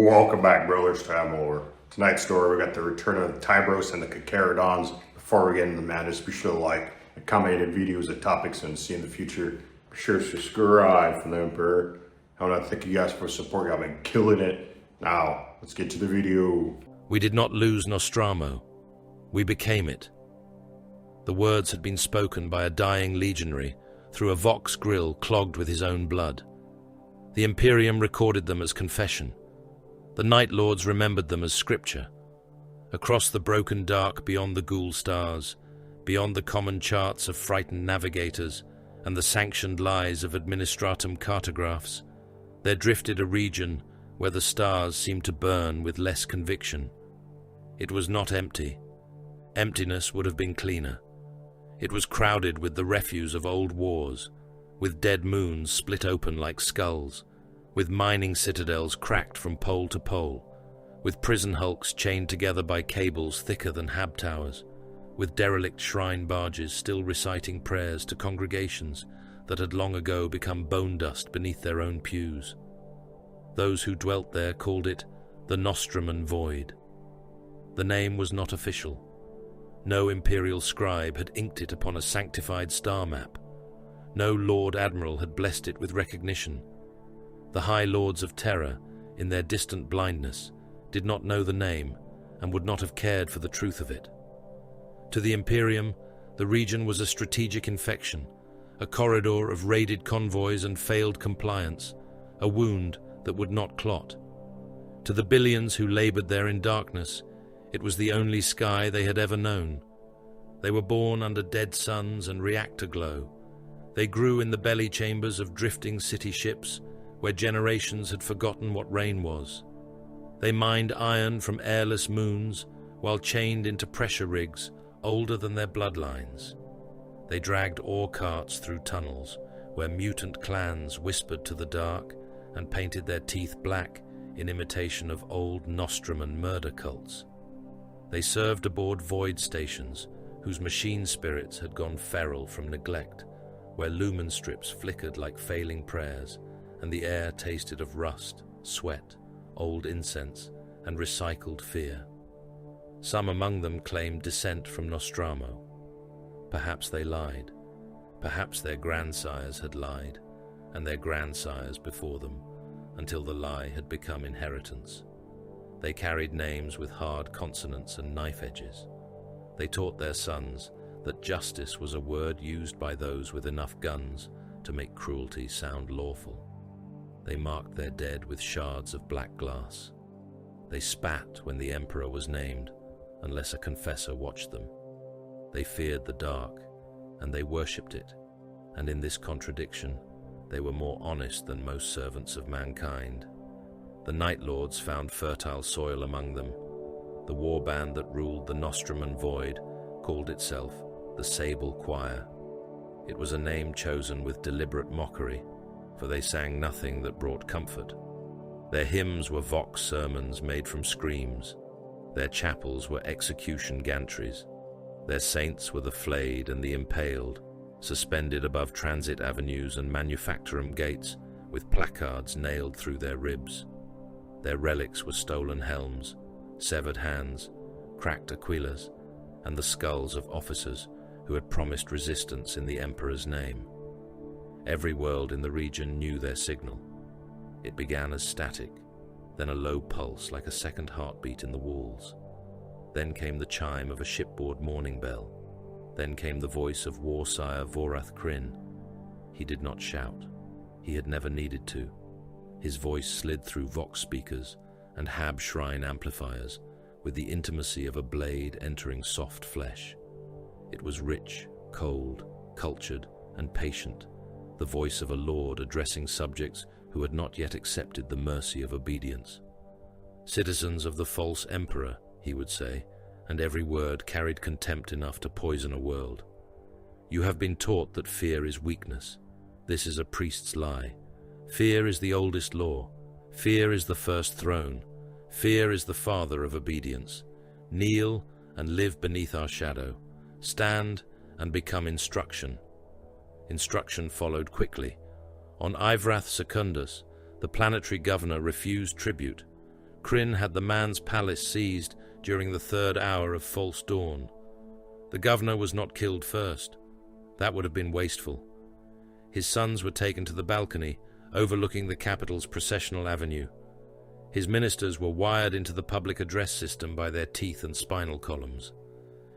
Welcome back, brothers, to More. Tonight's story, we got the return of Tyberos and the Carcharodons. Before we get into the madness, be sure to like and comment on videos and topics and see in the future. Be sure to subscribe from the Emperor. I want to thank you guys for the support. Y'all been killing it. Now, let's get to the video. We did not lose Nostramo. We became it. The words had been spoken by a dying legionary through a vox grill clogged with his own blood. The Imperium recorded them as confession. The Night Lords remembered them as scripture. Across the broken dark beyond the ghoul stars, beyond the common charts of frightened navigators and the sanctioned lies of administratum cartographs, there drifted a region where the stars seemed to burn with less conviction. It was not empty. Emptiness would have been cleaner. It was crowded with the refuse of old wars, with dead moons split open like skulls, with mining citadels cracked from pole to pole, with prison hulks chained together by cables thicker than hab towers, with derelict shrine barges still reciting prayers to congregations that had long ago become bone dust beneath their own pews. Those who dwelt there called it the Nostramon Void. The name was not official. No imperial scribe had inked it upon a sanctified star map. No Lord Admiral had blessed it with recognition. The High Lords of Terror, in their distant blindness, did not know the name and would not have cared for the truth of it. To the Imperium, the region was a strategic infection, a corridor of raided convoys and failed compliance, a wound that would not clot. To the billions who labored there in darkness, it was the only sky they had ever known. They were born under dead suns and reactor glow. They grew in the belly chambers of drifting city ships, where generations had forgotten what rain was. They mined iron from airless moons, while chained into pressure rigs older than their bloodlines. They dragged ore carts through tunnels, where mutant clans whispered to the dark and painted their teeth black in imitation of old Nostramon murder cults. They served aboard void stations, whose machine spirits had gone feral from neglect, where lumen strips flickered like failing prayers, and the air tasted of rust, sweat, old incense, and recycled fear. Some among them claimed descent from Nostramo. Perhaps they lied. Perhaps their grandsires had lied, and their grandsires before them, until the lie had become inheritance. They carried names with hard consonants and knife edges. They taught their sons that justice was a word used by those with enough guns to make cruelty sound lawful. They marked their dead with shards of black glass. They spat when the emperor was named, unless a confessor watched them. They feared the dark, and they worshipped it, and in this contradiction, they were more honest than most servants of mankind. The Night Lords found fertile soil among them. The warband that ruled the Nostramon Void called itself the Sable Choir. It was a name chosen with deliberate mockery, for they sang nothing that brought comfort. Their hymns were vox sermons made from screams. Their chapels were execution gantries. Their saints were the flayed and the impaled, suspended above transit avenues and manufactorum gates, with placards nailed through their ribs. Their relics were stolen helms, severed hands, cracked aquillas, and the skulls of officers who had promised resistance in the Emperor's name. Every world in the region knew their signal. It began as static, then a low pulse like a second heartbeat in the walls. Then came the chime of a shipboard morning bell. Then came the voice of Warsire Crin. He did not shout. He had never needed to. His voice slid through vox speakers and hab shrine amplifiers with the intimacy of a blade entering soft flesh. It was rich, cold, cultured, and patient, the voice of a lord addressing subjects who had not yet accepted the mercy of obedience. Citizens of the false emperor, he would say, and every word carried contempt enough to poison a world. You have been taught that fear is weakness. This is a priest's lie. Fear is the oldest law. Fear is the first throne. Fear is the father of obedience. Kneel and live beneath our shadow. Stand and become instruction. Instruction followed quickly. On Ivrath Secundus, the planetary governor refused tribute. Krin had the man's palace seized during the 3rd hour of false dawn. The governor was not killed first. That would have been wasteful. His sons were taken to the balcony, overlooking the capital's processional avenue. His ministers were wired into the public address system by their teeth and spinal columns.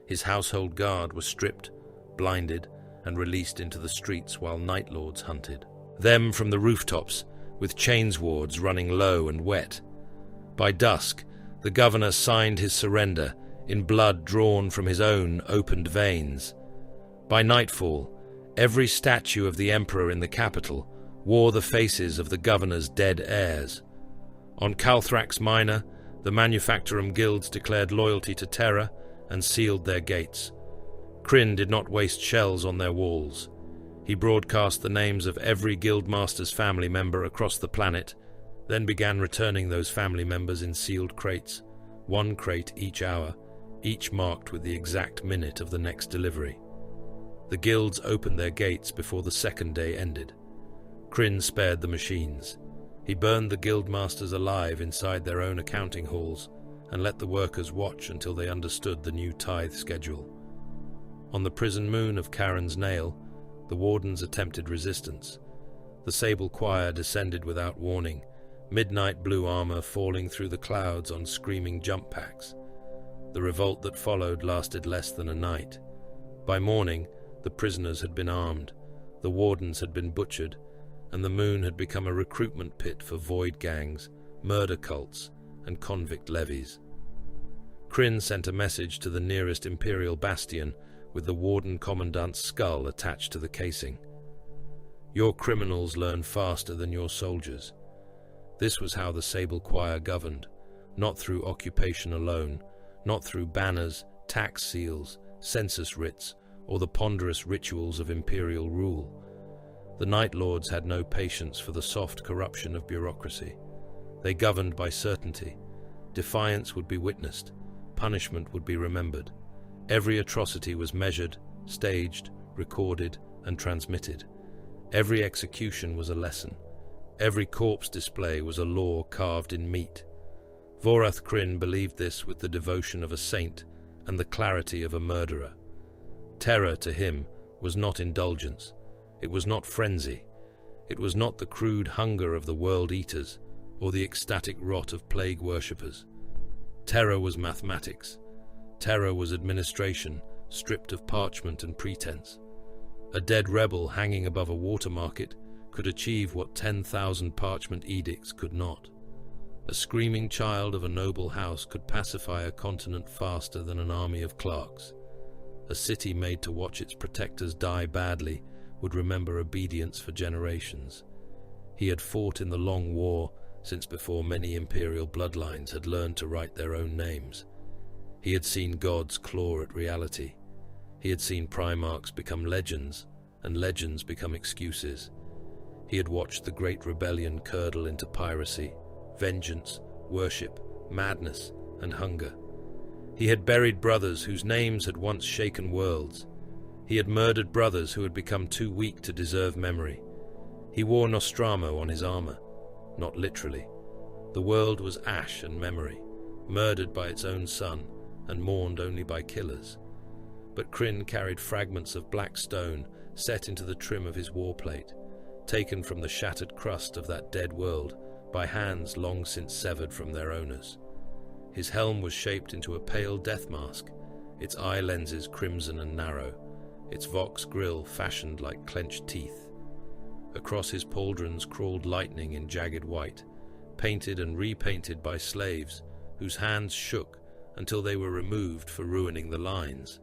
His household guard was stripped, blinded, and released into the streets while night lords hunted them from the rooftops, with chains wards running low and wet. By dusk, the governor signed his surrender in blood drawn from his own opened veins. By nightfall, every statue of the emperor in the capital wore the faces of the governor's dead heirs. On Calthrax Minor, the manufactorum guilds declared loyalty to Terra and sealed their gates. Krin did not waste shells on their walls. He broadcast the names of every guildmaster's family member across the planet, then began returning those family members in sealed crates, 1 crate each hour, each marked with the exact minute of the next delivery. The guilds opened their gates before the 2nd day ended. Krin spared the machines. He burned the guildmasters alive inside their own accounting halls and let the workers watch until they understood the new tithe schedule. On the prison moon of Charon's Nail, the wardens attempted resistance. The Sable Choir descended without warning, midnight blue armor falling through the clouds on screaming jump packs. The revolt that followed lasted less than a night. By morning, the prisoners had been armed, the wardens had been butchered, and the moon had become a recruitment pit for void gangs, murder cults, and convict levies. Krin sent a message to the nearest Imperial bastion with the warden commandant's skull attached to the casing. Your criminals learn faster than your soldiers. This was how the Sable Choir governed, not through occupation alone, not through banners, tax seals, census writs, or the ponderous rituals of imperial rule. The Night Lords had no patience for the soft corruption of bureaucracy. They governed by certainty. Defiance would be witnessed. Punishment would be remembered. Every atrocity was measured, staged, recorded, and transmitted. Every execution was a lesson. Every corpse display was a law carved in meat. Mordrath Crin believed this with the devotion of a saint and the clarity of a murderer. Terror to him was not indulgence. It was not frenzy. It was not the crude hunger of the world eaters or the ecstatic rot of plague worshippers. Terror was mathematics. Terror was administration, stripped of parchment and pretense. A dead rebel hanging above a water market could achieve what 10,000 parchment edicts could not. A screaming child of a noble house could pacify a continent faster than an army of clerks. A city made to watch its protectors die badly would remember obedience for generations. He had fought in the long war since before many imperial bloodlines had learned to write their own names. He had seen gods claw at reality. He had seen primarchs become legends, and legends become excuses. He had watched the Great Rebellion curdle into piracy, vengeance, worship, madness, and hunger. He had buried brothers whose names had once shaken worlds. He had murdered brothers who had become too weak to deserve memory. He wore Nostramon on his armor, not literally. The world was ash and memory, murdered by its own son, and mourned only by killers. But Krin carried fragments of black stone set into the trim of his warplate, taken from the shattered crust of that dead world by hands long since severed from their owners. His helm was shaped into a pale death mask, its eye lenses crimson and narrow, its vox grille fashioned like clenched teeth. Across his pauldrons crawled lightning in jagged white, painted and repainted by slaves whose hands shook until they were removed for ruining the lines.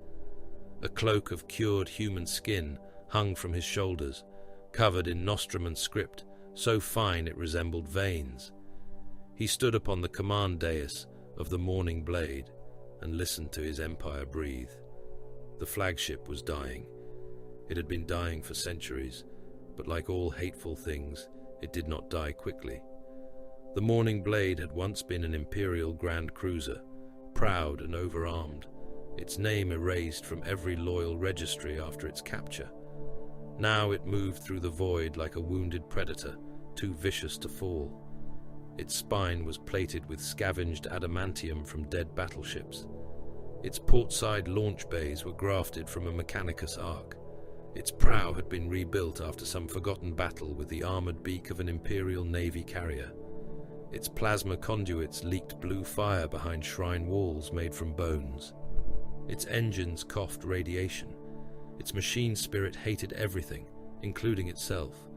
A cloak of cured human skin hung from his shoulders, covered in Nostraman script so fine it resembled veins. He stood upon the command dais of the Morning Blade and listened to his empire breathe. The flagship was dying. It had been dying for centuries, but like all hateful things, it did not die quickly. The Morning Blade had once been an imperial grand cruiser, proud and overarmed, its name erased from every loyal registry after its capture. Now it moved through the void like a wounded predator, too vicious to fall. Its spine was plated with scavenged adamantium from dead battleships. Its portside launch bays were grafted from a Mechanicus arc. Its prow had been rebuilt after some forgotten battle with the armored beak of an Imperial Navy carrier. Its plasma conduits leaked blue fire behind shrine walls made from bones. Its engines coughed radiation. Its machine spirit hated everything, including itself.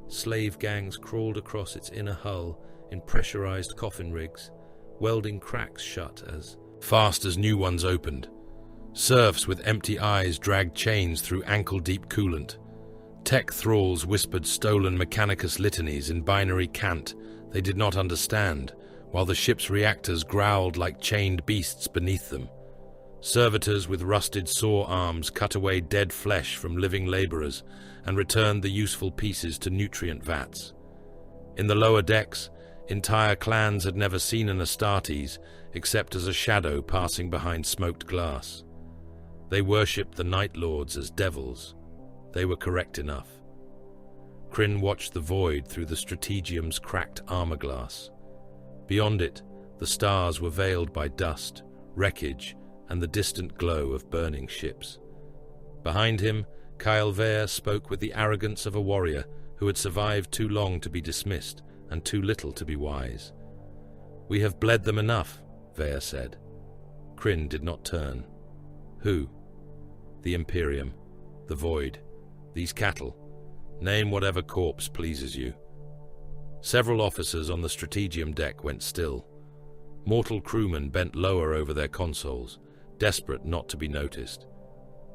Slave gangs crawled across its inner hull in pressurized coffin rigs, welding cracks shut as fast as new ones opened. Serfs with empty eyes dragged chains through ankle-deep coolant. Tech thralls whispered stolen Mechanicus litanies in binary cant they did not understand, while the ship's reactors growled like chained beasts beneath them. Servitors with rusted saw arms cut away dead flesh from living laborers and returned the useful pieces to nutrient vats. In the lower decks, entire clans had never seen an Astartes except as a shadow passing behind smoked glass. They worshipped the Night Lords as devils. They were correct enough. Krin watched the void through the strategium's cracked armor glass. Beyond it, the stars were veiled by dust, wreckage, and the distant glow of burning ships. Behind him, Kyle Vare spoke with the arrogance of a warrior who had survived too long to be dismissed and too little to be wise. "We have bled them enough," Vare said. Krin did not turn. "Who?" "The Imperium, the Void, these cattle. Name whatever corpse pleases you." Several officers on the strategium deck went still. Mortal crewmen bent lower over their consoles, desperate not to be noticed.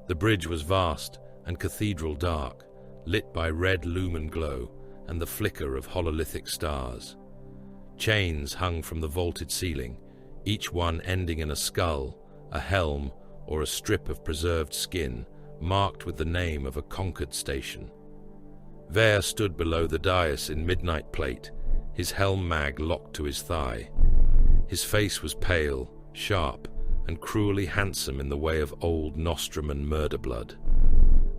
The bridge was vast and cathedral dark, lit by red lumen glow and the flicker of hololithic stars. Chains hung from the vaulted ceiling, each one ending in a skull, a helm, or a strip of preserved skin, marked with the name of a conquered station. Vare stood below the dais in midnight plate, his helm mag locked to his thigh. His face was pale, sharp, and cruelly handsome in the way of old Nostraman murder blood.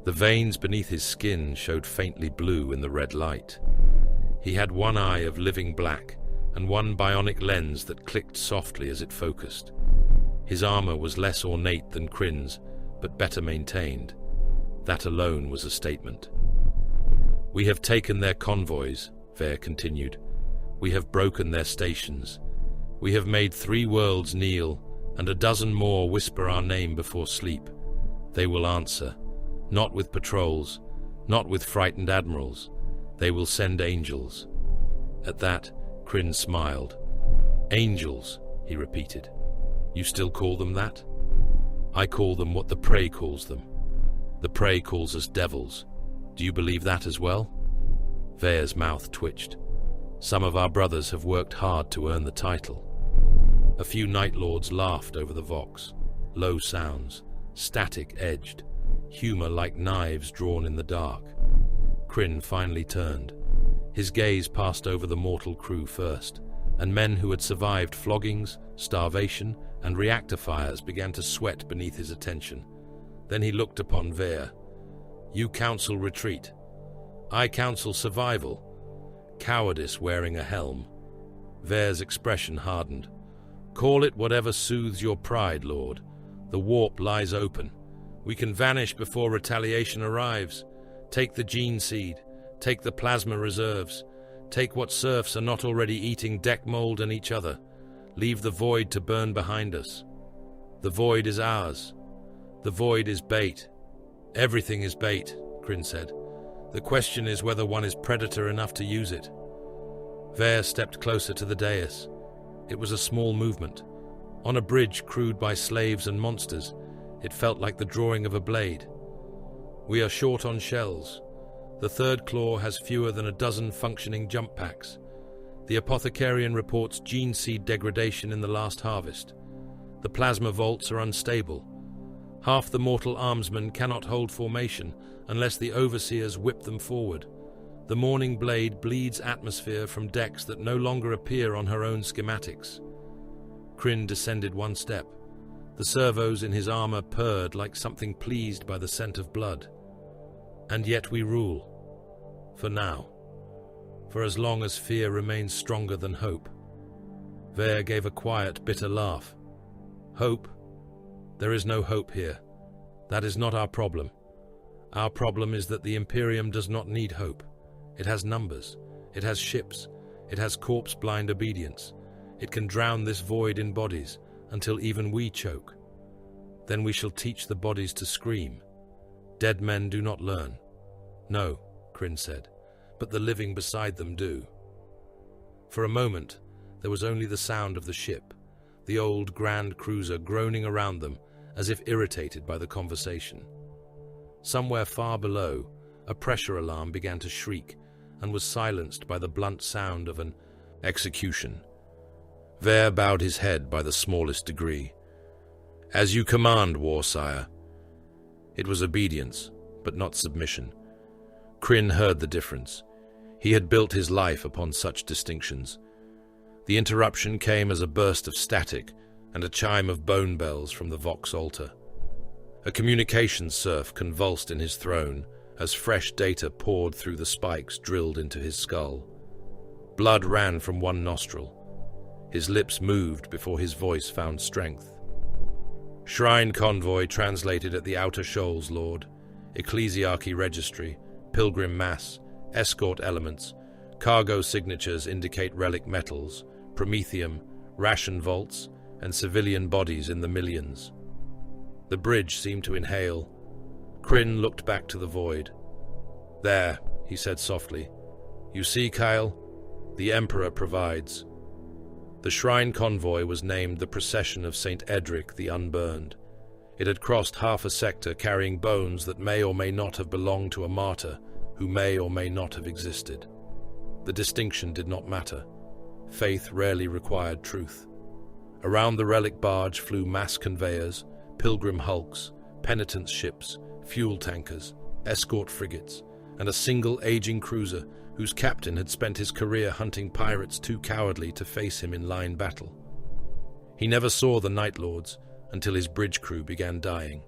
The veins beneath his skin showed faintly blue in the red light. He had one eye of living black, and one bionic lens that clicked softly as it focused. His armor was less ornate than Krin's, but better maintained. That alone was a statement. "We have taken their convoys," Vare continued. "We have broken their stations. We have made 3 worlds kneel, and a dozen more whisper our name before sleep. They will answer, not with patrols, not with frightened admirals. They will send angels." At that, Krin smiled. "Angels," he repeated. "You still call them that?" "I call them what the prey calls them. The prey calls us devils. Do you believe that as well?" Vare's mouth twitched. "Some of our brothers have worked hard to earn the title." A few Night Lords laughed over the vox. Low sounds, static-edged, humor like knives drawn in the dark. Krin finally turned. His gaze passed over the mortal crew first, and men who had survived floggings, starvation, and reactor fires began to sweat beneath his attention. Then he looked upon Vare. "You counsel retreat. I counsel survival. Cowardice wearing a helm." Vare's expression hardened. "Call it whatever soothes your pride, Lord. The warp lies open. We can vanish before retaliation arrives. Take the gene seed. Take the plasma reserves. Take what serfs are not already eating deck mold and each other. Leave the void to burn behind us. The void is ours. The void is bait. Everything is bait," Krin said. "The question is whether one is predator enough to use it." Vare stepped closer to the dais. It was a small movement. On a bridge crewed by slaves and monsters, it felt like the drawing of a blade. "We are short on shells. The third claw has fewer than a dozen functioning jump packs. The apothecarian reports gene seed degradation in the last harvest. The plasma vaults are unstable. Half the mortal armsmen cannot hold formation unless the overseers whip them forward. The Morning Blade bleeds atmosphere from decks that no longer appear on her own schematics." Krin descended one step. The servos in his armor purred like something pleased by the scent of blood. "And yet we rule. For now." for as long as fear remains stronger than hope. Ver gave a quiet, bitter laugh. Hope? There is no hope here. That is not our problem. Our problem is that the Imperium does not need hope. It has numbers. It has ships. It has corpse-blind obedience. It can drown this void in bodies until even we choke. Then we shall teach the bodies to scream. Dead men do not learn. No, Krin said, but the living beside them do. For a moment, there was only the sound of the ship, the old grand cruiser groaning around them as if irritated by the conversation. Somewhere far below, a pressure alarm began to shriek and was silenced by the blunt sound of an execution. Ver bowed his head by the smallest degree. "As you command, Warsire." It was obedience, but not submission. Krin heard the difference. He had built his life upon such distinctions. The interruption came as a burst of static and a chime of bone bells from the Vox altar. A communication surf convulsed in his throne as fresh data poured through the spikes drilled into his skull. Blood ran from one nostril. His lips moved before his voice found strength. "Shrine convoy translated at the outer shoals, Lord. Ecclesiarchy registry, pilgrim mass, escort elements, cargo signatures indicate relic metals, promethium, ration vaults, and civilian bodies in the millions." The bridge seemed to inhale. Krin looked back to the void. "There," he said softly. "You see, Kyle? The Emperor provides." The shrine convoy was named the Procession of St. Edric the Unburned. It had crossed half a sector carrying bones that may or may not have belonged to a martyr who may or may not have existed. The distinction did not matter. Faith rarely required truth. Around the relic barge flew mass conveyors, pilgrim hulks, penitence ships, fuel tankers, escort frigates, and a single aging cruiser whose captain had spent his career hunting pirates too cowardly to face him in line battle. He never saw the Night Lords until his bridge crew began dying.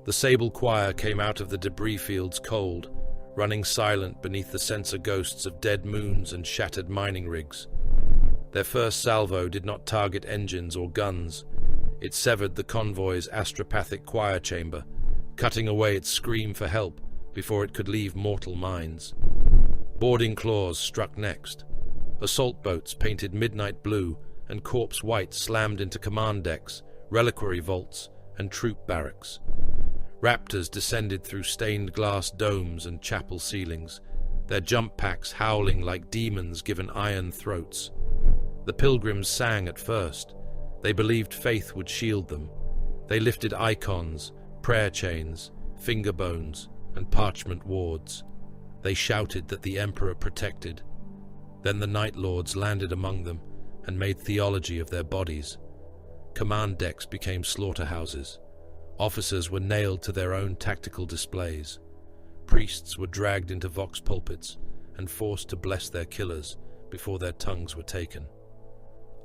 The Sable Choir came out of the debris fields cold, running silent beneath the censer ghosts of dead moons and shattered mining rigs. Their first salvo did not target engines or guns. It severed the convoy's astropathic choir chamber, cutting away its scream for help before it could leave mortal minds. Boarding claws struck next. Assault boats painted midnight blue and corpse white slammed into command decks, reliquary vaults, and troop barracks. Raptors descended through stained glass domes and chapel ceilings, their jump packs howling like demons given iron throats. The pilgrims sang at first. They believed faith would shield them. They lifted icons, prayer chains, finger bones, and parchment wards. They shouted that the Emperor protected. Then the Night Lords landed among them and made theology of their bodies. Command decks became slaughterhouses. Officers were nailed to their own tactical displays. Priests were dragged into vox pulpits and forced to bless their killers before their tongues were taken.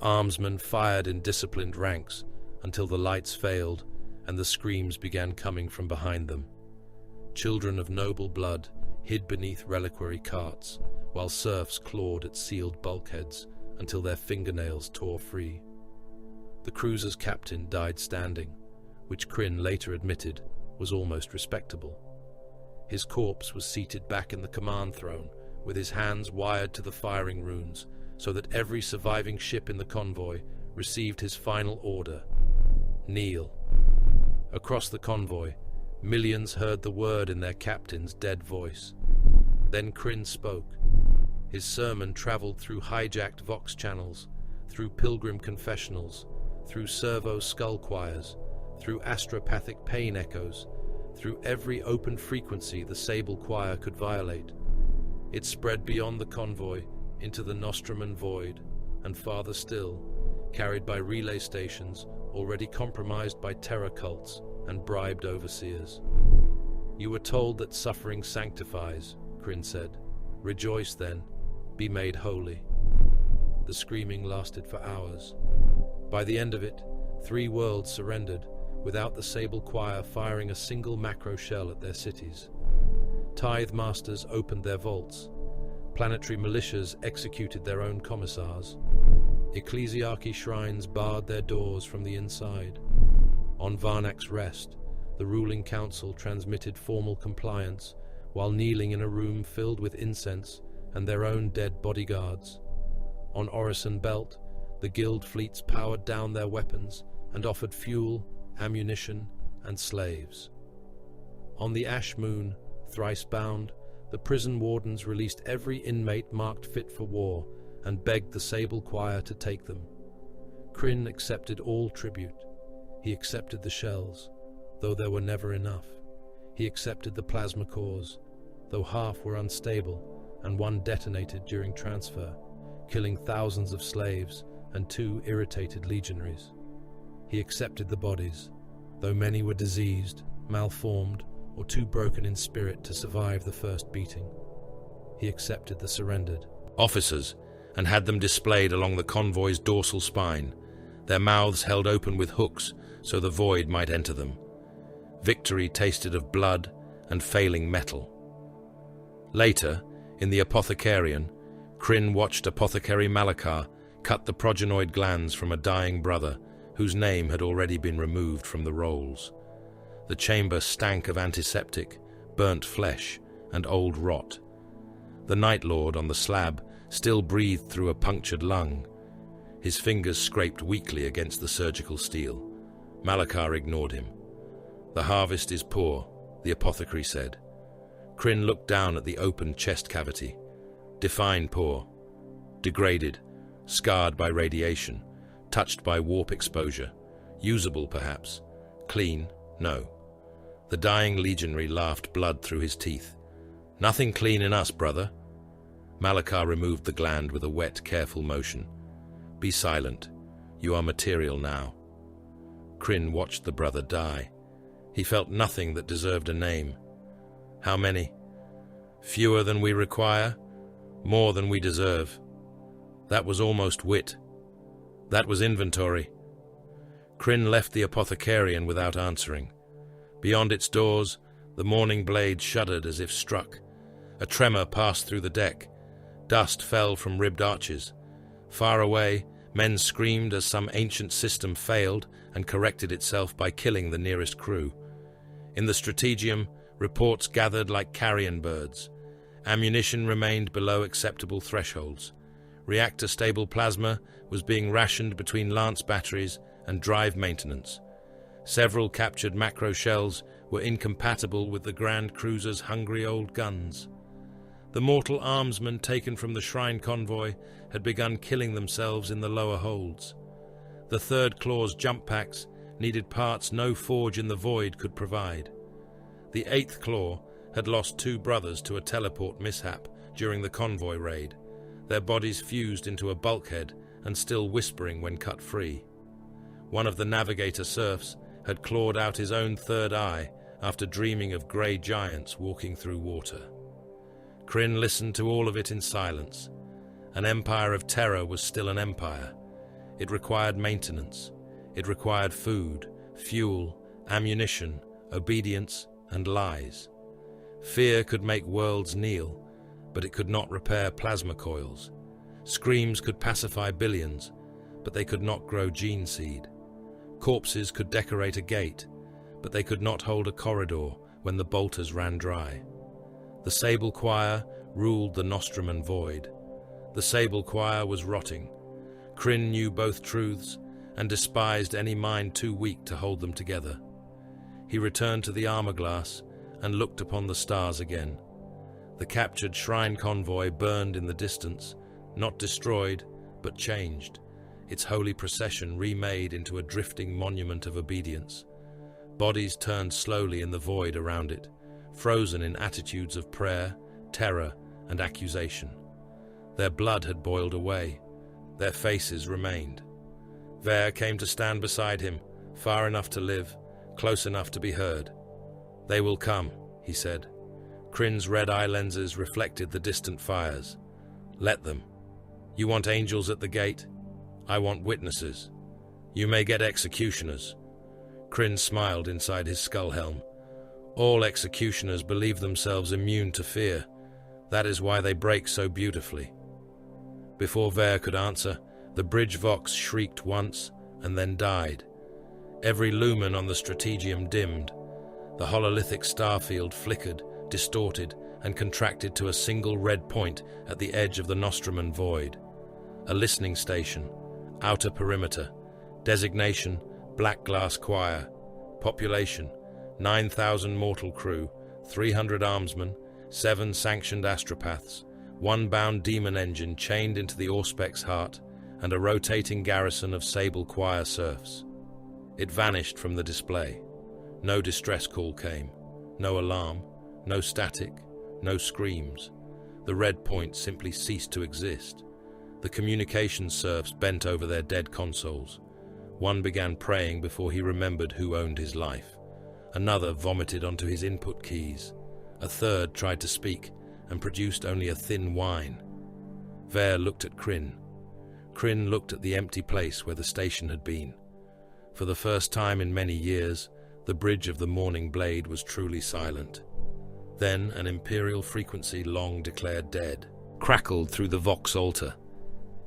Armsmen fired in disciplined ranks until the lights failed and the screams began coming from behind them. Children of noble blood hid beneath reliquary carts, while serfs clawed at sealed bulkheads until their fingernails tore free. The cruiser's captain died standing, which Krin later admitted was almost respectable. His corpse was seated back in the command throne, with his hands wired to the firing runes, so that every surviving ship in the convoy received his final order: kneel. Across the convoy, millions heard the word in their captain's dead voice. Then Krin spoke. His sermon traveled through hijacked vox channels, through pilgrim confessionals, through servo skull choirs, through astropathic pain echoes, through every open frequency the Sable Choir could violate. It spread beyond the convoy into the Nostramon void, and farther still, carried by relay stations already compromised by terror cults and bribed overseers. "You were told that suffering sanctifies," Krin said. "Rejoice then, be made holy." The screaming lasted for hours. By the end of it, 3 worlds surrendered, without the Sable Choir firing a single macro shell at their cities. Tithe masters opened their vaults. Planetary militias executed their own commissars. Ecclesiarchy shrines barred their doors from the inside. On Varnak's rest, the ruling council transmitted formal compliance while kneeling in a room filled with incense and their own dead bodyguards. On Orison Belt, the guild fleets powered down their weapons and offered fuel, ammunition, and slaves. On the Ash Moon, thrice bound, the prison wardens released every inmate marked fit for war and begged the Sable Choir to take them. Krin accepted all tribute. He accepted the shells, though there were never enough. He accepted the plasma cores, though half were unstable and one detonated during transfer, killing thousands of slaves and 2 irritated legionaries. He accepted the bodies, though many were diseased, malformed, or too broken in spirit to survive the first beating. He accepted the surrendered officers and had them displayed along the convoy's dorsal spine, their mouths held open with hooks so the void might enter them. Victory tasted of blood and failing metal. Later, in the Apothecarian, Krin watched Apothecary Malachar cut the progenoid glands from a dying brother whose name had already been removed from the rolls. The chamber stank of antiseptic, burnt flesh, and old rot. The Night Lord on the slab still breathed through a punctured lung. His fingers scraped weakly against the surgical steel. Malachar ignored him. "The harvest is poor," the apothecary said. Krin looked down at the open chest cavity. Define poor. Degraded, scarred by radiation, touched by warp exposure. Usable, perhaps. Clean, no. The dying legionary laughed blood through his teeth. "Nothing clean in us, brother." Malachar removed the gland with a wet, careful motion. "Be silent. You are material now." Krin watched the brother die. He felt nothing that deserved a name. How many? Fewer than we require, more than we deserve. That was almost wit. That was inventory. Krin left the apothecarian without answering. Beyond its doors, the morning blade shuddered as if struck. A tremor passed through the deck. Dust fell from ribbed arches. Far away, men screamed as some ancient system failed and corrected itself by killing the nearest crew. In the strategium, reports gathered like carrion birds. Ammunition remained below acceptable thresholds. Reactor-stable plasma was being rationed between lance batteries and drive maintenance. Several captured macro shells were incompatible with the Grand Cruiser's hungry old guns. The mortal armsmen taken from the shrine convoy had begun killing themselves in the lower holds. The Third Claw's jump packs needed parts no forge in the void could provide. The Eighth Claw had lost 2 brothers to a teleport mishap during the convoy raid, their bodies fused into a bulkhead and still whispering when cut free. One of the navigator serfs had clawed out his own third eye after dreaming of grey giants walking through water. Krin listened to all of it in silence. An empire of terror was still an empire. It required maintenance. It required food, fuel, ammunition, obedience, and lies. Fear could make worlds kneel, but it could not repair plasma coils. Screams could pacify billions, but they could not grow gene seed. Corpses could decorate a gate, but they could not hold a corridor when the bolters ran dry. The Sable Choir ruled the Nostramon void. The Sable Choir was rotting. Krin knew both truths and despised any mind too weak to hold them together. He returned to the armor glass and looked upon the stars again. The captured shrine convoy burned in the distance, not destroyed, but changed, its holy procession remade into a drifting monument of obedience. Bodies turned slowly in the void around it, frozen in attitudes of prayer, terror, and accusation. Their blood had boiled away. Their faces remained. Ver came to stand beside him, far enough to live, close enough to be heard. "They will come," he said. Krin's red eye lenses reflected the distant fires. "Let them. You want angels at the gate? I want witnesses. You may get executioners." Krin smiled inside his skull helm. All executioners believe themselves immune to fear. That is why they break so beautifully. Before Ver could answer, the bridge vox shrieked once and then died. Every lumen on the strategium dimmed. The hololithic starfield flickered, distorted, and contracted to a single red point at the edge of the Nostramon void. A listening station, outer perimeter, designation, Black Glass Choir, population, 9,000 mortal crew, 300 armsmen, 7 sanctioned astropaths, 1 bound demon engine chained into the Auspex heart, and a rotating garrison of Sable Choir serfs. It vanished from the display. No distress call came, no alarm, no static, no screams. The red point simply ceased to exist. The communications serfs bent over their dead consoles. One began praying before he remembered who owned his life. Another vomited onto his input keys. A third tried to speak and produced only a thin whine. Ver looked at Krin. Krin looked at the empty place where the station had been. For the first time in many years, the bridge of the Morning Blade was truly silent. Then an imperial frequency long declared dead crackled through the vox altar.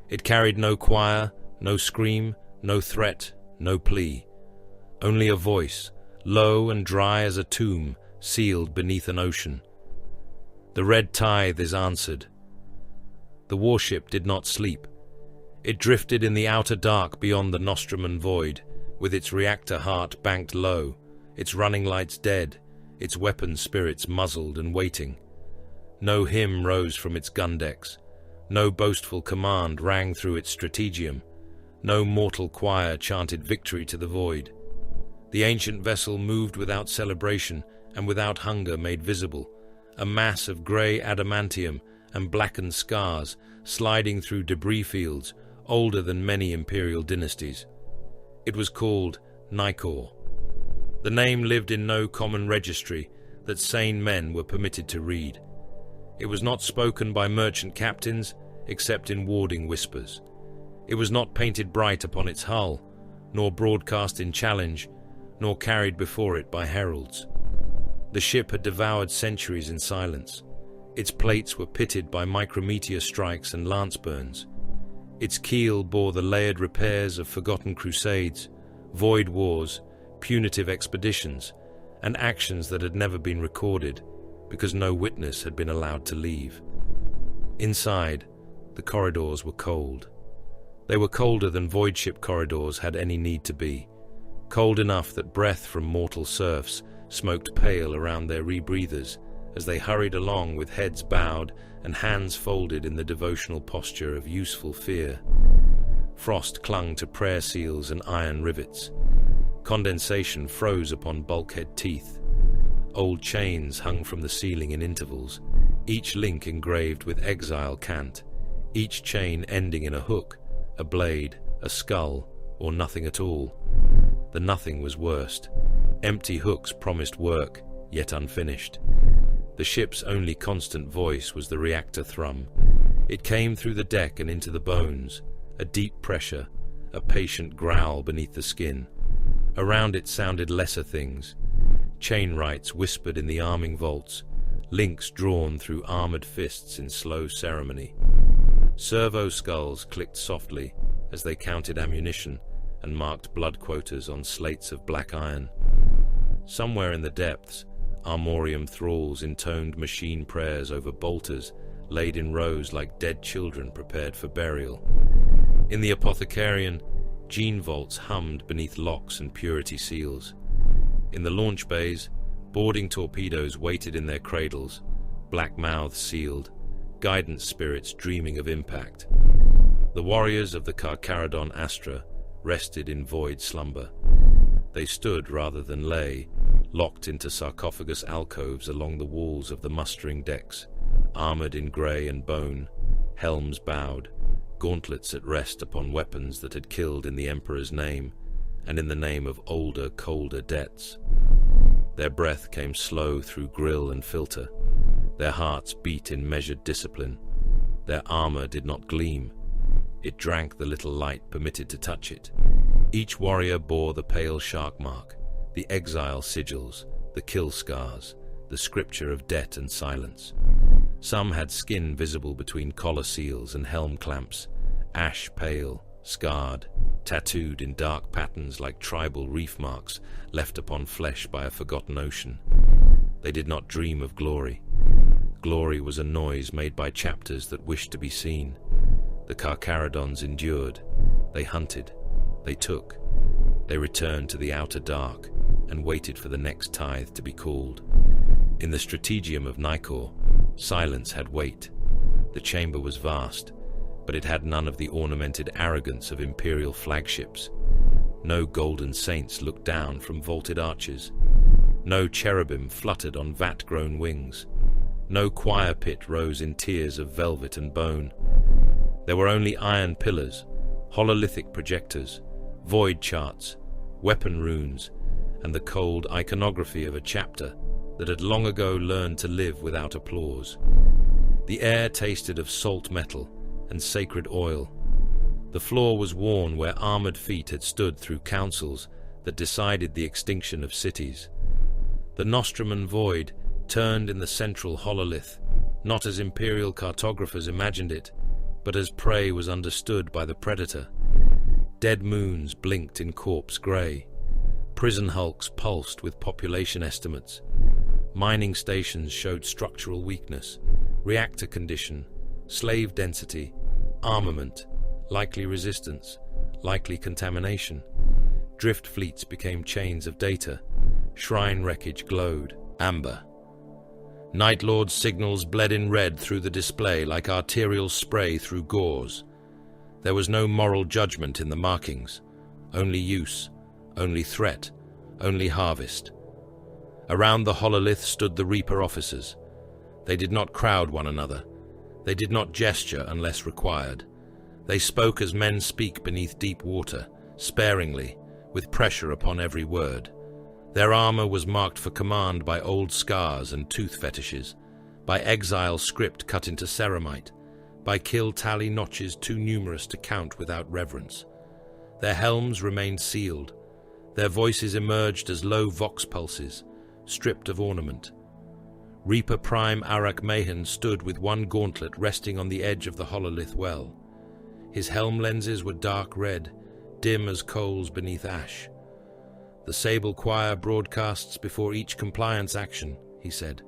It carried no choir, no scream, no threat, no plea. Only a voice, low and dry as a tomb, sealed beneath an ocean. The red tithe is answered. The warship did not sleep. It drifted in the outer dark beyond the Nostramon void, with its reactor heart banked low, its running lights dead, its weapon spirits muzzled and waiting. No hymn rose from its gun decks. No boastful command rang through its strategium. No mortal choir chanted victory to the void. The ancient vessel moved without celebration and without hunger made visible, a mass of grey adamantium and blackened scars sliding through debris fields older than many imperial dynasties. It was called Nicor. The name lived in no common registry that sane men were permitted to read. It was not spoken by merchant captains except in warding whispers. It was not painted bright upon its hull, nor broadcast in challenge, nor carried before it by heralds. The ship had devoured centuries in silence. Its plates were pitted by micrometeor strikes and lance burns. Its keel bore the layered repairs of forgotten crusades, void wars, punitive expeditions, and actions that had never been recorded because no witness had been allowed to leave. Inside, the corridors were cold. They were colder than void ship corridors had any need to be, cold enough that breath from mortal serfs smoked pale around their rebreathers as they hurried along with heads bowed and hands folded in the devotional posture of useful fear. Frost clung to prayer seals and iron rivets. Condensation froze upon bulkhead teeth. Old chains hung from the ceiling in intervals, each link engraved with exile cant, each chain ending in a hook, a blade, a skull, or nothing at all. The nothing was worst. Empty hooks promised work, yet unfinished. The ship's only constant voice was the reactor thrum. It came through the deck and into the bones, a deep pressure, a patient growl beneath the skin. Around it sounded lesser things. Chain rights whispered in the arming vaults, links drawn through armored fists in slow ceremony. Servo skulls clicked softly as they counted ammunition and marked blood quotas on slates of black iron. Somewhere in the depths, armorium thralls intoned machine prayers over bolters laid in rows like dead children prepared for burial. In the apothecarian, gene vaults hummed beneath locks and purity seals. In the launch bays, boarding torpedoes waited in their cradles, black mouths sealed, guidance spirits dreaming of impact. The warriors of the Carcharodon Astra rested in void slumber. They stood rather than lay, locked into sarcophagus alcoves along the walls of the mustering decks, armored in grey and bone, helms bowed, gauntlets at rest upon weapons that had killed in the Emperor's name, and in the name of older, colder debts. Their breath came slow through grill and filter. Their hearts beat in measured discipline. Their armor did not gleam. It drank the little light permitted to touch it. Each warrior bore the pale shark mark, the exile sigils, the kill scars, the scripture of debt and silence. Some had skin visible between collar seals and helm clamps, ash pale, scarred, tattooed in dark patterns like tribal reef marks left upon flesh by a forgotten ocean. They did not dream of glory. Glory was a noise made by chapters that wished to be seen. The Carcharodons endured. They hunted. They took. They returned to the outer dark and waited for the next tithe to be called. In the strategium of Nicor, silence had weight. The chamber was vast, but it had none of the ornamented arrogance of imperial flagships. No golden saints looked down from vaulted arches. No cherubim fluttered on vat-grown wings. No choir pit rose in tiers of velvet and bone. There were only iron pillars, hololithic projectors, void charts, weapon runes, and the cold iconography of a chapter that had long ago learned to live without applause. The air tasted of salt metal and sacred oil. The floor was worn where armored feet had stood through councils that decided the extinction of cities. The Nostramon void turned in the central hololith, not as imperial cartographers imagined it, but as prey was understood by the predator. Dead moons blinked in corpse grey. Prison hulks pulsed with population estimates. Mining stations showed structural weakness, reactor condition, slave density, armament, likely resistance, likely contamination. Drift fleets became chains of data. Shrine wreckage glowed, amber. Night Lord's signals bled in red through the display like arterial spray through gauze. There was no moral judgment in the markings, only use, only threat, only harvest. Around the hololith stood the Reaper officers. They did not crowd one another. They did not gesture unless required. They spoke as men speak beneath deep water, sparingly, with pressure upon every word. Their armor was marked for command by old scars and tooth fetishes, by exile script cut into ceramite, by kill tally notches too numerous to count without reverence. Their helms remained sealed. Their voices emerged as low vox pulses, stripped of ornament. Reaper Prime Arak Mahan stood with one gauntlet resting on the edge of the hololith well. His helm lenses were dark red, dim as coals beneath ash. "The Sable Choir broadcasts before each compliance action," he said.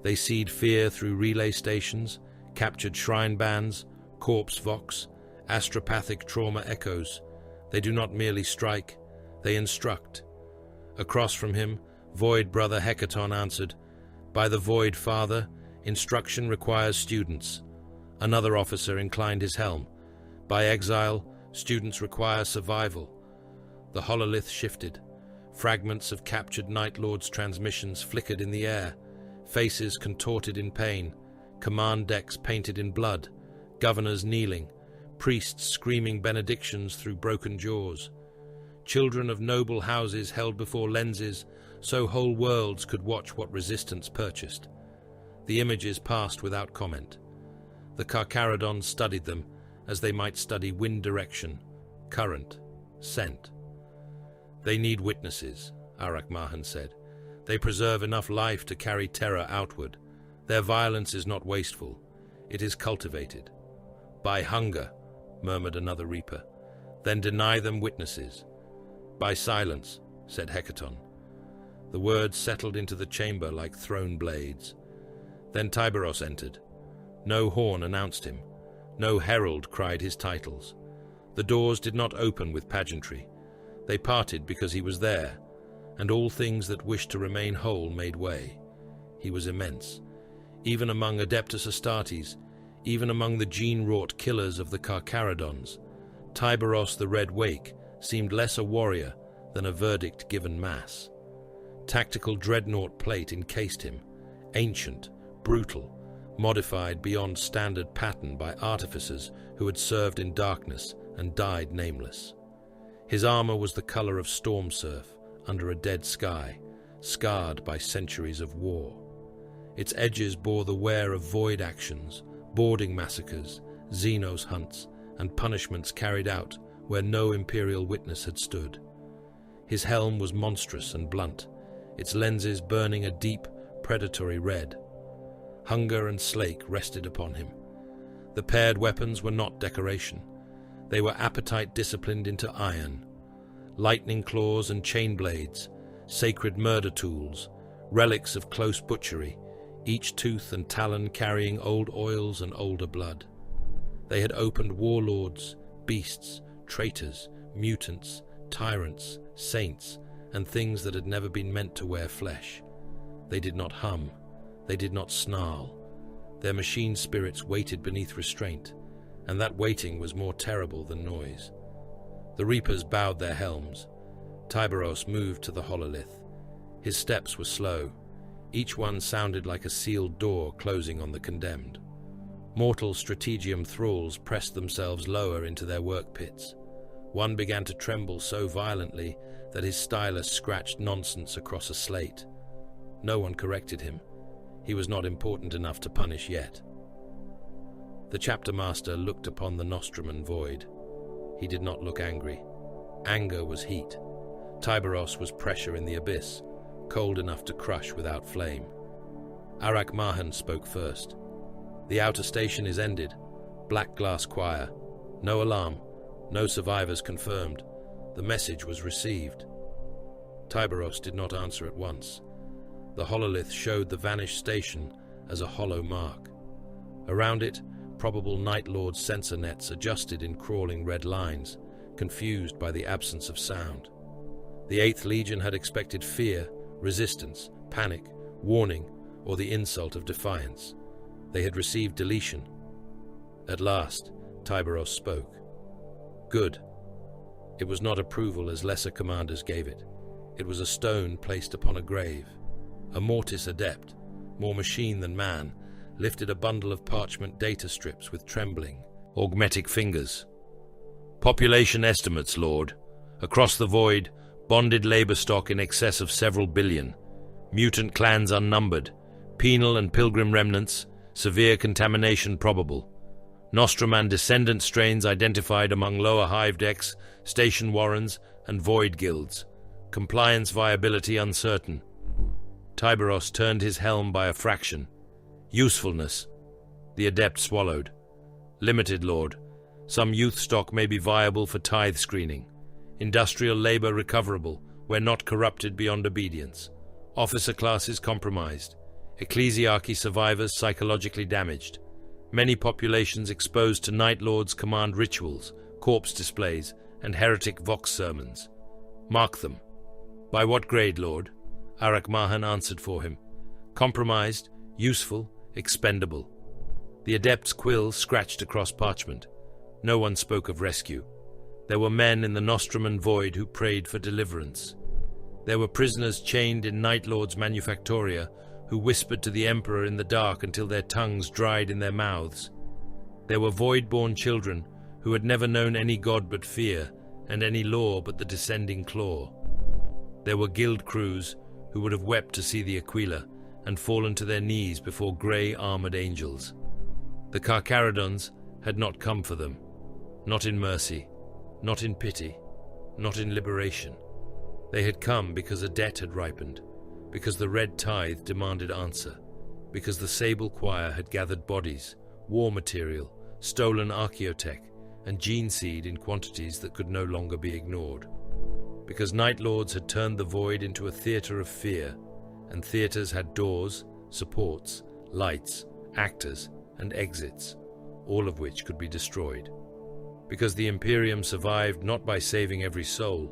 "They seed fear through relay stations, captured shrine bands, corpse vox, astropathic trauma echoes. They do not merely strike, they instruct." Across from him, Void Brother Hecaton answered, "By the Void Father, instruction requires students." Another officer inclined his helm. "By exile, students require survival." The hololith shifted. Fragments of captured Night Lord's transmissions flickered in the air, faces contorted in pain, command decks painted in blood, governors kneeling, priests screaming benedictions through broken jaws. Children of noble houses held before lenses so whole worlds could watch what resistance purchased. The images passed without comment. The Carcharodons studied them as they might study wind direction, current, scent. "They need witnesses," Arak Mahan said. "They preserve enough life to carry terror outward. Their violence is not wasteful. It is cultivated." "By hunger," murmured another Reaper. "Then deny them witnesses." "By silence," said Hecaton. The words settled into the chamber like thrown blades. Then Tyberos entered. No horn announced him. No herald cried his titles. The doors did not open with pageantry. They parted because he was there, and all things that wished to remain whole made way. He was immense. Even among Adeptus Astartes, even among the gene-wrought killers of the Carcharodons, Tyberos the Red Wake seemed less a warrior than a verdict-given mass. Tactical dreadnought plate encased him, ancient, brutal, modified beyond standard pattern by artificers who had served in darkness and died nameless. His armor was the color of storm surf under a dead sky, scarred by centuries of war. Its edges bore the wear of void actions, boarding massacres, Xenos hunts, and punishments carried out where no imperial witness had stood. His helm was monstrous and blunt, its lenses burning a deep, predatory red. Hunger and slake rested upon him. The paired weapons were not decoration. They were appetite disciplined into iron. Lightning claws and chain blades, sacred murder tools, relics of close butchery, each tooth and talon carrying old oils and older blood. They had opened warlords, beasts, traitors, mutants, tyrants, saints, and things that had never been meant to wear flesh. They did not hum. They did not snarl. Their machine spirits waited beneath restraint, and that waiting was more terrible than noise. The reapers bowed their helms. Tyberos moved to the hololith. His steps were slow. Each one sounded like a sealed door closing on the condemned. Mortal strategium thralls pressed themselves lower into their work pits. One began to tremble so violently that his stylus scratched nonsense across a slate. No one corrected him. He was not important enough to punish yet. The chapter master looked upon the Nostramon void. He did not look angry. Anger was heat. Tyberos was pressure in the abyss, cold enough to crush without flame. Arak Mahan spoke first. The outer station is ended. Black glass choir. No alarm. No survivors confirmed. The message was received. Tyberos did not answer at once. The hololith showed the vanished station as a hollow mark. Around it, probable Night Lord's sensor nets adjusted in crawling red lines, confused by the absence of sound. The 8th Legion had expected fear, resistance, panic, warning, or the insult of defiance. They had received deletion. At last, Tyberos spoke. Good. It was not approval as lesser commanders gave it. It was a stone placed upon a grave. A mortis adept, more machine than man, lifted a bundle of parchment data strips with trembling, augmetic fingers. Population estimates, Lord. Across the void, bonded labor stock in excess of several billion. Mutant clans unnumbered. Penal and pilgrim remnants. Severe contamination probable. Nostraman descendant strains identified among lower hive decks, station warrens, and void guilds. Compliance viability uncertain. Tyberos turned his helm by a fraction. Usefulness. The adept swallowed. Limited, Lord. Some youth stock may be viable for tithe screening. Industrial labor recoverable, where not corrupted beyond obedience. Officer classes compromised. Ecclesiarchy survivors psychologically damaged. Many populations exposed to Night Lord's command rituals, corpse displays, and heretic vox sermons. Mark them. By what grade, Lord? Arak Mahan answered for him. Compromised, useful, expendable. The adept's quill scratched across parchment. No one spoke of rescue. There were men in the Nostramon void who prayed for deliverance. There were prisoners chained in Night Lord's manufactoria who whispered to the Emperor in the dark until their tongues dried in their mouths. There were void-born children who had never known any god but fear, and any law but the descending claw. There were guild crews who would have wept to see the Aquila and fallen to their knees before grey armoured angels. The Carcharodons had not come for them, not in mercy, not in pity, not in liberation. They had come because a debt had ripened, because the red tithe demanded answer, because the Sable Choir had gathered bodies, war material, stolen archaeotech, and gene seed in quantities that could no longer be ignored. Because Night Lords had turned the void into a theatre of fear, and theatres had doors, supports, lights, actors, and exits, all of which could be destroyed. Because the Imperium survived not by saving every soul,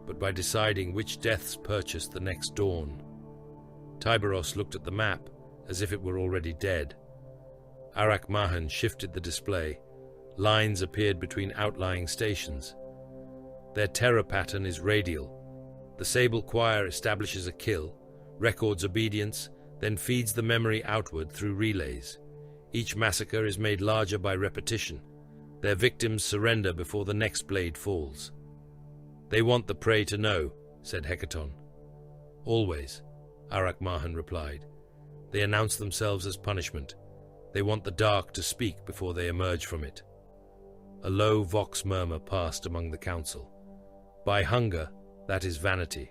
but by deciding which deaths purchased the next dawn. Tyberos looked at the map as if it were already dead. Arak Mahan shifted the display. Lines appeared between outlying stations. Their terror pattern is radial. The Sable Choir establishes a kill, records obedience, then feeds the memory outward through relays. Each massacre is made larger by repetition. Their victims surrender before the next blade falls. They want the prey to know, said Hecaton. Always, Arak Mahan replied. They announce themselves as punishment. They want the dark to speak before they emerge from it. A low vox murmur passed among the council. By hunger, that is vanity.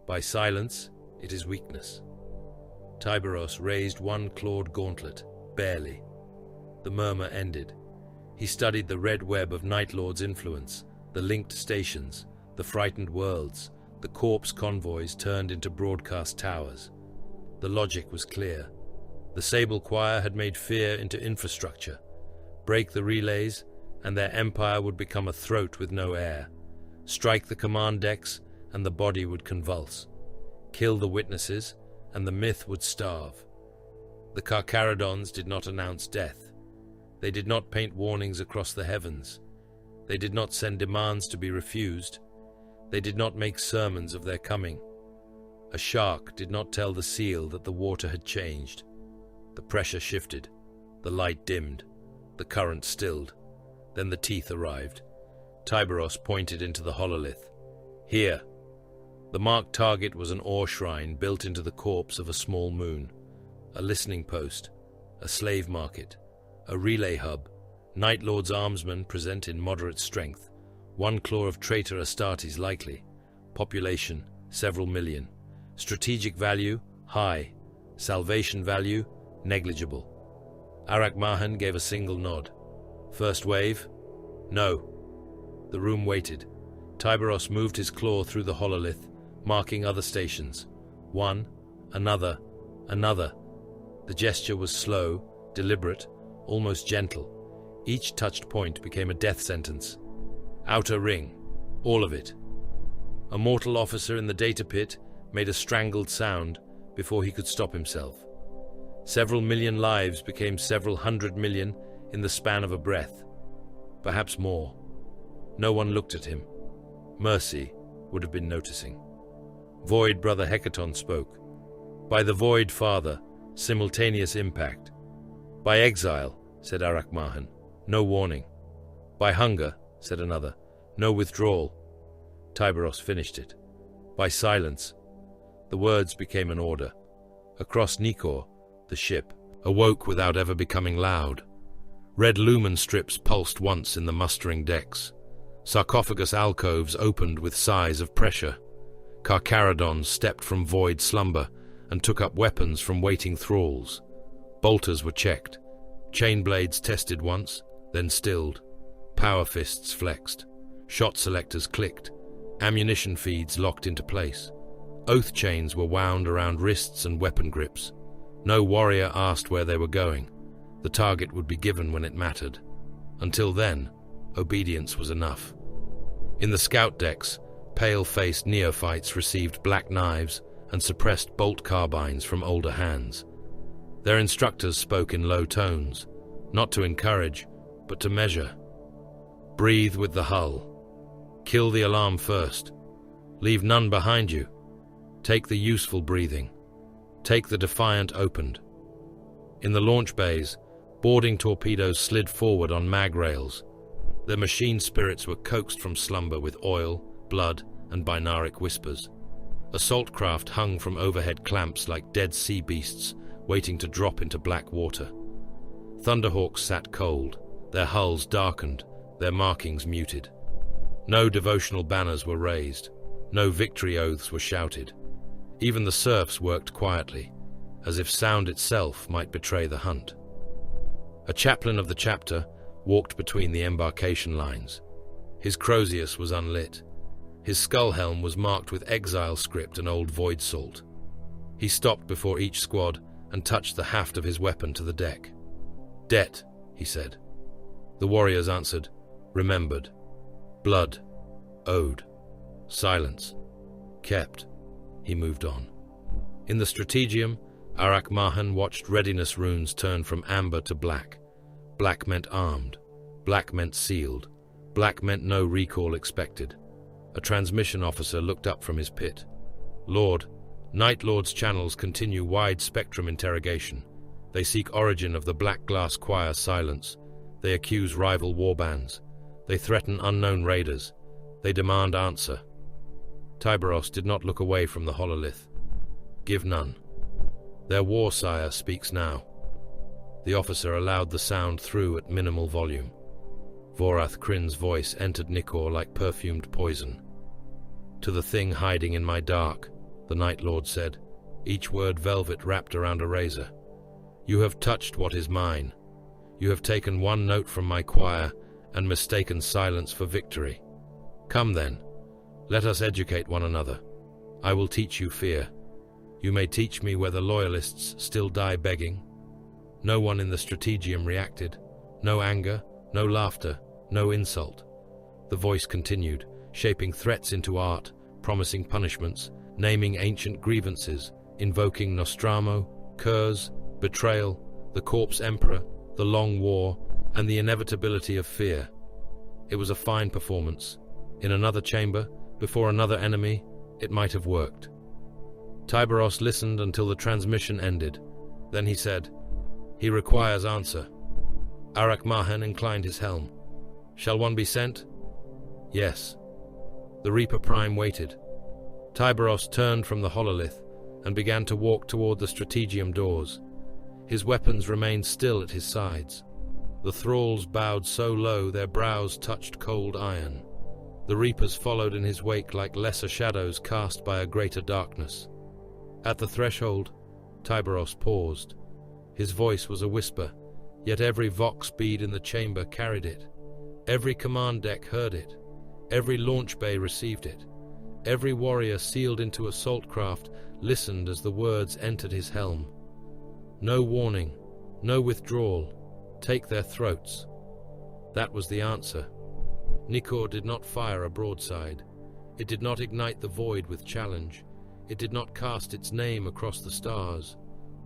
By silence, it is weakness. Tyberos raised one clawed gauntlet, barely. The murmur ended. He studied the red web of Night Lord's influence, the linked stations, the frightened worlds, the corpse convoys turned into broadcast towers. The logic was clear. The Sable Choir had made fear into infrastructure. Break the relays, and their empire would become a throat with no air. Strike the command decks, and the body would convulse. Kill the witnesses, and the myth would starve. The Carcharodons did not announce death. They did not paint warnings across the heavens. They did not send demands to be refused. They did not make sermons of their coming. A shark did not tell the seal that the water had changed. The pressure shifted. The light dimmed. The current stilled. Then the teeth arrived. Tyberos pointed into the hololith. Here. The marked target was an ore shrine built into the corpse of a small moon. A listening post. A slave market. A relay hub. Night Lord's armsmen present in moderate strength. One claw of traitor Astartes likely. Population, several million. Strategic value, high. Salvation value, negligible. Arak-Mahan gave a single nod. First wave? No. The room waited. Tyberos moved his claw through the hololith, marking other stations. One, another, another. The gesture was slow, deliberate, almost gentle. Each touched point became a death sentence. Outer ring. All of it. A mortal officer in the data pit made a strangled sound before he could stop himself. Several million lives became several 100 million in the span of a breath. Perhaps more. No one looked at him. Mercy would have been noticing. Void Brother Hecaton spoke. By the Void Father, simultaneous impact. By exile, said Arak-Mahan, no warning. By hunger, said another, no withdrawal. Tyberos finished it. By silence. The words became an order. Across Nikor, the ship awoke without ever becoming loud. Red lumen strips pulsed once in the mustering decks. Sarcophagus alcoves opened with sighs of pressure. Carcharodons stepped from void slumber and took up weapons from waiting thralls. Bolters were checked. Chain blades tested once, then stilled. Power fists flexed. Shot selectors clicked. Ammunition feeds locked into place. Oath chains were wound around wrists and weapon grips. No warrior asked where they were going. The target would be given when it mattered. Until then, obedience was enough. In the scout decks, pale-faced neophytes received black knives and suppressed bolt carbines from older hands. Their instructors spoke in low tones, not to encourage, but to measure. Breathe with the hull. Kill the alarm first. Leave none behind you. Take the useful breathing. Take the defiant opened. In the launch bays, boarding torpedoes slid forward on mag rails. Their machine spirits were coaxed from slumber with oil, blood, and binaric whispers. Assault craft hung from overhead clamps like dead sea beasts, waiting to drop into black water. Thunderhawks sat cold, their hulls darkened, their markings muted. No devotional banners were raised. No victory oaths were shouted. Even the serfs worked quietly, as if sound itself might betray the hunt. A chaplain of the chapter walked between the embarkation lines. His crozius was unlit. His skull helm was marked with exile script and old void salt. He stopped before each squad and touched the haft of his weapon to the deck. "Det," he said. The warriors answered, "Remembered." Blood. Owed. Silence. Kept. He moved on. In the strategium, Arak-Mahan watched readiness runes turn from amber to black. Black meant armed. Black meant sealed. Black meant no recall expected. A transmission officer looked up from his pit. "Lord, Night Lord's channels continue wide-spectrum interrogation. They seek origin of the Black Glass Choir silence. They accuse rival warbands. They threaten unknown raiders. They demand answer." Tyberos did not look away from the hololith. "Give none. Their Warsire speaks now." The officer allowed the sound through at minimal volume. Mordrath Crin's voice entered Nikor like perfumed poison. "To the thing hiding in my dark," the Night Lord said, each word velvet wrapped around a razor. "You have touched what is mine. You have taken one note from my choir and mistaken silence for victory. Come then, let us educate one another. I will teach you fear. You may teach me whether Loyalists still die begging." No one in the strategium reacted. No anger, no laughter, no insult. The voice continued, shaping threats into art, promising punishments, naming ancient grievances, invoking Nostramo, curse, betrayal, the corpse emperor, the long war, and the inevitability of fear. It was a fine performance. In another chamber, before another enemy, it might have worked. Tyberos listened until the transmission ended. Then he said, "He requires answer." Arak Mahan inclined his helm. "Shall one be sent?" "Yes." The Reaper Prime waited. Tyberos turned from the hololith and began to walk toward the strategium doors. His weapons remained still at his sides. The thralls bowed so low their brows touched cold iron. The Reapers followed in his wake like lesser shadows cast by a greater darkness. At the threshold, Tyberos paused. His voice was a whisper, yet every vox bead in the chamber carried it. Every command deck heard it. Every launch bay received it. Every warrior sealed into assault craft listened as the words entered his helm. No warning, no withdrawal. Take their throats. That was the answer. Nikor did not fire a broadside. It did not ignite the void with challenge. It did not cast its name across the stars.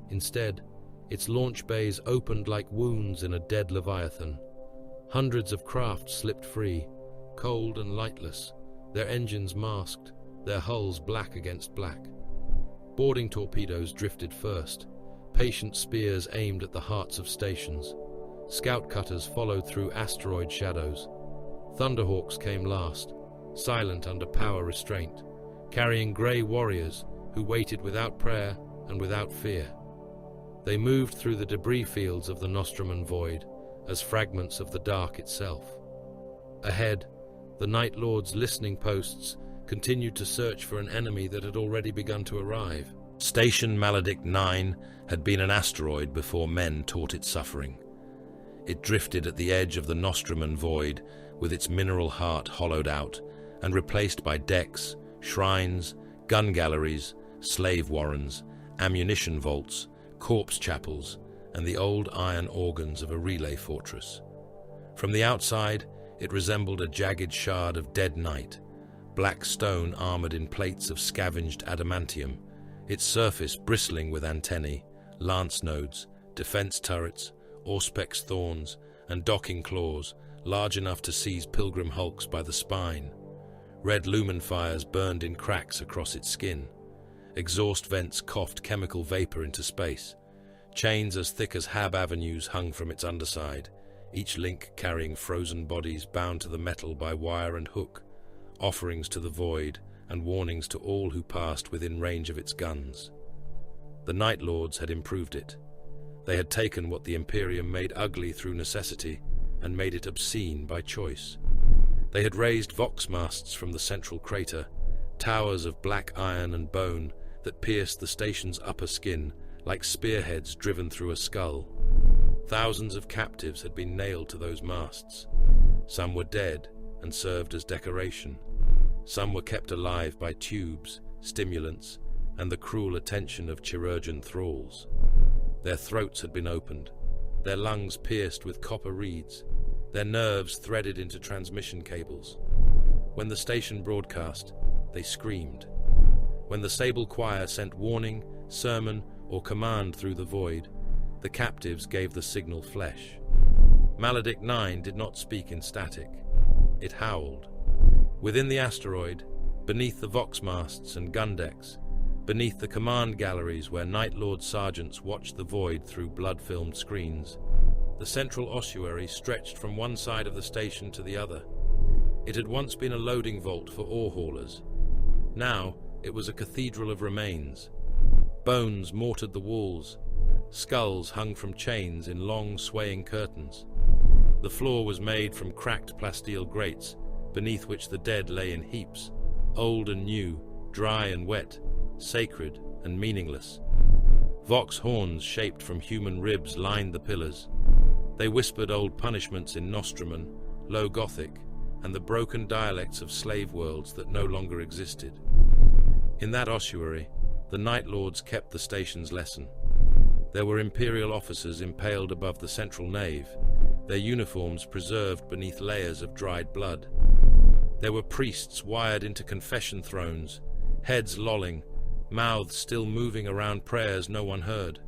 Instead, its launch bays opened like wounds in a dead leviathan. Hundreds of craft slipped free, cold and lightless, their engines masked, their hulls black against black. Boarding torpedoes drifted first, patient spears aimed at the hearts of stations. Scout cutters followed through asteroid shadows. Thunderhawks came last, silent under power restraint, carrying grey warriors who waited without prayer and without fear. They moved through the debris fields of the Nostramon void as fragments of the dark itself. Ahead, the Night Lord's listening posts continued to search for an enemy that had already begun to arrive. Station Maledict 9 had been an asteroid before men taught it suffering. It drifted at the edge of the Nostramon void, with its mineral heart hollowed out and replaced by decks, shrines, gun galleries, slave warrens, ammunition vaults, corpse chapels, and the old iron organs of a relay fortress. From the outside, it resembled a jagged shard of dead night, black stone armored in plates of scavenged adamantium, its surface bristling with antennae, lance nodes, defense turrets, auspex thorns, and docking claws large enough to seize pilgrim hulks by the spine. Red lumen fires burned in cracks across its skin. Exhaust vents coughed chemical vapor into space. Chains as thick as Hab avenues hung from its underside, each link carrying frozen bodies bound to the metal by wire and hook, offerings to the void and warnings to all who passed within range of its guns. The Night Lords had improved it. They had taken what the Imperium made ugly through necessity and made it obscene by choice. They had raised vox masts from the central crater, towers of black iron and bone that pierced the station's upper skin like spearheads driven through a skull. Thousands of captives had been nailed to those masts. Some were dead and served as decoration. Some were kept alive by tubes, stimulants, and the cruel attention of chirurgeon thralls. Their throats had been opened, their lungs pierced with copper reeds, their nerves threaded into transmission cables. When the station broadcast, they screamed. When the Sable Choir sent warning, sermon, or command through the void, the captives gave the signal flesh. Maledict 9 did not speak in static. It howled. Within the asteroid, beneath the vox masts and gun decks, beneath the command galleries where Night Lord sergeants watched the void through blood-filmed screens, the central ossuary stretched from one side of the station to the other. It had once been a loading vault for ore haulers. Now it was a cathedral of remains. Bones mortared the walls. Skulls hung from chains in long, swaying curtains. The floor was made from cracked plasteel grates, beneath which the dead lay in heaps, old and new, dry and wet, sacred and meaningless. Vox horns shaped from human ribs lined the pillars. They whispered old punishments in Nostraman, Low Gothic, and the broken dialects of slave worlds that no longer existed. In that ossuary, the Night Lords kept the station's lesson. There were imperial officers impaled above the central nave, their uniforms preserved beneath layers of dried blood. There were priests wired into confession thrones, heads lolling, mouths still moving around prayers no one heard.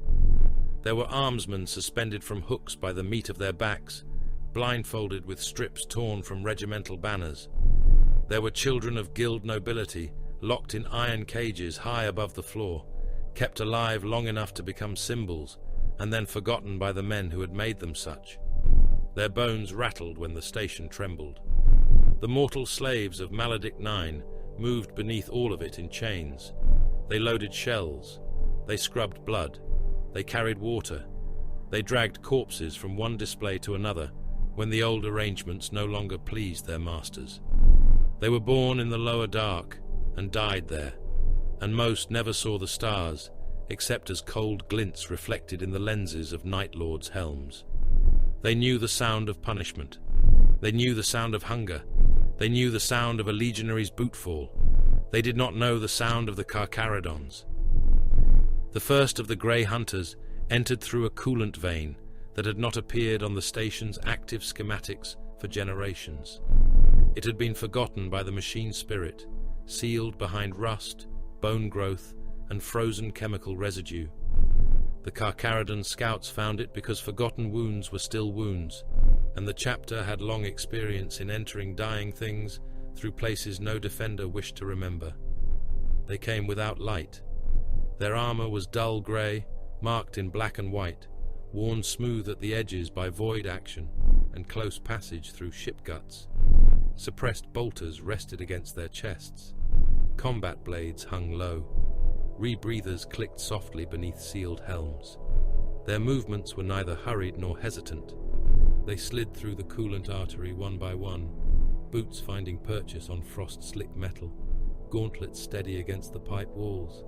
There were armsmen suspended from hooks by the meat of their backs, blindfolded with strips torn from regimental banners. There were children of guild nobility, locked in iron cages high above the floor, kept alive long enough to become symbols, and then forgotten by the men who had made them such. Their bones rattled when the station trembled. The mortal slaves of Maledict 9 moved beneath all of it in chains. They loaded shells. They scrubbed blood. They carried water. They dragged corpses from one display to another when the old arrangements no longer pleased their masters. They were born in the lower dark and died there, and most never saw the stars except as cold glints reflected in the lenses of Night Lords' helms. They knew the sound of punishment. They knew the sound of hunger. They knew the sound of a legionary's bootfall. They did not know the sound of the Carcharodons. The first of the Grey Hunters entered through a coolant vein that had not appeared on the station's active schematics for generations. It had been forgotten by the machine spirit, sealed behind rust, bone growth, and frozen chemical residue. The Carcharodon scouts found it because forgotten wounds were still wounds, and the chapter had long experience in entering dying things through places no defender wished to remember. They came without light. Their armor was dull grey, marked in black and white, worn smooth at the edges by void action and close passage through ship guts. Suppressed bolters rested against their chests. Combat blades hung low. Rebreathers clicked softly beneath sealed helms. Their movements were neither hurried nor hesitant. They slid through the coolant artery one by one, boots finding purchase on frost-slick metal, gauntlets steady against the pipe walls,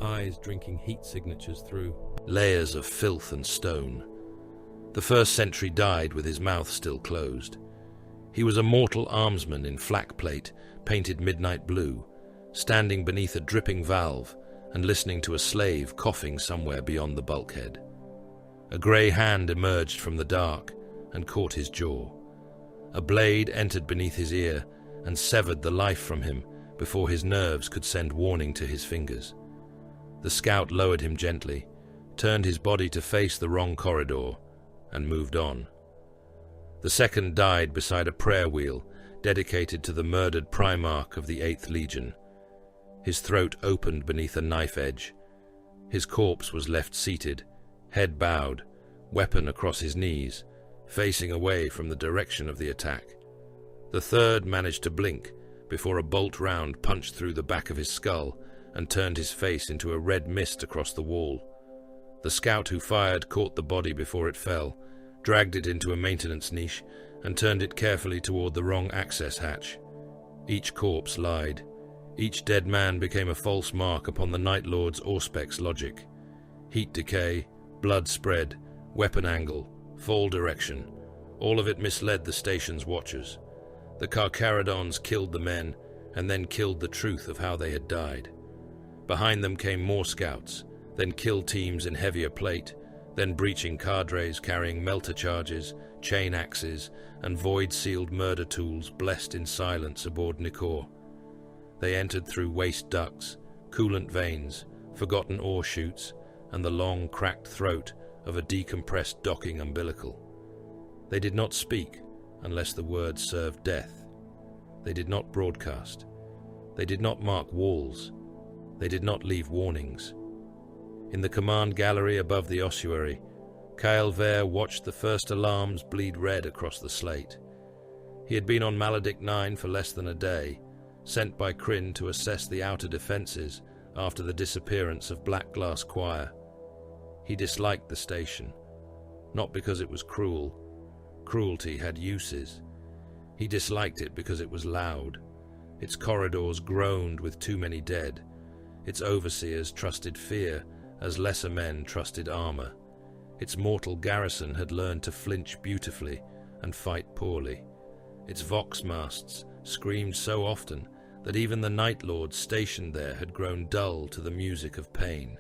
eyes drinking heat signatures through layers of filth and stone. The first sentry died with his mouth still closed. He was a mortal armsman in flak plate, painted midnight blue, standing beneath a dripping valve and listening to a slave coughing somewhere beyond the bulkhead. A grey hand emerged from the dark and caught his jaw. A blade entered beneath his ear and severed the life from him before his nerves could send warning to his fingers. The scout lowered him gently, turned his body to face the wrong corridor, and moved on. The second died beside a prayer wheel dedicated to the murdered Primarch of the 8th Legion. His throat opened beneath a knife edge. His corpse was left seated, head bowed, weapon across his knees, facing away from the direction of the attack. The third managed to blink before a bolt round punched through the back of his skull and turned his face into a red mist across the wall. The scout who fired caught the body before it fell, dragged it into a maintenance niche, and turned it carefully toward the wrong access hatch. Each corpse lied. Each dead man became a false mark upon the Night Lord's Auspex logic. Heat decay, blood spread, weapon angle, fall direction, all of it misled the station's watchers. The Carcharodons killed the men, and then killed the truth of how they had died. Behind them came more scouts, then kill teams in heavier plate, then breaching cadres carrying melter charges, chain axes, and void-sealed murder tools blessed in silence aboard Nikor. They entered through waste ducts, coolant veins, forgotten ore chutes, and the long, cracked throat of a decompressed docking umbilical. They did not speak unless the words served death. They did not broadcast. They did not mark walls. They did not leave warnings. In the command gallery above the ossuary, Kyle Vare watched the first alarms bleed red across the slate. He had been on Maledict 9 for less than a day, sent by Krin to assess the outer defences after the disappearance of Black Glass Choir. He disliked the station, not because it was cruel. Cruelty had uses. He disliked it because it was loud. Its corridors groaned with too many dead. Its overseers trusted fear as lesser men trusted armor. Its mortal garrison had learned to flinch beautifully and fight poorly. Its vox masts screamed so often that even the Night Lords stationed there had grown dull to the music of pain.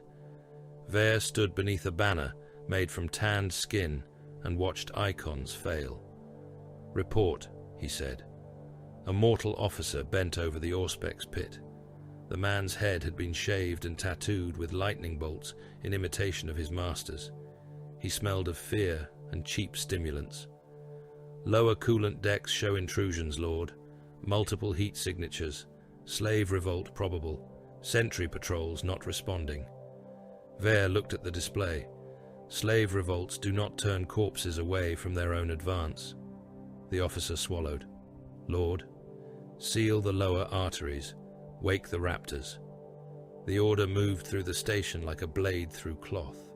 Vare stood beneath a banner made from tanned skin and watched icons fail. "Report," he said. A mortal officer bent over the Auspex pit. The man's head had been shaved and tattooed with lightning bolts in imitation of his master's. He smelled of fear and cheap stimulants. "Lower coolant decks show intrusions, Lord. Multiple heat signatures. Slave revolt probable. Sentry patrols not responding." Vare looked at the display. Slave revolts do not turn corpses away from their own advance. The officer swallowed. "Lord, seal the lower arteries. Wake the raptors." The order moved through the station like a blade through cloth.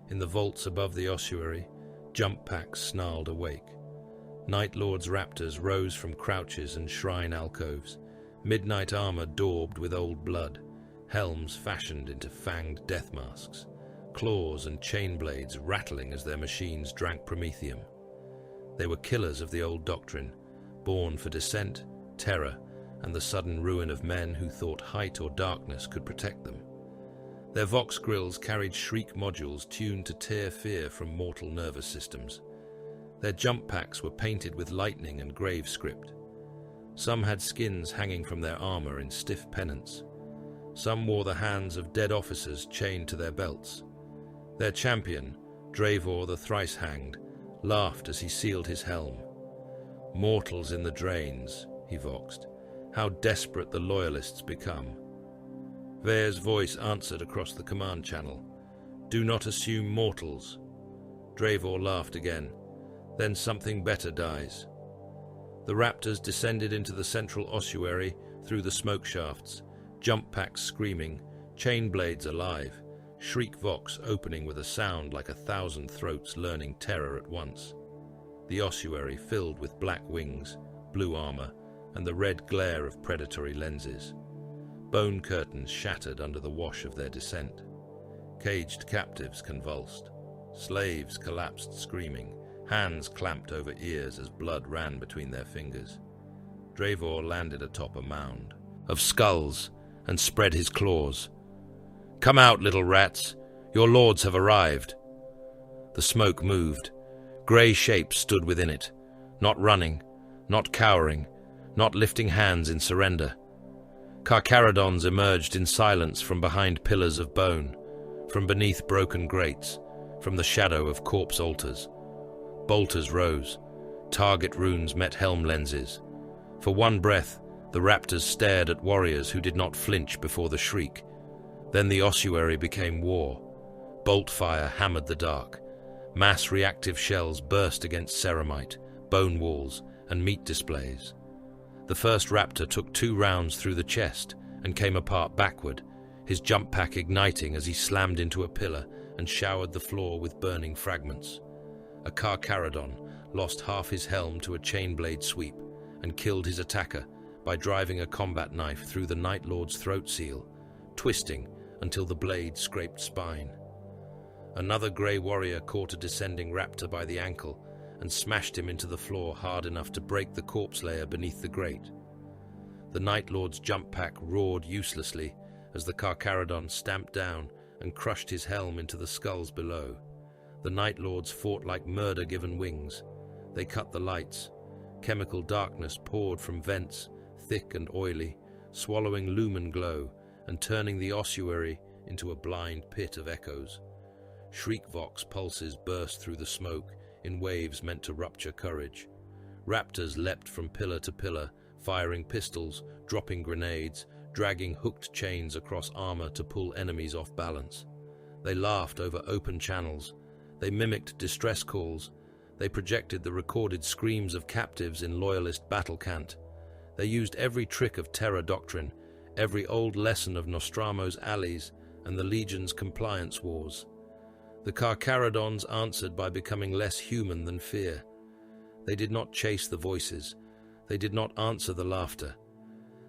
In the vaults above the ossuary, jump packs snarled awake. Night Lord's raptors rose from crouches and shrine alcoves, midnight armor daubed with old blood, helms fashioned into fanged death masks, claws and chain blades rattling as their machines drank promethium. They were killers of the old doctrine, born for dissent, terror, and the sudden ruin of men who thought height or darkness could protect them. Their vox grills carried shriek modules tuned to tear fear from mortal nervous systems. Their jump packs were painted with lightning and grave script. Some had skins hanging from their armor in stiff pennants. Some wore the hands of dead officers chained to their belts. Their champion, Dravor the Thrice-Hanged, laughed as he sealed his helm. "Mortals in the drains," he voxed. "How desperate the Loyalists become." Vare's voice answered across the command channel. "Do not assume mortals." Dravor laughed again. "Then something better dies." The raptors descended into the central ossuary through the smoke shafts, jump packs screaming, chain blades alive, shriek vox opening with a sound like 1,000 throats learning terror at once. The ossuary filled with black wings, blue armor, and the red glare of predatory lenses. Bone curtains shattered under the wash of their descent. Caged captives convulsed. Slaves collapsed screaming, hands clamped over ears as blood ran between their fingers. Dravor landed atop a mound of skulls and spread his claws. "Come out, little rats. Your lords have arrived." The smoke moved. Grey shapes stood within it, not running, not cowering, not lifting hands in surrender. Carcharodons emerged in silence from behind pillars of bone, from beneath broken grates, from the shadow of corpse altars. Bolters rose. Target runes met helm lenses. For one breath, the raptors stared at warriors who did not flinch before the shriek. Then the ossuary became war. Bolt fire hammered the dark. Mass reactive shells burst against ceramite, bone walls, and meat displays. The first raptor took 2 rounds through the chest and came apart backward, his jump pack igniting as he slammed into a pillar and showered the floor with burning fragments. A Carcharodon lost half his helm to a chain blade sweep and killed his attacker by driving a combat knife through the Night Lord's throat seal, twisting until the blade scraped spine. Another grey warrior caught a descending raptor by the ankle and smashed him into the floor hard enough to break the corpse layer beneath the grate. The Night Lord's jump pack roared uselessly as the Carcharodon stamped down and crushed his helm into the skulls below. The Night Lords fought like murder given wings. They cut the lights. Chemical darkness poured from vents, thick and oily, swallowing lumen glow and turning the ossuary into a blind pit of echoes. Shriek vox pulses burst through the smoke in waves meant to rupture courage. Raptors leapt from pillar to pillar, firing pistols, dropping grenades, dragging hooked chains across armor to pull enemies off balance. They laughed over open channels. They mimicked distress calls. They projected the recorded screams of captives in Loyalist battle cant. They used every trick of terror doctrine, every old lesson of Nostramo's allies and the Legion's compliance wars. The Carcharodons answered by becoming less human than fear. They did not chase the voices. They did not answer the laughter.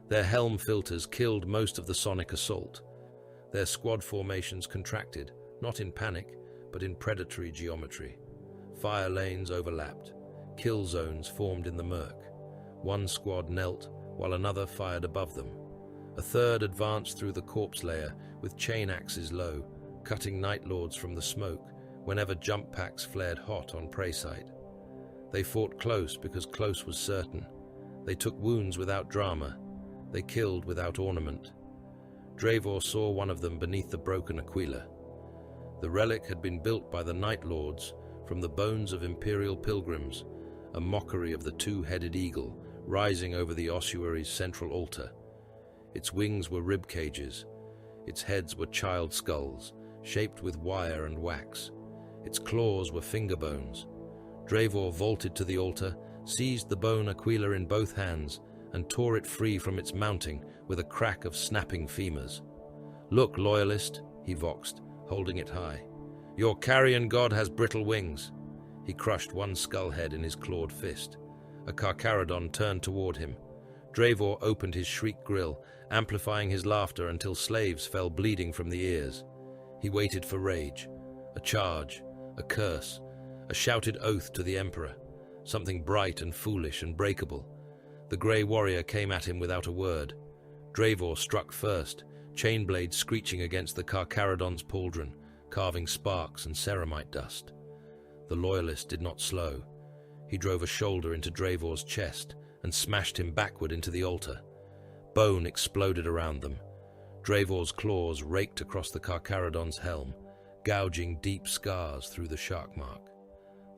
Their helm filters killed most of the sonic assault, Their squad formations contracted, not in panic, but in predatory geometry. Fire lanes overlapped. Kill zones formed in the murk. One squad knelt, while another fired above them. A third advanced through the corpse layer with chain axes low, cutting Night Lords from the smoke whenever jump packs flared hot on prey sight. They fought close because close was certain. They took wounds without drama. They killed without ornament. Dre'vor saw one of them beneath the broken Aquila. The relic had been built by the Night Lords from the bones of imperial pilgrims, a mockery of the two-headed eagle rising over the ossuary's central altar. Its wings were rib cages. Its heads were child skulls, shaped with wire and wax. Its claws were finger bones. Dre'vor vaulted to the altar, seized the bone Aquila in both hands, and tore it free from its mounting with a crack of snapping femurs. "Look, Loyalist," he voxed, holding it high. "Your carrion god has brittle wings." He crushed one skull head in his clawed fist. A Carcharodon turned toward him. Dre'vor opened his shriek grill, amplifying his laughter until slaves fell bleeding from the ears. He waited for rage. A charge, a curse, a shouted oath to the Emperor, something bright and foolish and breakable. The grey warrior came at him without a word. Dre'vor struck first, chainblade screeching against the Carcharodon's pauldron, carving sparks and ceramite dust. The Loyalist did not slow. He drove a shoulder into Dre'vor's chest and smashed him backward into the altar. Bone exploded around them. Dre'vor's claws raked across the Carcharodon's helm, gouging deep scars through the shark mark.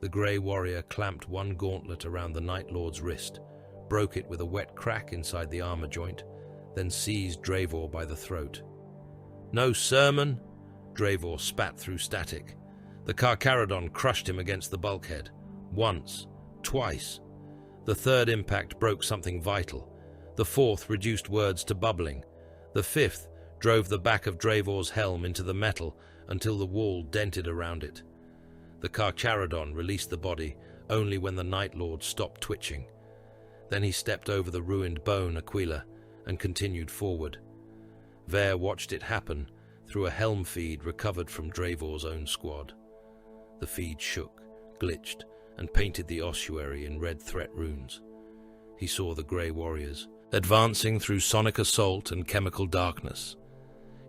The grey warrior clamped one gauntlet around the Night Lord's wrist, broke it with a wet crack inside the armor joint, then seized Dre'vor by the throat. "No sermon?" Dre'vor spat through static. The Carcharodon crushed him against the bulkhead. Once, twice. The third impact broke something vital. The fourth reduced words to bubbling. The fifth drove the back of Dre'vor's helm into the metal until the wall dented around it. The Carcharodon released the body only when the Night Lord stopped twitching. Then he stepped over the ruined bone Aquila and continued forward. Vare watched it happen through a helm feed recovered from Dre'vor's own squad. The feed shook, glitched, and painted the ossuary in red threat runes. He saw the grey warriors, advancing through sonic assault and chemical darkness.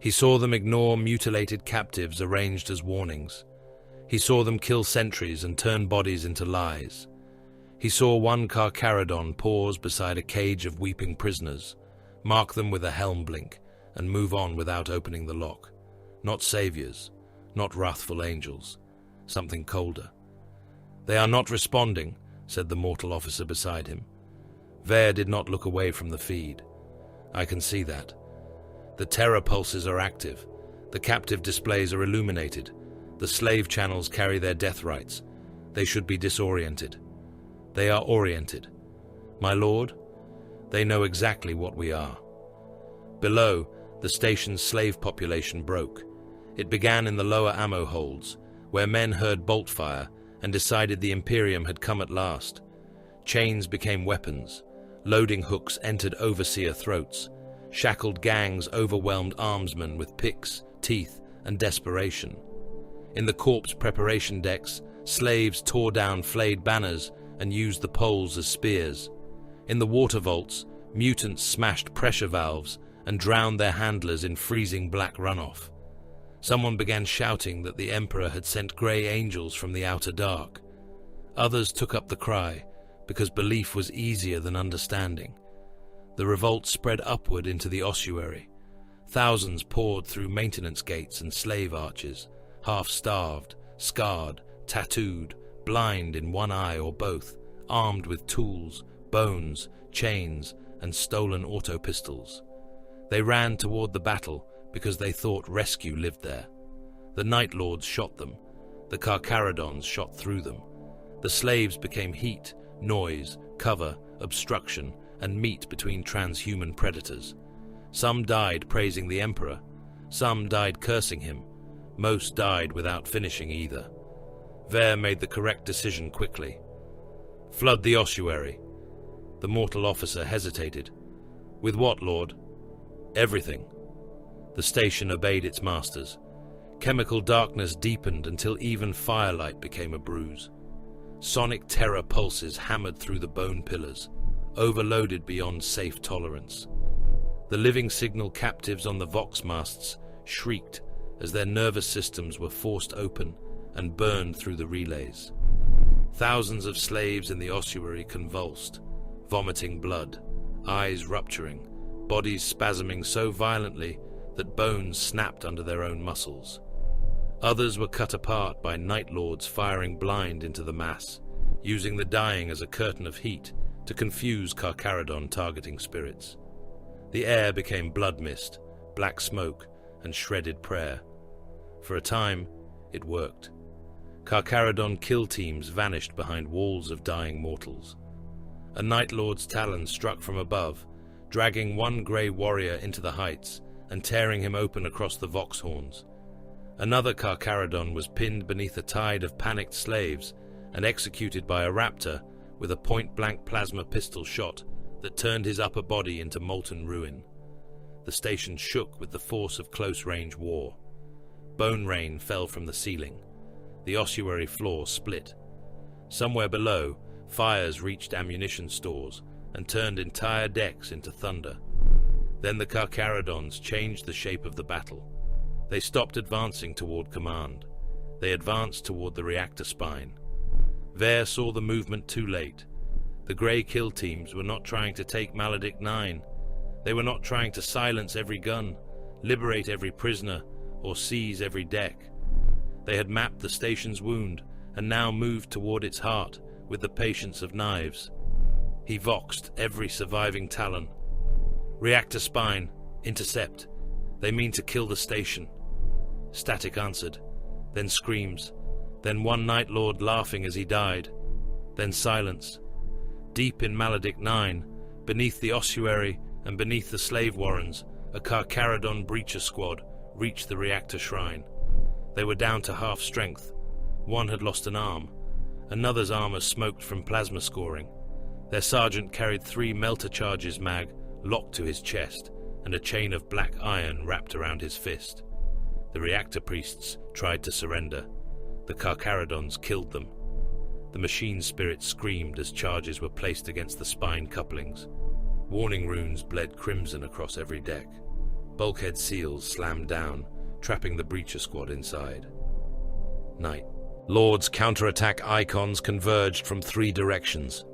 He saw them ignore mutilated captives arranged as warnings. He saw them kill sentries and turn bodies into lies. He saw one Carcharodon pause beside a cage of weeping prisoners, mark them with a helm blink, and move on without opening the lock. Not saviors, not wrathful angels, something colder. "They are not responding," said the mortal officer beside him. Vare did not look away from the feed. "I can see that. The terror pulses are active. The captive displays are illuminated. The slave channels carry their death rites. They should be disoriented. They are oriented. My lord, they know exactly what we are." Below, the station's slave population broke. It began in the lower ammo holds, where men heard bolt fire and decided the Imperium had come at last. Chains became weapons. Loading hooks entered overseer throats. Shackled gangs overwhelmed armsmen with picks, teeth, and desperation. In the corpse preparation decks, slaves tore down flayed banners and used the poles as spears. In the water vaults, mutants smashed pressure valves and drowned their handlers in freezing black runoff. Someone began shouting that the Emperor had sent grey angels from the outer dark. Others took up the cry, because belief was easier than understanding. The revolt spread upward into the ossuary. Thousands poured through maintenance gates and slave arches, half-starved, scarred, tattooed, blind in one eye or both, armed with tools, bones, chains, and stolen auto-pistols. They ran toward the battle because they thought rescue lived there. The Night Lords shot them. The Carcharodons shot through them. The slaves became heat, noise, cover, obstruction, and meat between transhuman predators. Some died praising the Emperor. Some died cursing him. Most died without finishing either. Vare made the correct decision quickly. "Flood the ossuary." The mortal officer hesitated. "With what, Lord?" "Everything." The station obeyed its masters. Chemical darkness deepened until even firelight became a bruise. Sonic terror pulses hammered through the bone pillars, overloaded beyond safe tolerance. The living signal captives on the Vox masts shrieked as their nervous systems were forced open and burned through the relays. Thousands of slaves in the ossuary convulsed, vomiting blood, eyes rupturing, bodies spasming so violently that bones snapped under their own muscles. Others were cut apart by Night Lords firing blind into the mass, using the dying as a curtain of heat to confuse Carcharodon targeting spirits. The air became blood mist, black smoke, and shredded prayer. For a time, it worked. Carcharodon kill teams vanished behind walls of dying mortals. A Night Lord's talon struck from above, dragging one grey warrior into the heights and tearing him open across the Vox horns. Another Carcharodon was pinned beneath a tide of panicked slaves and executed by a raptor with a point-blank plasma pistol shot that turned his upper body into molten ruin. The station shook with the force of close-range war. Bone rain fell from the ceiling. The ossuary floor split. Somewhere below, fires reached ammunition stores and turned entire decks into thunder. Then the Carcharodons changed the shape of the battle. They stopped advancing toward command. They advanced toward the reactor spine. Vare saw the movement too late. The grey kill teams were not trying to take Maledict 9. They were not trying to silence every gun, liberate every prisoner, or seize every deck. They had mapped the station's wound and now moved toward its heart with the patience of knives. He voxed every surviving talon. Reactor spine, intercept. They mean to kill the station. Static answered, then screams, then one Night Lord laughing as he died, then silence. Deep in Maledict 9, beneath the ossuary and beneath the slave warrens, a Carcharodon breacher squad reached the reactor shrine. They were down to half strength. One had lost an arm. Another's armor smoked from plasma scoring. Their sergeant carried 3 melter charges mag locked to his chest and a chain of black iron wrapped around his fist. The reactor priests tried to surrender. The Carcharodons killed them. The machine spirits screamed as charges were placed against the spine couplings. Warning runes bled crimson across every deck. Bulkhead seals slammed down, trapping the breacher squad inside. Night. Lord's counterattack icons converged from 3 directions.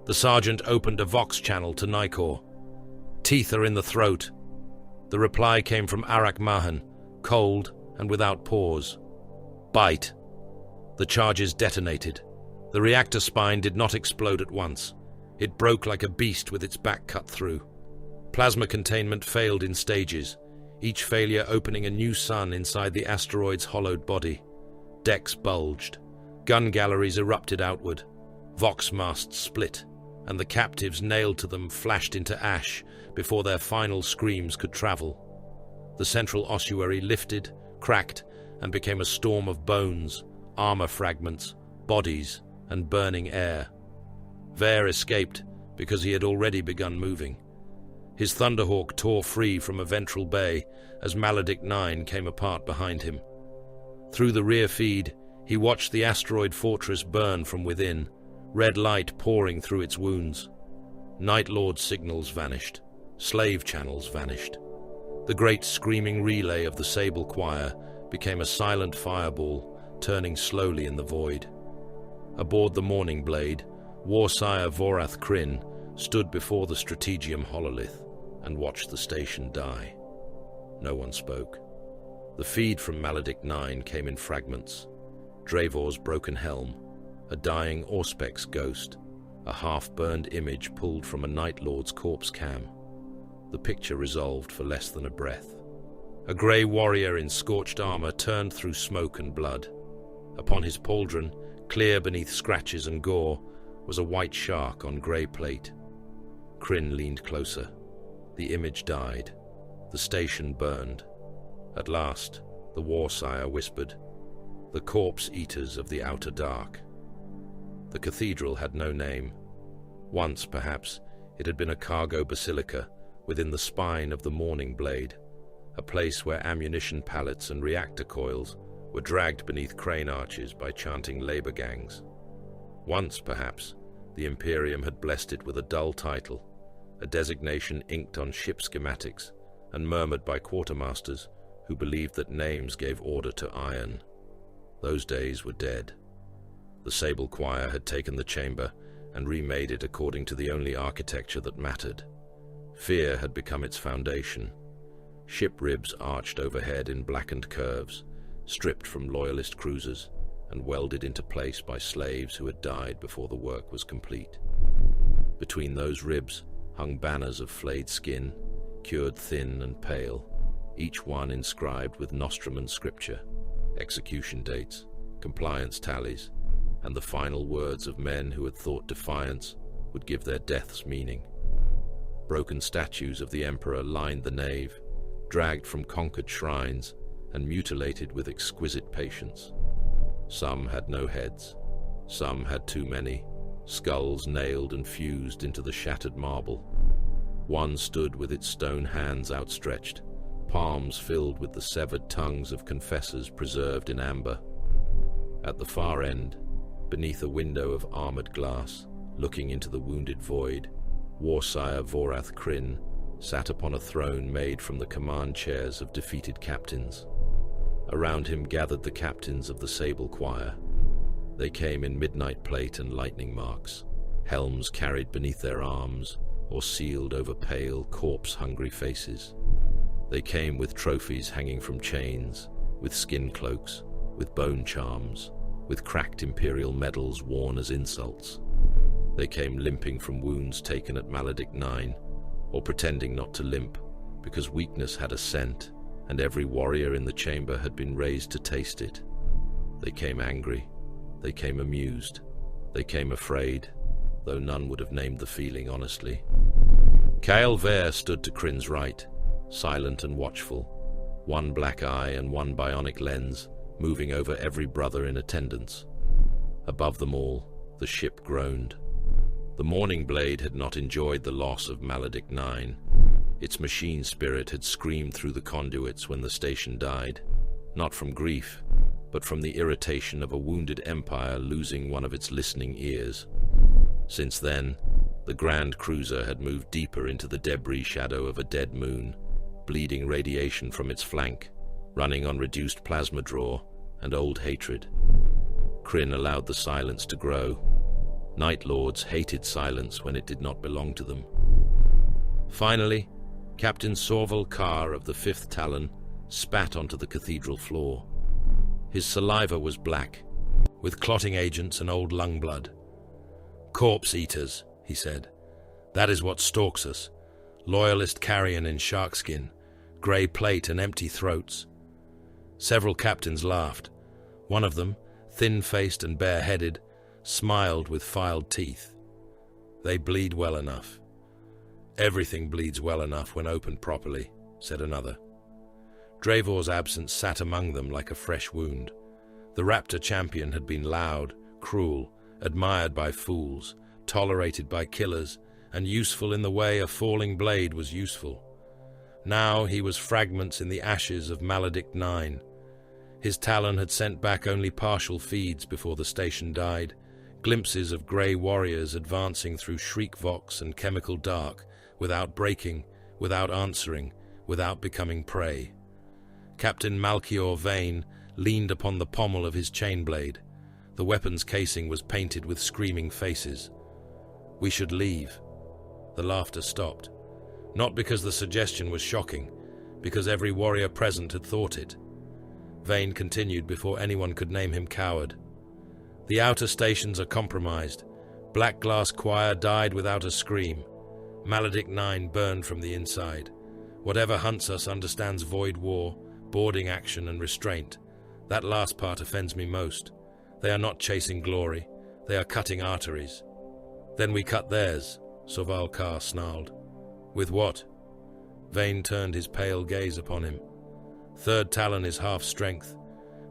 The sergeant opened a Vox channel to Nikor. Teeth are in the throat. The reply came from Arak Mahan, cold and without pause. Bite. The charges detonated. The reactor spine did not explode at once. It broke like a beast with its back cut through. Plasma containment failed in stages, each failure opening a new sun inside the asteroid's hollowed body. Decks bulged. Gun galleries erupted outward. Vox masts split, and the captives nailed to them flashed into ash before their final screams could travel. The central ossuary lifted, cracked, and became a storm of bones, armor fragments, bodies, and burning air. Vare escaped because he had already begun moving. His Thunderhawk tore free from a ventral bay as Maledict 9 came apart behind him. Through the rear feed, he watched the asteroid fortress burn from within, red light pouring through its wounds. Night Lord signals vanished. Slave channels vanished. The great screaming relay of the Sable Choir became a silent fireball, turning slowly in the void. Aboard the Morning Blade, Warsire Crin stood before the strategium hololith and watched the station die. No one spoke. The feed from Maledict 9 came in fragments. Dravor's broken helm, a dying Auspex ghost, a half-burned image pulled from a Night Lord's corpse cam. The picture resolved for less than a breath. A grey warrior in scorched armor turned through smoke and blood. Upon his pauldron, clear beneath scratches and gore, was a white shark on grey plate. Krin leaned closer. The image died. The station burned. At last, the Warsire whispered, "The corpse eaters of the outer dark." The cathedral had no name. Once, perhaps, it had been a cargo basilica within the spine of the Morning Blade, a place where ammunition pallets and reactor coils were dragged beneath crane arches by chanting labor gangs. Once, perhaps, the Imperium had blessed it with a dull title, a designation inked on ship schematics and murmured by quartermasters who believed that names gave order to iron. Those days were dead. The Sable Choir had taken the chamber and remade it according to the only architecture that mattered. Fear had become its foundation. Ship ribs arched overhead in blackened curves, stripped from Loyalist cruisers and welded into place by slaves who had died before the work was complete. Between those ribs hung banners of flayed skin, cured thin and pale, each one inscribed with Nostraman scripture, execution dates, compliance tallies, and the final words of men who had thought defiance would give their deaths meaning. Broken statues of the Emperor lined the nave, dragged from conquered shrines and mutilated with exquisite patience. Some had no heads, some had too many, skulls nailed and fused into the shattered marble. One stood with its stone hands outstretched, palms filled with the severed tongues of confessors preserved in amber. At the far end, beneath a window of armored glass, looking into the wounded void, Warsire Crin sat upon a throne made from the command chairs of defeated captains. Around him gathered the captains of the Sable Choir. They came in midnight plate and lightning marks, helms carried beneath their arms or sealed over pale, corpse-hungry faces. They came with trophies hanging from chains, with skin cloaks, with bone charms, with cracked imperial medals worn as insults. They came limping from wounds taken at Maledict 9, or pretending not to limp, because weakness had a scent, and every warrior in the chamber had been raised to taste it. They came angry, they came amused, they came afraid, though none would have named the feeling honestly. Kael Ver stood to Krin's right, silent and watchful, one black eye and one bionic lens moving over every brother in attendance. Above them all, the ship groaned. The Morning Blade had not enjoyed the loss of Maledict 9. Its machine spirit had screamed through the conduits when the station died, not from grief, but from the irritation of a wounded empire losing one of its listening ears. Since then, the Grand Cruiser had moved deeper into the debris shadow of a dead moon, bleeding radiation from its flank, running on reduced plasma draw and old hatred. Krin allowed the silence to grow. Night Lords hated silence when it did not belong to them. Finally, Captain Sorval Carr of the 5th Talon spat onto the cathedral floor. His saliva was black, with clotting agents and old lung blood. "Corpse eaters," he said. "That is what stalks us. Loyalist carrion in sharkskin, grey plate and empty throats." Several captains laughed. One of them, thin-faced and bare-headed, smiled with filed teeth. "They bleed well enough." "Everything bleeds well enough when opened properly," said another. Dravor's absence sat among them like a fresh wound. The Raptor champion had been loud, cruel, admired by fools, tolerated by killers, and useful in the way a falling blade was useful. Now he was fragments in the ashes of Maledict 9. His Talon had sent back only partial feeds before the station died, glimpses of grey warriors advancing through shriek vox and chemical dark, without breaking, without answering, without becoming prey. Captain Malchior Vane leaned upon the pommel of his chain blade. The weapon's casing was painted with screaming faces. "We should leave." The laughter stopped. Not because the suggestion was shocking, because every warrior present had thought it. Vane continued before anyone could name him coward. "The outer stations are compromised. Black Glass Choir died without a scream. Maledict 9 burned from the inside. Whatever hunts us understands void war, boarding action and restraint. That last part offends me most. They are not chasing glory. They are cutting arteries." "Then we cut theirs," Sorval Carr snarled. "With what?" Vane turned his pale gaze upon him. "3rd Talon is half strength.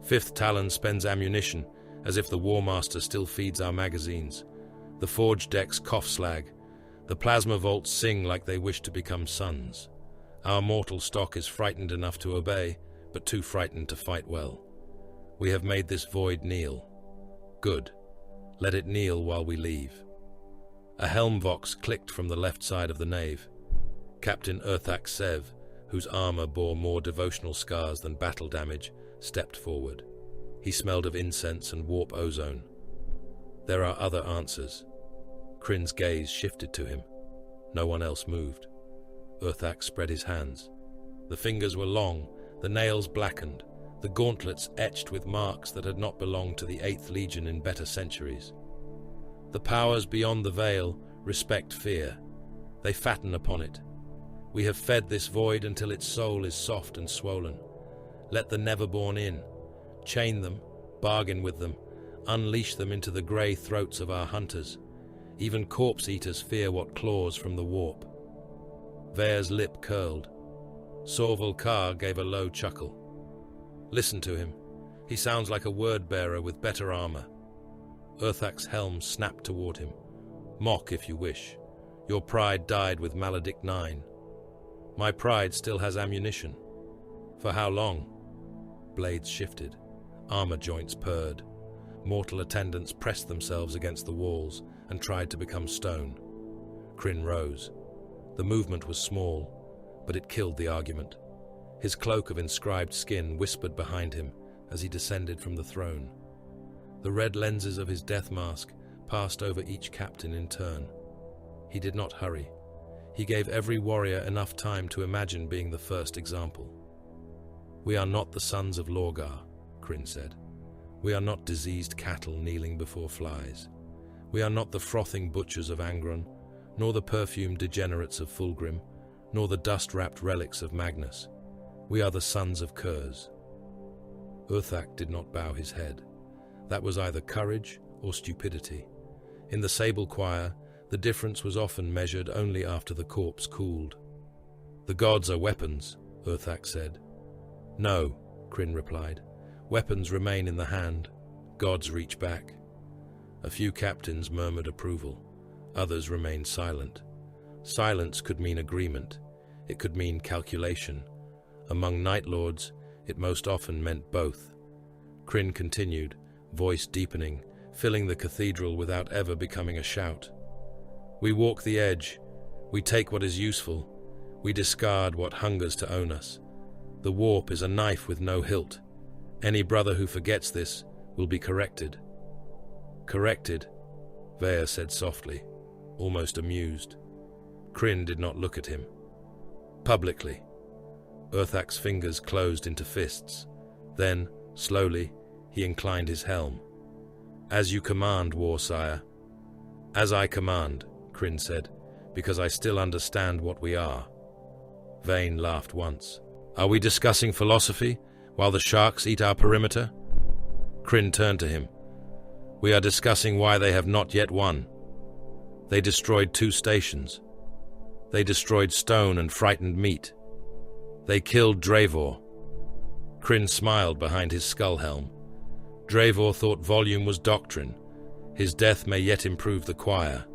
5th Talon spends ammunition, as if the War Master still feeds our magazines. The forge decks cough slag. The plasma vaults sing like they wish to become suns. Our mortal stock is frightened enough to obey, but too frightened to fight well. We have made this void kneel. Good. Let it kneel while we leave. A helm vox clicked from the left side of the nave. Captain Urthak Sev, whose armor bore more devotional scars than battle damage, stepped forward. He smelled of incense and warp ozone. There are other answers. Krin's gaze shifted to him. No one else moved. Urthak spread his hands. The fingers were long, the nails blackened, the gauntlets etched with marks that had not belonged to the 8th Legion in better centuries. The powers beyond the veil respect fear. They fatten upon it. We have fed this void until its soul is soft and swollen. Let the never-born in. Chain them, bargain with them, unleash them into the grey throats of our hunters. Even corpse-eaters fear what claws from the warp. Vair's lip curled. Sorval Kar gave a low chuckle. Listen to him. He sounds like a word-bearer with better armor. Urthak's helm snapped toward him. Mock if you wish. Your pride died with Maledict 9. My pride still has ammunition. For how long? Blades shifted. Armor joints purred. Mortal attendants pressed themselves against the walls and tried to become stone. Krin rose. The movement was small, but it killed the argument. His cloak of inscribed skin whispered behind him as he descended from the throne. The red lenses of his death mask passed over each captain in turn. He did not hurry. He gave every warrior enough time to imagine being the first example. We are not the sons of Lorgar, Krin said. We are not diseased cattle kneeling before flies. We are not the frothing butchers of Angron, nor the perfumed degenerates of Fulgrim, nor the dust-wrapped relics of Magnus. We are the sons of Kurz. Urthak did not bow his head. That was either courage or stupidity. In the Sable Choir, the difference was often measured only after the corpse cooled. The gods are weapons, Urthak said. No, Krin replied. Weapons remain in the hand. Gods reach back. A few captains murmured approval. Others remained silent. Silence could mean agreement. It could mean calculation. Among Night Lords, it most often meant both. Krin continued, voice deepening, filling the cathedral without ever becoming a shout. We walk the edge. We take what is useful. We discard what hungers to own us. The warp is a knife with no hilt. Any brother who forgets this will be corrected. Corrected, Vair said softly, almost amused. Krin did not look at him. Publicly. Urthak's fingers closed into fists. Then, slowly, he inclined his helm. As you command, Warsire. As I command, Krin said, because I still understand what we are. Vane laughed once. Are we discussing philosophy, while the sharks eat our perimeter? Krin turned to him. We are discussing why they have not yet won. They destroyed 2 stations. They destroyed stone and frightened meat. They killed Dravor. Krin smiled behind his skull helm. Dravor thought volume was doctrine. His death may yet improve the choir.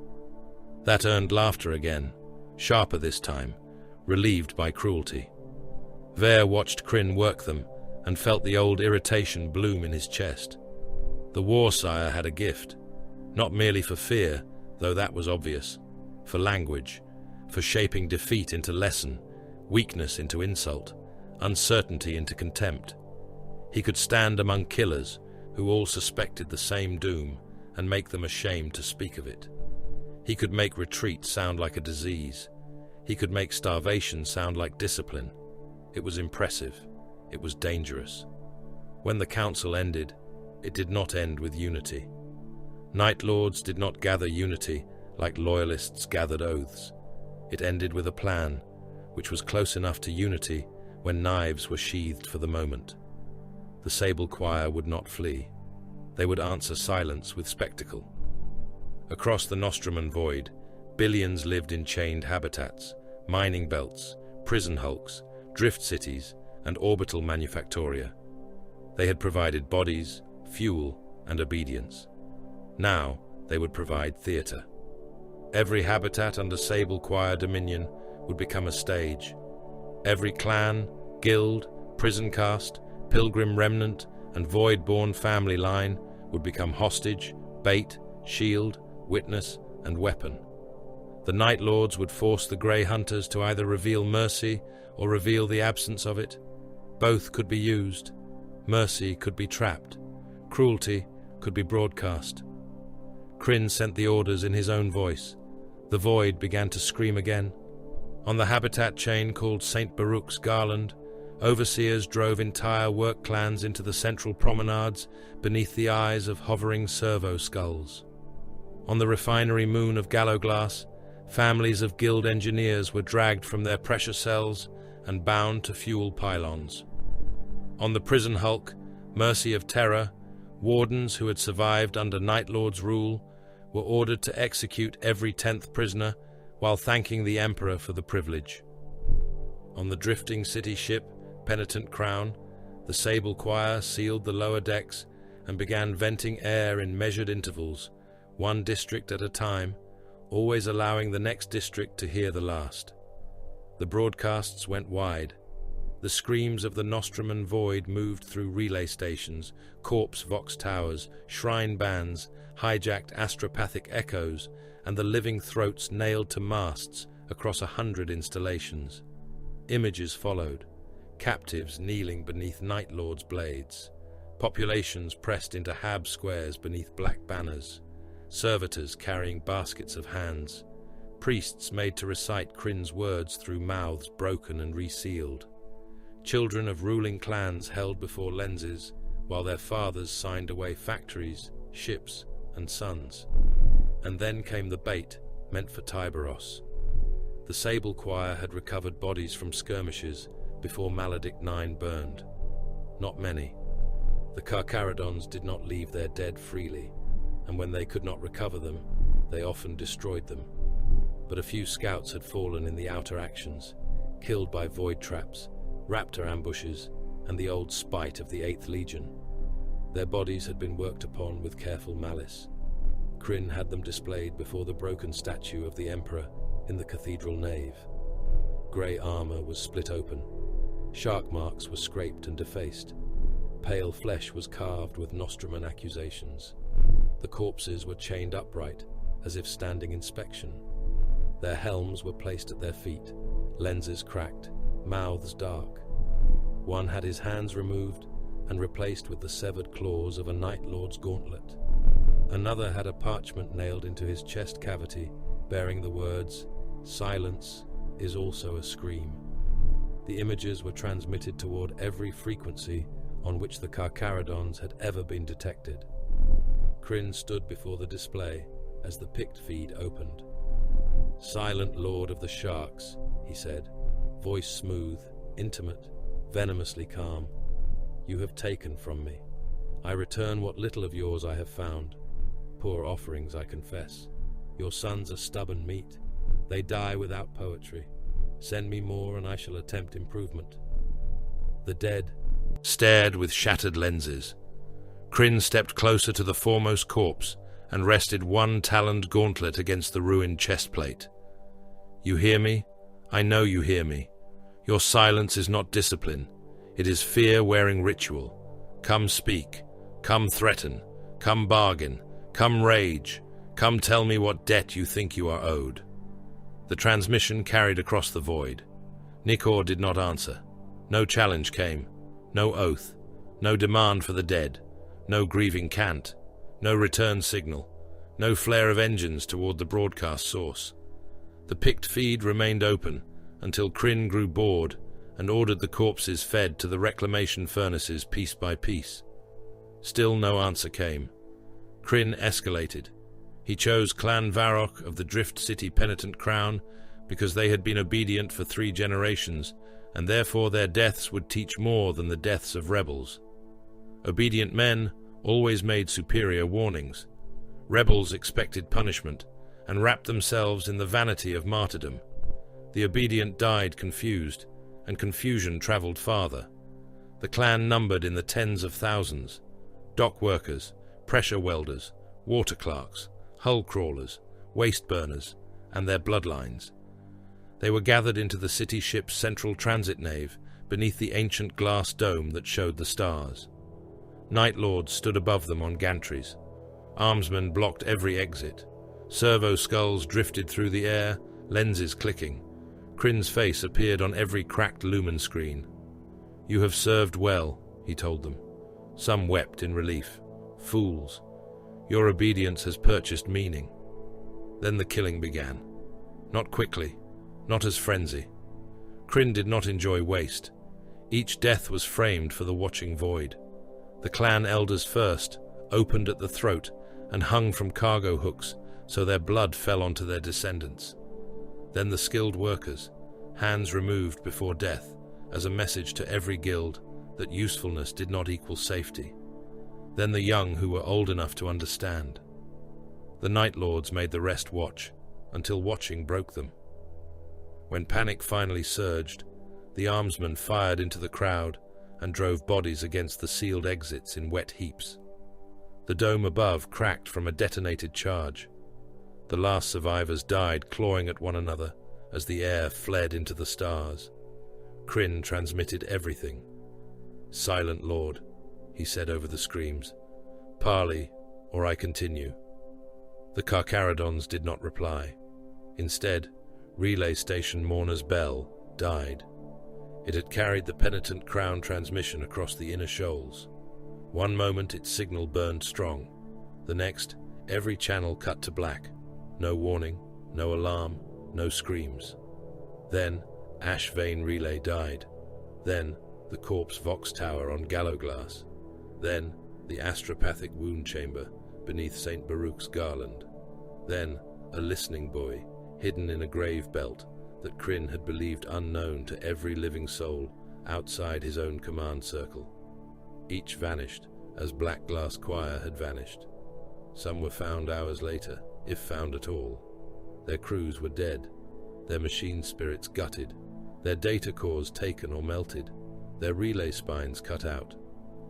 That earned laughter again, sharper this time, relieved by cruelty. Vair watched Krin work them and felt the old irritation bloom in his chest. The Warsire had a gift, not merely for fear, though that was obvious, for language, for shaping defeat into lesson, weakness into insult, uncertainty into contempt. He could stand among killers who all suspected the same doom and make them ashamed to speak of it. He could make retreat sound like a disease. He could make starvation sound like discipline. It was impressive. It was dangerous. When the council ended, it did not end with unity. Night Lords did not gather unity like Loyalists gathered oaths. It ended with a plan, which was close enough to unity when knives were sheathed for the moment. The Sable Choir would not flee. They would answer silence with spectacle. Across the Nostramon void, billions lived in chained habitats, mining belts, prison hulks, drift cities, and orbital manufactoria. They had provided bodies, fuel, and obedience. Now they would provide theatre. Every habitat under Sable Choir dominion would become a stage. Every clan, guild, prison caste, pilgrim remnant, and void-born family line would become hostage, bait, shield, witness, and weapon. The Night Lords would force the Grey Hunters to either reveal mercy or reveal the absence of it. Both could be used. Mercy could be trapped. Cruelty could be broadcast. Krin sent the orders in his own voice. The void began to scream again. On the habitat chain called St. Baruch's Garland, overseers drove entire work clans into the central promenades beneath the eyes of hovering servo skulls. On the refinery moon of Gallowglass, families of guild engineers were dragged from their pressure cells and bound to fuel pylons. On the prison hulk, Mercy of Terror, wardens who had survived under Night Lord's rule were ordered to execute every 10th prisoner while thanking the Emperor for the privilege. On the drifting city ship, Penitent Crown, the Sable Choir sealed the lower decks and began venting air in measured intervals, one district at a time, always allowing the next district to hear the last. The broadcasts went wide. The screams of the Nostramon void moved through relay stations, corpse vox towers, shrine bands, hijacked astropathic echoes, and the living throats nailed to masts across 100 installations. Images followed, captives kneeling beneath Night Lord's blades, populations pressed into hab squares beneath black banners, servitors carrying baskets of hands, priests made to recite Krin's words through mouths broken and resealed, children of ruling clans held before lenses while their fathers signed away factories, ships, and sons. And then came the bait meant for Tyberos. The Sable Choir had recovered bodies from skirmishes before Maledict 9 burned. Not many. The Carcharodons did not leave their dead freely, and when they could not recover them, they often destroyed them. But a few scouts had fallen in the outer actions, killed by void traps, raptor ambushes, and the old spite of the 8th Legion. Their bodies had been worked upon with careful malice. Krin had them displayed before the broken statue of the Emperor in the cathedral nave. Grey armor was split open. Shark marks were scraped and defaced. Pale flesh was carved with Nostramon accusations. The corpses were chained upright, as if standing inspection. Their helms were placed at their feet, lenses cracked, mouths dark. One had his hands removed and replaced with the severed claws of a Night Lord's gauntlet. Another had a parchment nailed into his chest cavity, bearing the words, "Silence is also a scream." The images were transmitted toward every frequency on which the Carcharodons had ever been detected. Krin stood before the display as the picked feed opened. "Silent Lord of the Sharks," he said, voice smooth, intimate, venomously calm. "You have taken from me. I return what little of yours I have found. Poor offerings, I confess. Your sons are stubborn meat. They die without poetry. Send me more and I shall attempt improvement." The dead stared with shattered lenses. Krin stepped closer to the foremost corpse and rested one taloned gauntlet against the ruined chestplate. "You hear me? I know you hear me. Your silence is not discipline. It is fear wearing ritual. Come speak. Come threaten. Come bargain. Come rage. Come tell me what debt you think you are owed." The transmission carried across the void. Nikor did not answer. No challenge came. No oath. No demand for the dead. No grieving cant. No return signal. No flare of engines toward the broadcast source. The picked feed remained open until Krin grew bored and ordered the corpses fed to the reclamation furnaces piece by piece. Still no answer came. Krin escalated. He chose Clan Varac of the Drift City Penitent Crown because they had been obedient for 3 generations, and therefore their deaths would teach more than the deaths of rebels. Obedient men always made superior warnings. Rebels expected punishment and wrapped themselves in the vanity of martyrdom. The obedient died confused, and confusion traveled farther. The clan numbered in the tens of thousands. Dock workers, pressure welders, water clerks, hull crawlers, waste burners, and their bloodlines. They were gathered into the city ship's central transit nave, beneath the ancient glass dome that showed the stars. Night Lords stood above them on gantries. Armsmen blocked every exit. Servo skulls drifted through the air, lenses clicking. Krin's face appeared on every cracked lumen screen. "You have served well," he told them. Some wept in relief. "Fools. Your obedience has purchased meaning." Then the killing began. Not quickly, not as frenzy. Krin did not enjoy waste. Each death was framed for the watching void. The clan elders first, opened at the throat and hung from cargo hooks so their blood fell onto their descendants. Then the skilled workers, hands removed before death, as a message to every guild that usefulness did not equal safety. Then the young who were old enough to understand. The Night Lords made the rest watch, until watching broke them. When panic finally surged, the armsmen fired into the crowd and drove bodies against the sealed exits in wet heaps. The dome above cracked from a detonated charge. The last survivors died clawing at one another as the air fled into the stars. Krin transmitted everything. "Silent Lord," he said over the screams. "Parley, or I continue." The Carcharodons did not reply. Instead, relay station Mourner's bell died. It had carried the penitent crown transmission across the inner shoals. One moment its signal burned strong. The next, every channel cut to black. No warning, no alarm, no screams. Then, Ash Vein Relay died. Then, the corpse Vox Tower on Gallowglass. Then, the astropathic wound chamber beneath St. Baruch's garland. Then, a listening buoy hidden in a grave belt that Krin had believed unknown to every living soul outside his own command circle. Each vanished, as Black Glass Choir had vanished. Some were found hours later, if found at all. Their crews were dead, their machine spirits gutted, their data cores taken or melted, their relay spines cut out.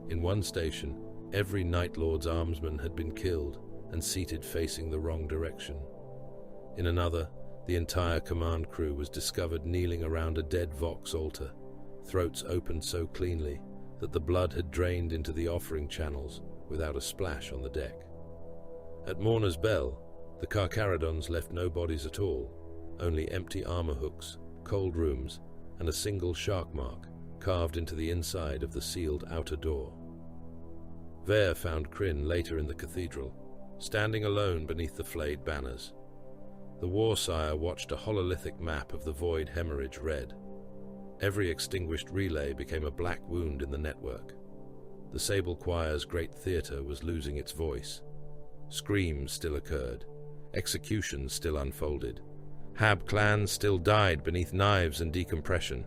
In one station, every Night Lord's armsman had been killed and seated facing the wrong direction. In another, the entire command crew was discovered kneeling around a dead Vox altar, throats opened so cleanly that the blood had drained into the offering channels without a splash on the deck. At Mourner's bell, the Carcharodons left no bodies at all, only empty armor hooks, cold rooms, and a single shark mark carved into the inside of the sealed outer door. Vare found Krin later in the cathedral, standing alone beneath the flayed banners. The Warsire watched a hololithic map of the void hemorrhage red. Every extinguished relay became a black wound in the network. The Sable Choir's great theatre was losing its voice. Screams still occurred. Executions still unfolded. Hab clans still died beneath knives and decompression.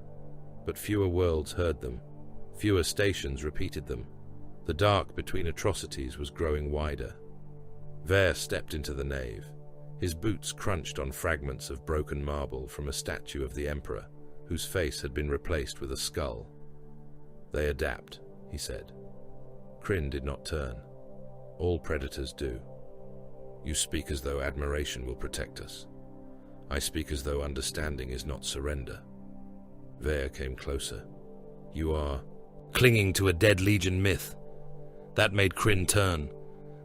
But fewer worlds heard them. Fewer stations repeated them. The dark between atrocities was growing wider. Vare stepped into the nave. His boots crunched on fragments of broken marble from a statue of the Emperor, whose face had been replaced with a skull. "They adapt," he said. Krin did not turn. "All predators do. You speak as though admiration will protect us. I speak as though understanding is not surrender." Vare came closer. "You are clinging to a dead Legion myth." That made Krin turn,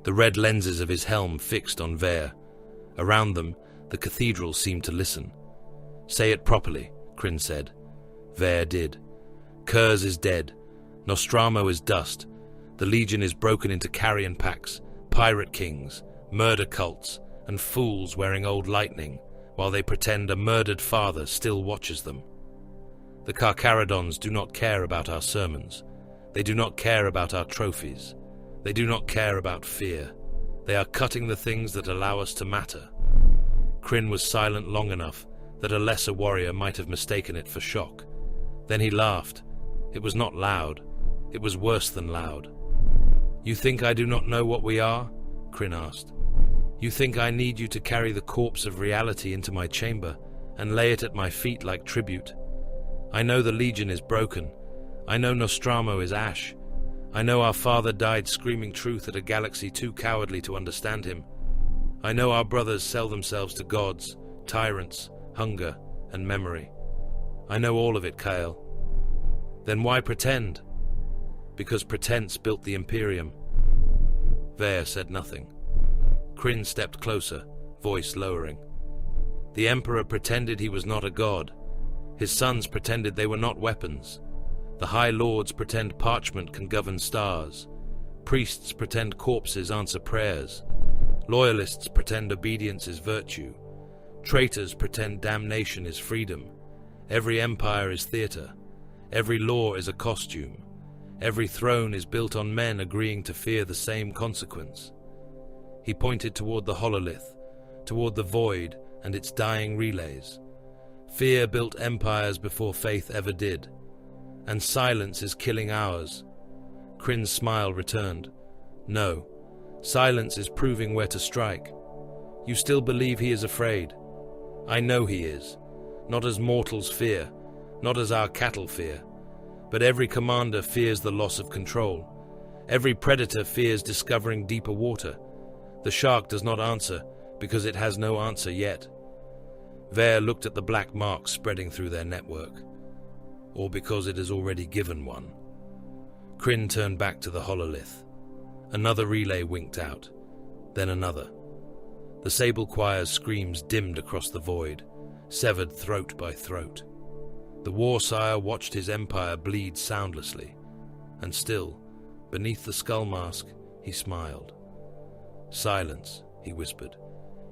the red lenses of his helm fixed on Vare. Around them, the cathedral seemed to listen. "Say it properly," Krin said. Vare did. "Kurz is dead. Nostramo is dust. The Legion is broken into carrion packs, pirate kings, murder cults, and fools wearing old lightning, while they pretend a murdered father still watches them. The Carcharodons do not care about our sermons. They do not care about our trophies. They do not care about fear. They are cutting the things that allow us to matter." Krin was silent long enough that a lesser warrior might have mistaken it for shock. Then he laughed. It was not loud. It was worse than loud. "You think I do not know what we are?" Krin asked. "You think I need you to carry the corpse of reality into my chamber and lay it at my feet like tribute? I know the Legion is broken. I know Nostramo is ash. I know our father died screaming truth at a galaxy too cowardly to understand him. I know our brothers sell themselves to gods, tyrants, hunger, and memory. I know all of it, Kale. Then why pretend? Because pretense built the Imperium. Vare said nothing. Krin stepped closer, voice lowering. The Emperor pretended he was not a god. His sons pretended they were not weapons. The High Lords pretend parchment can govern stars. Priests pretend corpses answer prayers. Loyalists pretend obedience is virtue. Traitors pretend damnation is freedom. Every empire is theater. Every law is a costume. Every throne is built on men agreeing to fear the same consequence. He pointed toward the hololith, toward the void and its dying relays. Fear built empires before faith ever did, and silence is killing ours. Krin's smile returned. No, silence is proving where to strike. You still believe he is afraid. I know he is, not as mortals fear, not as our cattle fear, but every commander fears the loss of control. Every predator fears discovering deeper water. The shark does not answer because it has no answer yet. Vare looked at the black marks spreading through their network, or because it has already given one. Krin turned back to the hololith. Another relay winked out, then another. The Sable Choir's screams dimmed across the void, severed throat by throat. The Warsire watched his empire bleed soundlessly, and still, beneath the skull mask, he smiled. Silence, he whispered,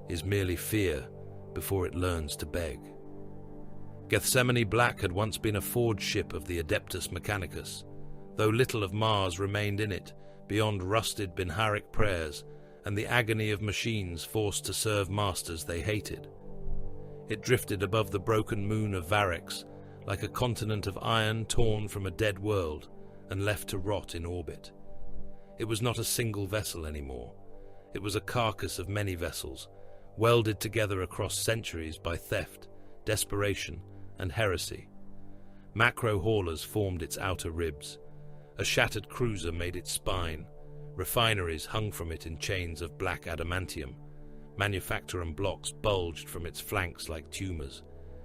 is merely fear before it learns to beg. Gethsemane Black had once been a forge ship of the Adeptus Mechanicus, though little of Mars remained in it beyond rusted Binharic prayers and the agony of machines forced to serve masters they hated. It drifted above the broken moon of Varac like a continent of iron torn from a dead world and left to rot in orbit. It was not a single vessel anymore. It was a carcass of many vessels, welded together across centuries by theft, desperation, and heresy. Macro haulers formed its outer ribs. A shattered cruiser made its spine. Refineries hung from it in chains of black adamantium. Manufacturum blocks bulged from its flanks like tumors.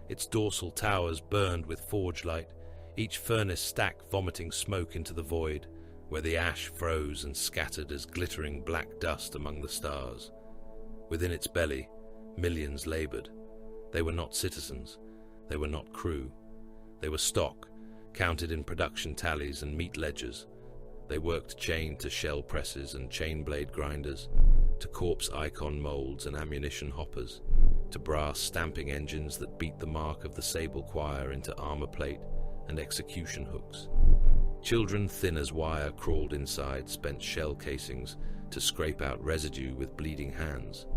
Its dorsal towers burned with forge light, each furnace stack vomiting smoke into the void, where the ash froze and scattered as glittering black dust among the stars. Within its belly, millions labored. They were not citizens. They were not crew. They were stock, counted in production tallies and meat ledgers. They worked chained to shell presses and chain blade grinders, to corpse icon molds and ammunition hoppers, to brass stamping engines that beat the mark of the Sable Choir into armor plate and execution hooks. Children thin as wire crawled inside spent shell casings to scrape out residue with bleeding hands.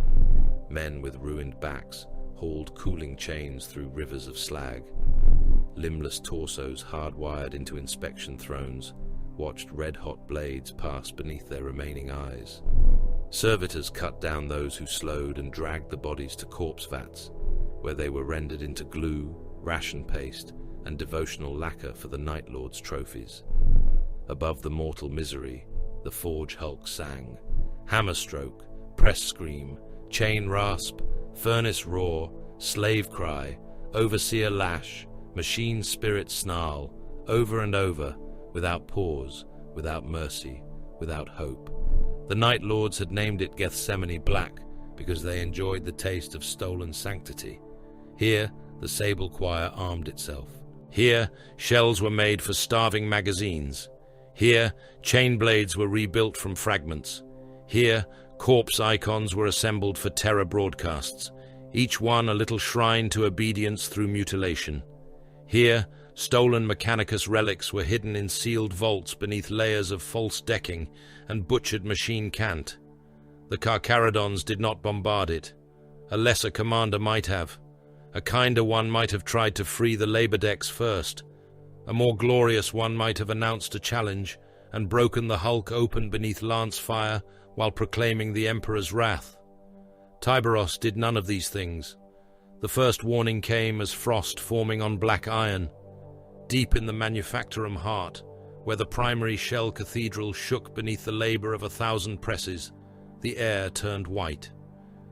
Men with ruined backs hauled cooling chains through rivers of slag. Limbless torsos hardwired into inspection thrones watched red-hot blades pass beneath their remaining eyes. Servitors cut down those who slowed and dragged the bodies to corpse vats, where they were rendered into glue, ration paste, and devotional lacquer for the Night Lord's trophies. Above the mortal misery, the forge hulk sang. Hammer stroke, press scream, chain rasp, furnace roar, slave cry, overseer lash, machine spirit snarl, over and over, without pause, without mercy, without hope. The Night Lords had named it Gethsemane Black because they enjoyed the taste of stolen sanctity. Here, the Sable Choir armed itself. Here, shells were made for starving magazines. Here, chain blades were rebuilt from fragments. Here, corpse icons were assembled for terror broadcasts, each one a little shrine to obedience through mutilation. Here, stolen Mechanicus relics were hidden in sealed vaults beneath layers of false decking and butchered machine cant. The Carcharodons did not bombard it. A lesser commander might have. A kinder one might have tried to free the labor decks first. A more glorious one might have announced a challenge and broken the hulk open beneath lance fire while proclaiming the Emperor's wrath. Tyberos did none of these things. The first warning came as frost forming on black iron. Deep in the manufactorum heart, where the primary shell cathedral shook beneath the labor of 1,000 presses, the air turned white.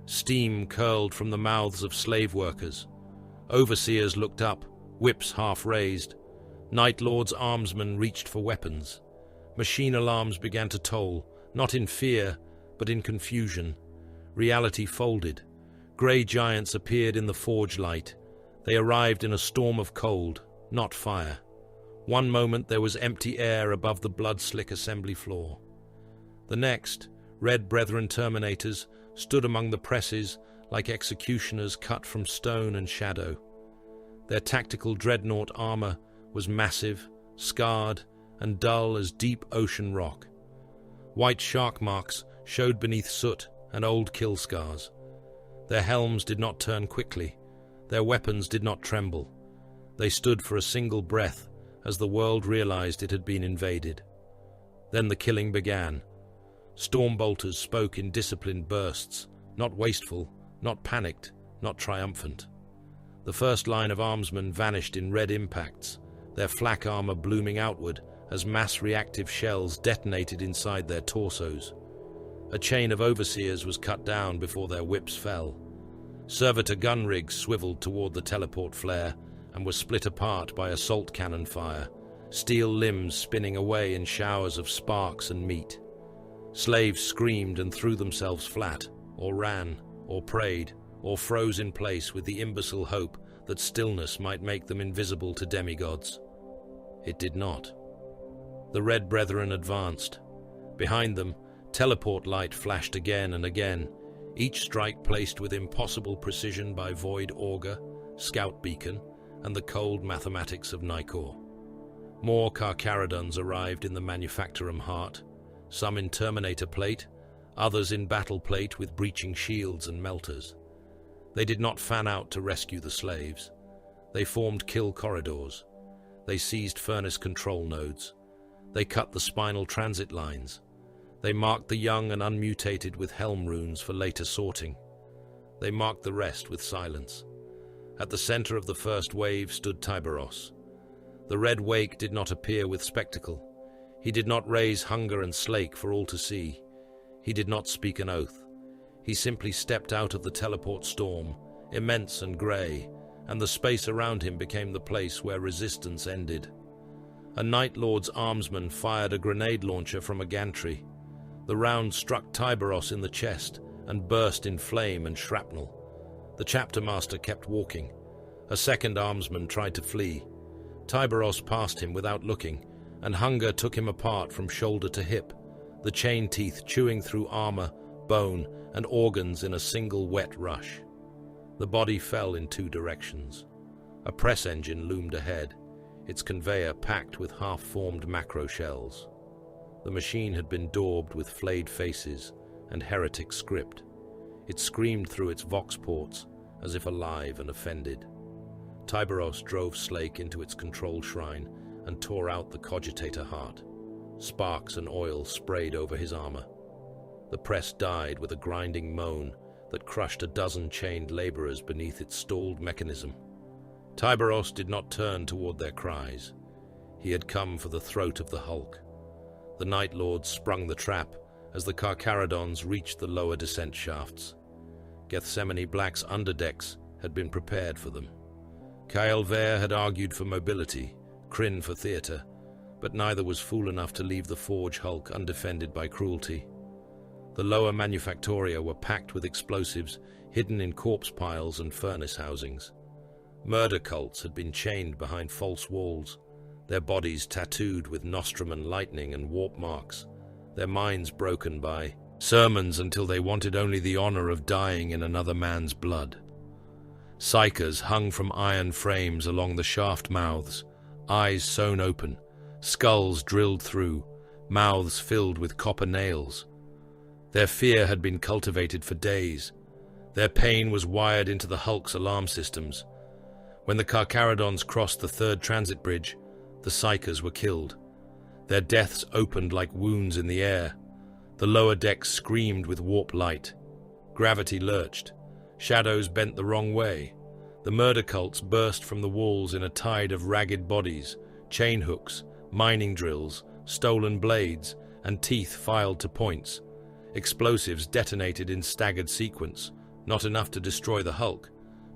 Steam curled from the mouths of slave workers. Overseers looked up, whips half raised. Night Lord's armsmen reached for weapons. Machine alarms began to toll, not in fear, but in confusion. Reality folded. Grey giants appeared in the forge light. They arrived in a storm of cold, not fire. One moment there was empty air above the blood-slick assembly floor. The next, Red Brethren Terminators stood among the presses like executioners cut from stone and shadow. Their tactical dreadnought armor was massive, scarred, and dull as deep ocean rock. White shark marks showed beneath soot and old kill scars. Their helms did not turn quickly. Their weapons did not tremble. They stood for a single breath as the world realized it had been invaded. Then the killing began. Stormbolters spoke in disciplined bursts, not wasteful, not panicked, not triumphant. The first line of armsmen vanished in red impacts, their flak armor blooming outward as mass reactive shells detonated inside their torsos. A chain of overseers was cut down before their whips fell. Servitor gun rigs swiveled toward the teleport flare and were split apart by assault cannon fire, steel limbs spinning away in showers of sparks and meat. Slaves screamed and threw themselves flat, or ran, or prayed, or froze in place with the imbecile hope that stillness might make them invisible to demigods. It did not. The Red Brethren advanced. Behind them, teleport light flashed again and again, each strike placed with impossible precision by Void Augur, Scout Beacon, and the cold mathematics of Nicor. More Carcharodons arrived in the Manufactorum Heart, some in Terminator plate, others in battle plate with breaching shields and melters. They did not fan out to rescue the slaves. They formed kill corridors. They seized furnace control nodes. They cut the spinal transit lines. They marked the young and unmutated with helm runes for later sorting. They marked the rest with silence. At the center of the first wave stood Tyberos. The Red Wake did not appear with spectacle. He did not raise hunger and slake for all to see. He did not speak an oath. He simply stepped out of the teleport storm, immense and grey, and the space around him became the place where resistance ended. A Night Lord's armsman fired a grenade launcher from a gantry. The round struck Tyberos in the chest and burst in flame and shrapnel. The chapter master kept walking. A second armsman tried to flee. Tyberos passed him without looking, and hunger took him apart from shoulder to hip, the chain teeth chewing through armor, bone, and organs in a single wet rush. The body fell in two directions. A press engine loomed ahead, its conveyor packed with half-formed macro shells. The machine had been daubed with flayed faces and heretic script. It screamed through its vox ports as if alive and offended. Tyberos drove Slake into its control shrine and tore out the cogitator heart. Sparks and oil sprayed over his armor. The press died with a grinding moan that crushed a dozen chained laborers beneath its stalled mechanism. Tyberos did not turn toward their cries. He had come for the throat of the Hulk. The Night Lords sprung the trap as the Carcharodons reached the lower descent shafts. Gethsemane Black's underdecks had been prepared for them. Vare had argued for mobility, Krin for theatre, but neither was fool enough to leave the forge hulk undefended by cruelty. The lower manufactoria were packed with explosives hidden in corpse piles and furnace housings. Murder cults had been chained behind false walls, their bodies tattooed with Nostramon lightning and warp marks, their minds broken by sermons until they wanted only the honor of dying in another man's blood. Psychers hung from iron frames along the shaft mouths, eyes sewn open, skulls drilled through, mouths filled with copper nails. Their fear had been cultivated for days. Their pain was wired into the Hulk's alarm systems. When the Carcharodons crossed the third transit bridge, the Psychers were killed. Their deaths opened like wounds in the air. The lower decks screamed with warp light. Gravity lurched. Shadows bent the wrong way. The murder cults burst from the walls in a tide of ragged bodies, chain hooks, mining drills, stolen blades, and teeth filed to points. Explosives detonated in staggered sequence, not enough to destroy the Hulk,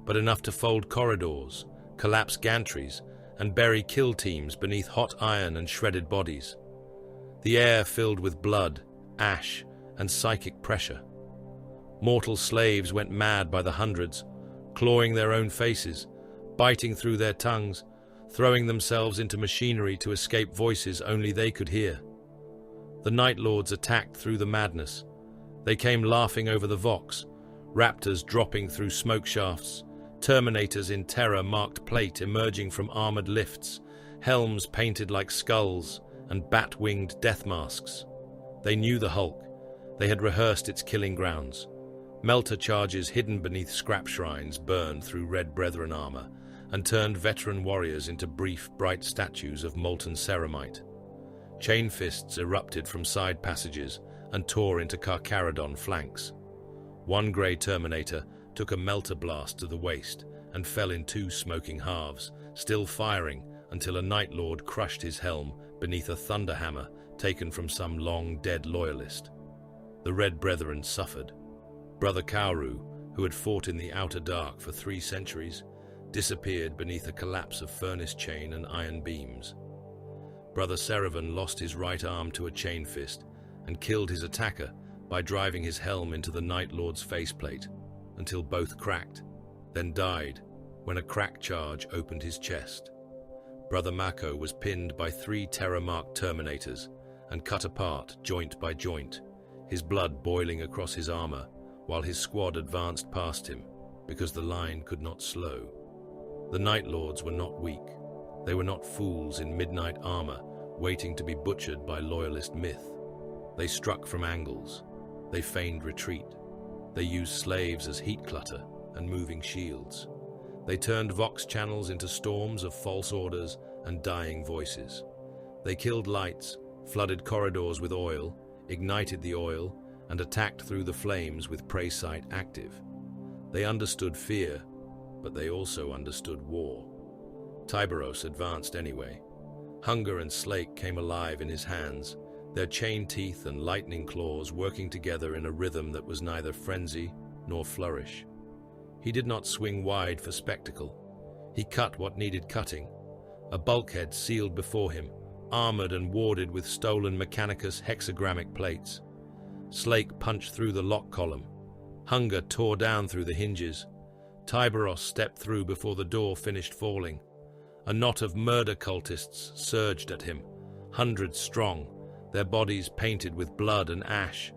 but enough to fold corridors, collapse gantries, and bury kill teams beneath hot iron and shredded bodies. The air filled with blood, ash, and psychic pressure. Mortal slaves went mad by the hundreds, clawing their own faces, biting through their tongues, throwing themselves into machinery to escape voices only they could hear. The Night Lords attacked through the madness. They came laughing over the Vox, raptors dropping through smoke shafts, Terminators in terror marked plate emerging from armored lifts, helms painted like skulls, and bat-winged death masks. They knew the Hulk. They had rehearsed its killing grounds. Melter charges hidden beneath scrap shrines burned through Red Brethren armor and turned veteran warriors into brief, bright statues of molten ceramite. Chain fists erupted from side passages and tore into Carcharodon flanks. One grey Terminator took a melter blast to the waist and fell in two smoking halves, still firing until a Night Lord crushed his helm beneath a thunderhammer taken from some long-dead Loyalist. The Red Brethren suffered. Brother Kauru, who had fought in the outer dark for 3 centuries, disappeared beneath a collapse of furnace chain and iron beams. Brother Seravan lost his right arm to a chain fist and killed his attacker by driving his helm into the Night Lord's faceplate until both cracked, then died when a crack charge opened his chest. Brother Mako was pinned by 3 terror-marked Terminators and cut apart joint by joint, his blood boiling across his armor while his squad advanced past him because the line could not slow. The Night Lords were not weak. They were not fools in midnight armor waiting to be butchered by Loyalist myth. They struck from angles. They feigned retreat. They used slaves as heat clutter and moving shields. They turned Vox channels into storms of false orders and dying voices. They killed lights, flooded corridors with oil, ignited the oil, and attacked through the flames with prey sight active. They understood fear, but they also understood war. Tyberos advanced anyway. Hunger and Slake came alive in his hands, their chain teeth and lightning claws working together in a rhythm that was neither frenzy nor flourish. He did not swing wide for spectacle. He cut what needed cutting. A bulkhead sealed before him, armored and warded with stolen Mechanicus hexagrammic plates. Slake punched through the lock column. Hunger tore down through the hinges. Tyberos stepped through before the door finished falling. A knot of murder cultists surged at him, hundreds strong, their bodies painted with blood and ash,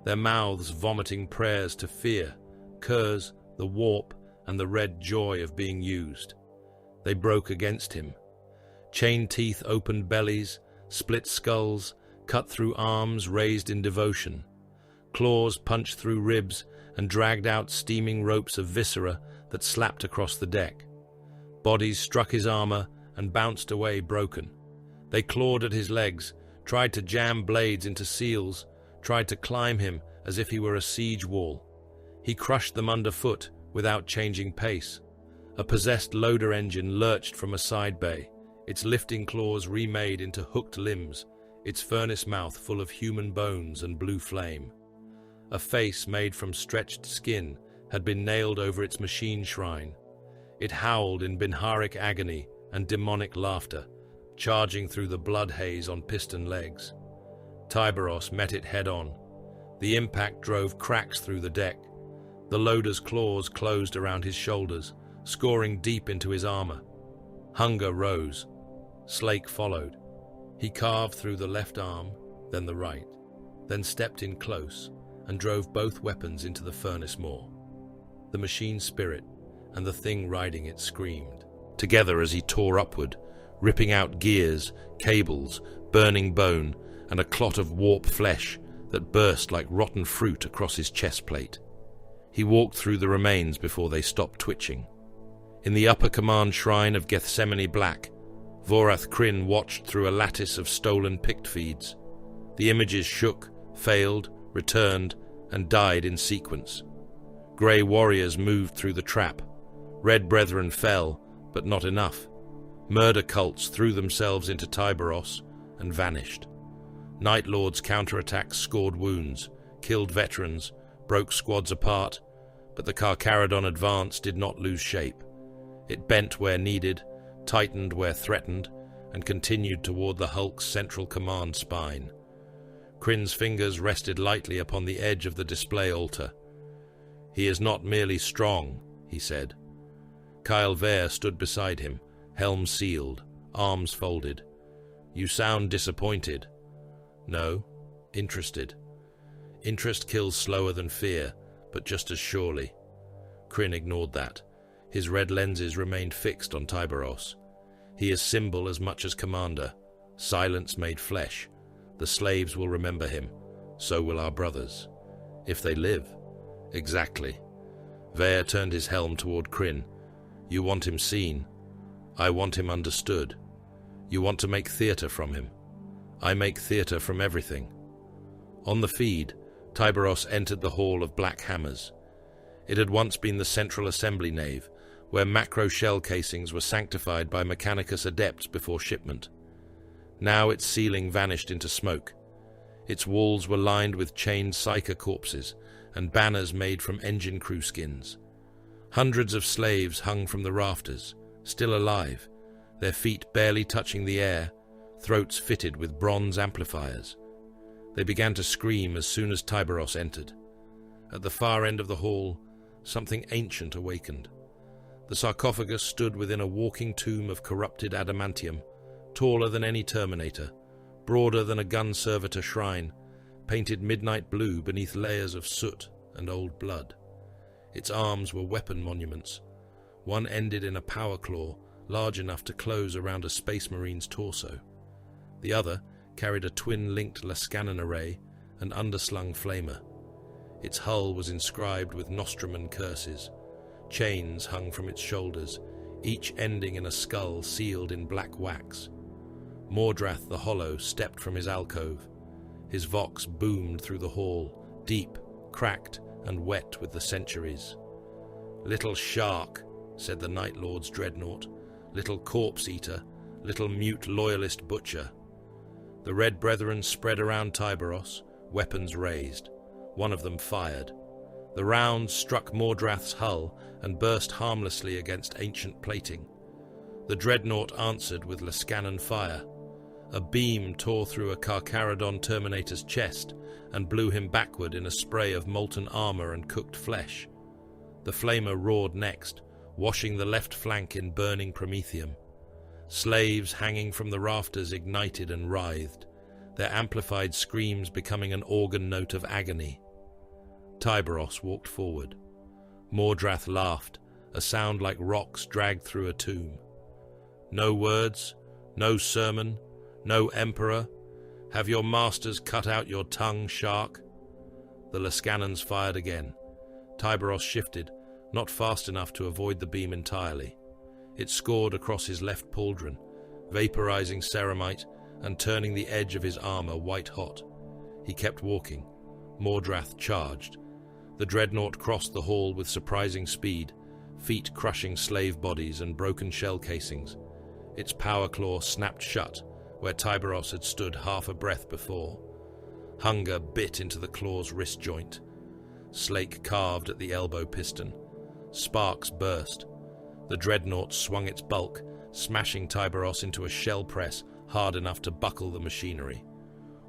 their mouths vomiting prayers to fear, curse, the warp, and the red joy of being used. They broke against him. Chain teeth opened bellies, split skulls, cut through arms raised in devotion. Claws punched through ribs and dragged out steaming ropes of viscera that slapped across the deck. Bodies struck his armor and bounced away broken. They clawed at his legs, tried to jam blades into seals, tried to climb him as if he were a siege wall. He crushed them underfoot without changing pace. A possessed loader engine lurched from a side bay, its lifting claws remade into hooked limbs, its furnace mouth full of human bones and blue flame. A face made from stretched skin had been nailed over its machine shrine. It howled in Binharic agony and demonic laughter, charging through the blood haze on piston legs. Tyberos met it head-on. The impact drove cracks through the deck. The loader's claws closed around his shoulders, scoring deep into his armor. Hunger rose. Slake followed. He carved through the left arm, then the right, then stepped in close and drove both weapons into the furnace maw. The machine spirit and the thing riding it screamed, together as he tore upward, ripping out gears, cables, burning bone, and a clot of warp flesh that burst like rotten fruit across his chest plate. He walked through the remains before they stopped twitching. In the upper command shrine of Gethsemane Black, Warrath Crin watched through a lattice of stolen pict feeds. The images shook, failed, returned, and died in sequence. Grey warriors moved through the trap. Red Brethren fell, but not enough. Murder cults threw themselves into Tyberos and vanished. Night Lords' counterattacks scored wounds, killed veterans, broke squads apart, But the Carcharodon advance did not lose shape. It bent where needed, tightened where threatened, and continued toward the hulk's central command spine. Krin's fingers rested lightly upon the edge of the display altar. "He is not merely strong," he said. Kyle Vare stood beside him, helm sealed, arms folded. "You sound disappointed." "No, interested. Interest kills slower than fear, but just as surely." Krin ignored that. His red lenses remained fixed on Tyberos. "He is symbol as much as commander. Silence made flesh. The slaves will remember him. So will our brothers. If they live." "Exactly." Vare turned his helm toward Krin. "You want him seen. I want him understood. You want to make theatre from him. I make theatre from everything." On the feed, Tyberos entered the Hall of Black Hammers. It had once been the central assembly nave, where macro shell casings were sanctified by Mechanicus adepts before shipment. Now its ceiling vanished into smoke. Its walls were lined with chained psyker corpses and banners made from engine crew skins. Hundreds of slaves hung from the rafters, still alive, their feet barely touching the air, throats fitted with bronze amplifiers. They began to scream as soon as Tyberos entered. At the far end of the hall, something ancient awakened. The sarcophagus stood within a walking tomb of corrupted adamantium, taller than any Terminator, broader than a gun servitor shrine, painted midnight blue beneath layers of soot and old blood. Its arms were weapon monuments. One ended in a power claw large enough to close around a space marine's torso. The other carried a twin-linked Lascanon array and underslung flamer. Its hull was inscribed with Nostramon curses. Chains hung from its shoulders, each ending in a skull sealed in black wax. Mordrath the Hollow stepped from his alcove. His vox boomed through the hall, deep, cracked, and wet with the centuries. "Little shark," said the Night Lord's dreadnought, "little corpse-eater, little mute loyalist butcher." The Red Brethren spread around Tyberos, weapons raised. One of them fired. The round struck Mordrath's hull and burst harmlessly against ancient plating. The dreadnought answered with Lascanon fire. A beam tore through a Carcharodon Terminator's chest and blew him backward in a spray of molten armor and cooked flesh. The flamer roared next, washing the left flank in burning promethium. Slaves hanging from the rafters ignited and writhed, their amplified screams becoming an organ note of agony. Tyberos walked forward. Mordrath laughed, a sound like rocks dragged through a tomb. "No words, no sermon, no emperor. Have your masters cut out your tongue, shark?" The Lascanons fired again. Tyberos shifted, not fast enough to avoid the beam entirely. It scored across his left pauldron, vaporizing ceramite and turning the edge of his armor white-hot. He kept walking. Mordrath charged. The dreadnought crossed the hall with surprising speed, feet crushing slave bodies and broken shell casings. Its power claw snapped shut where Tyberos had stood half a breath before. Hunger bit into the claw's wrist joint. Slake carved at the elbow piston. Sparks burst. The dreadnought swung its bulk, smashing Tyberos into a shell press hard enough to buckle the machinery.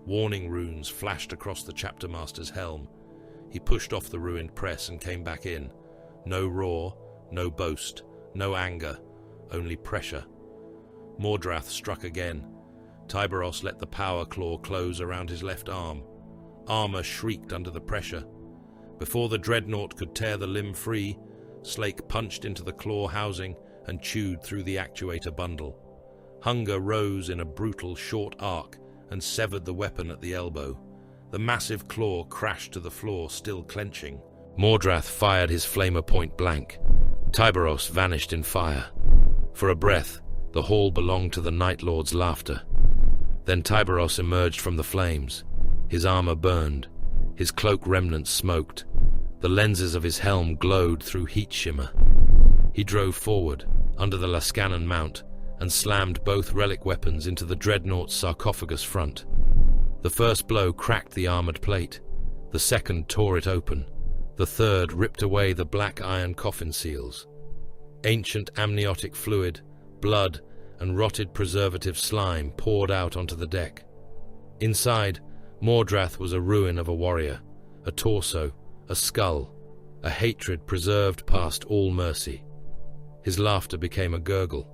Warning runes flashed across the chaptermaster's helm. He pushed off the ruined press and came back in. No roar, no boast, no anger, only pressure. Mordrath struck again. Tyberos let the power claw close around his left arm. Armor shrieked under the pressure. Before the dreadnought could tear the limb free, Slake punched into the claw housing and chewed through the actuator bundle. Hunger rose in a brutal short arc and severed the weapon at the elbow. The massive claw crashed to the floor, still clenching. Mordrath fired his flamer point blank. Tyberos vanished in fire. For a breath, the hall belonged to the Night Lord's laughter. Then Tyberos emerged from the flames. His armor burned. His cloak remnants smoked. The lenses of his helm glowed through heat shimmer. He drove forward, under the Lascanon mount, and slammed both relic weapons into the dreadnought's sarcophagus front. The first blow cracked the armored plate. The second tore it open. The third ripped away the black iron coffin seals. Ancient amniotic fluid, blood, and rotted preservative slime poured out onto the deck. Inside, Mordrath was a ruin of a warrior, a torso, a skull, a hatred preserved past all mercy. His laughter became a gurgle.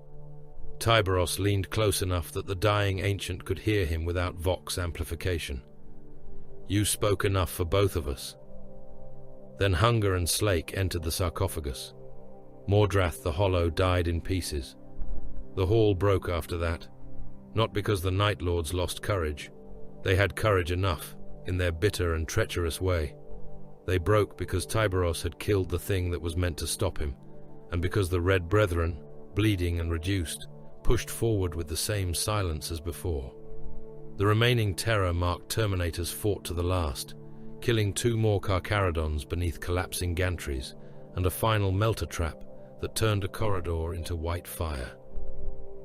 Tyberos leaned close enough that the dying ancient could hear him without vox amplification. "You spoke enough for both of us." Then Hunger and Slake entered the sarcophagus. Mordrath the Hollow died in pieces. The hall broke after that, not because the Night Lords lost courage. They had courage enough, in their bitter and treacherous way. They broke because Tyberos had killed the thing that was meant to stop him, and because the Red Brethren, bleeding and reduced, pushed forward with the same silence as before. The remaining terror-marked Terminators fought to the last, killing 2 more Carcharodons beneath collapsing gantries, and a final melter trap that turned a corridor into white fire.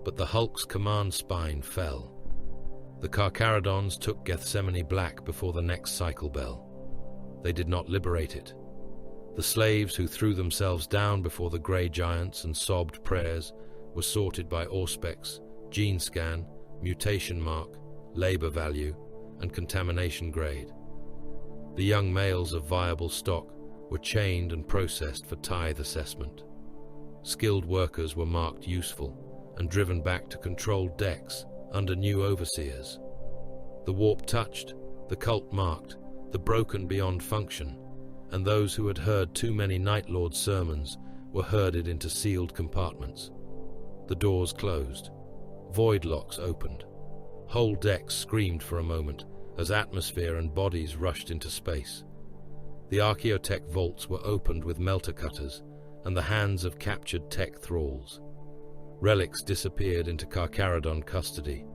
But the Hulk's command spine fell. The Carcharodons took Gethsemane Black before the next cycle bell. They did not liberate it. The slaves who threw themselves down before the grey giants and sobbed prayers were sorted by auspex, gene scan, mutation mark, labor value, and contamination grade. The young males of viable stock were chained and processed for tithe assessment. Skilled workers were marked useful and driven back to controlled decks under new overseers. The warp touched, the cult marked, the broken beyond function, and those who had heard too many Night Lord sermons were herded into sealed compartments. The doors closed. Void locks opened. Whole decks screamed for a moment as atmosphere and bodies rushed into space. The Archaeotech vaults were opened with melter cutters and the hands of captured tech thralls. Relics disappeared into Carcharodon custody.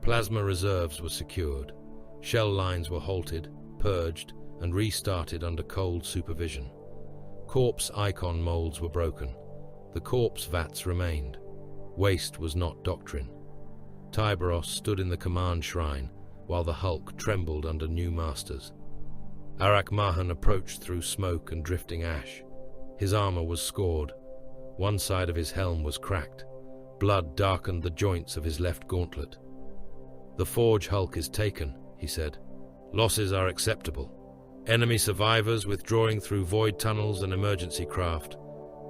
Plasma reserves were secured. Shell lines were halted, purged, and restarted under cold supervision. Corpse icon molds were broken. The corpse vats remained. Waste was not doctrine. Tyberos stood in the command shrine, while the Hulk trembled under new masters. Arak Mahan approached through smoke and drifting ash. His armor was scored. One side of his helm was cracked. Blood darkened the joints of his left gauntlet. "The Forge Hulk is taken," he said. "Losses are acceptable. Enemy survivors withdrawing through void tunnels and emergency craft.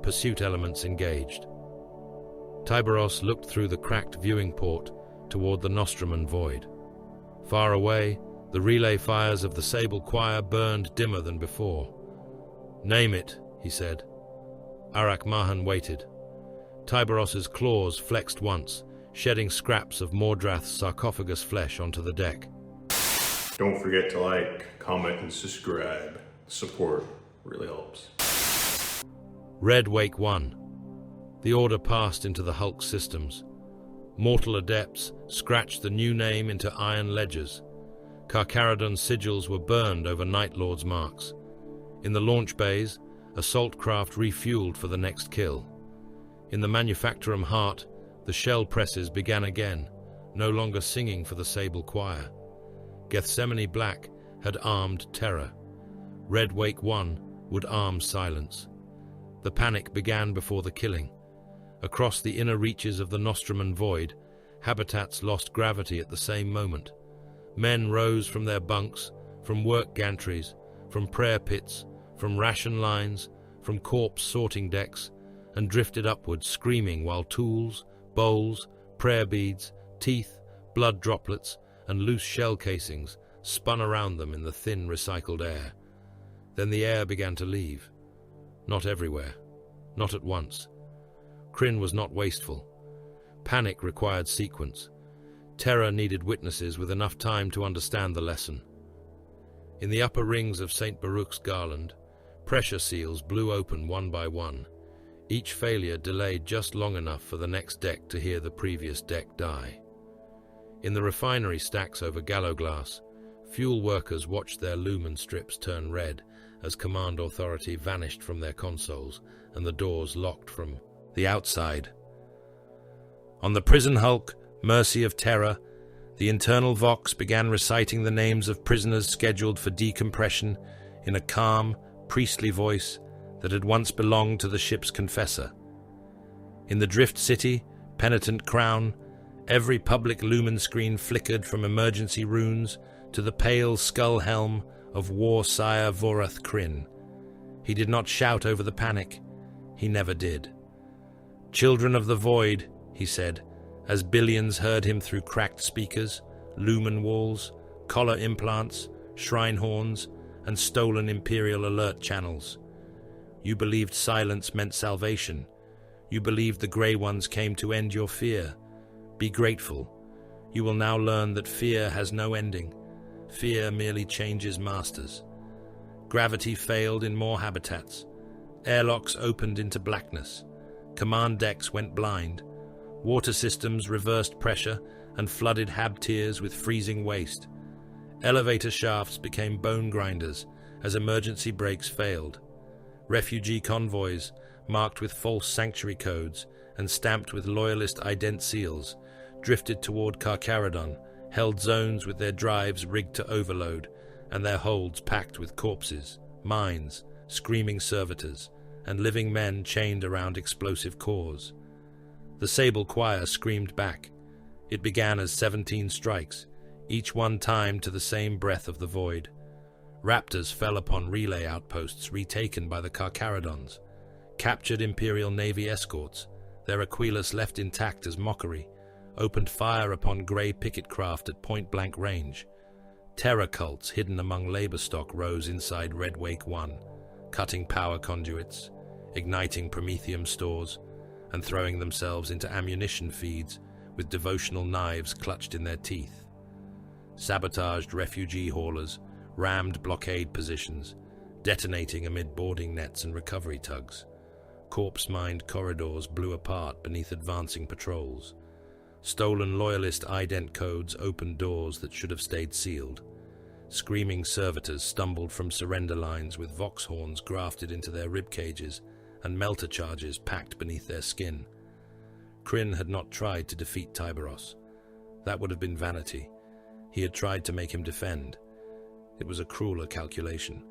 Pursuit elements engaged." Tyberos looked through the cracked viewing port toward the Nostramon void. Far away, the relay fires of the Sable Choir burned dimmer than before. "Name it," he said. Arak Mahan waited. Tyberos's claws flexed once, shedding scraps of Mordrath's sarcophagus flesh onto the deck. Don't forget to like, comment, and subscribe. Support really helps. Red Wake 1. The order passed into the Hulk systems. Mortal adepts scratched the new name into iron ledgers. Carcharodon sigils were burned over Night Lord's marks. In the launch bays, assault craft refueled for the next kill. In the Manufactorum heart, the shell presses began again, no longer singing for the Sable Choir. Gethsemane Black had armed terror. Red Wake 1 would arm silence. The panic began before the killing. Across the inner reaches of the Nostramon void, habitats lost gravity at the same moment. Men rose from their bunks, from work gantries, from prayer pits, from ration lines, from corpse sorting decks, and drifted upwards screaming while tools, bowls, prayer beads, teeth, blood droplets, and loose shell casings spun around them in the thin recycled air. Then the air began to leave. Not everywhere. Not at once. Krin was not wasteful. Panic required sequence. Terror needed witnesses with enough time to understand the lesson. In the upper rings of St. Baruch's garland, pressure seals blew open one by one. Each failure delayed just long enough for the next deck to hear the previous deck die. In the refinery stacks over Gallowglass, fuel workers watched their lumen strips turn red as command authority vanished from their consoles and the doors locked from the outside. On the prison hulk, Mercy of Terror, the internal vox began reciting the names of prisoners scheduled for decompression in a calm, priestly voice that had once belonged to the ship's confessor. In the Drift City, penitent crown, every public lumen screen flickered from emergency runes to the pale skull helm of Warsire Crin. He did not shout over the panic. He never did. "Children of the Void," he said, as billions heard him through cracked speakers, lumen walls, collar implants, shrine horns, and stolen Imperial alert channels. You believed silence meant salvation. You believed the Grey Ones came to end your fear. Be grateful. You will now learn that fear has no ending. Fear merely changes masters. Gravity failed in more habitats. Airlocks opened into blackness. Command decks went blind. Water systems reversed pressure and flooded hab tiers with freezing waste. Elevator shafts became bone grinders as emergency brakes failed. Refugee convoys, marked with false sanctuary codes and stamped with Loyalist ident seals, drifted toward Carcharodon, held zones with their drives rigged to overload and their holds packed with corpses, mines, screaming servitors, and living men chained around explosive cores. The Sable Choir screamed back. It began as 17 strikes, each one timed to the same breath of the void. Raptors fell upon relay outposts retaken by the Carcharodons, captured Imperial Navy escorts, their Aquilas left intact as mockery, opened fire upon grey picket craft at point-blank range. Terror cults hidden among labor stock rose inside Red Wake 1, cutting power conduits, igniting promethium stores, and throwing themselves into ammunition feeds with devotional knives clutched in their teeth. Sabotaged refugee haulers rammed blockade positions, detonating amid boarding nets and recovery tugs. Corpse-mined corridors blew apart beneath advancing patrols. Stolen Loyalist ident codes opened doors that should have stayed sealed. Screaming servitors stumbled from surrender lines with vox horns grafted into their rib cages and melter charges packed beneath their skin. Krin had not tried to defeat Tyberos. That would have been vanity. He had tried to make him defend. It was a crueler calculation.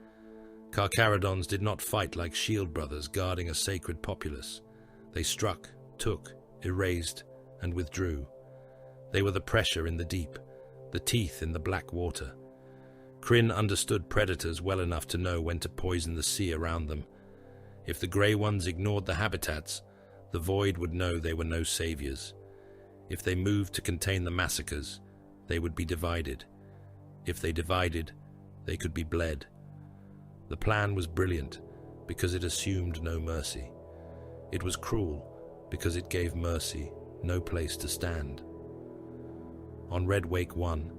Carcharodons did not fight like shield brothers guarding a sacred populace. They struck, took, erased, and withdrew. They were the pressure in the deep, the teeth in the black water. Krin understood predators well enough to know when to poison the sea around them. If the Grey Ones ignored the habitats, the Void would know they were no saviors. If they moved to contain the massacres, they would be divided. If they divided, they could be bled. The plan was brilliant because it assumed no mercy. It was cruel because it gave mercy no place to stand. On Red Wake 1,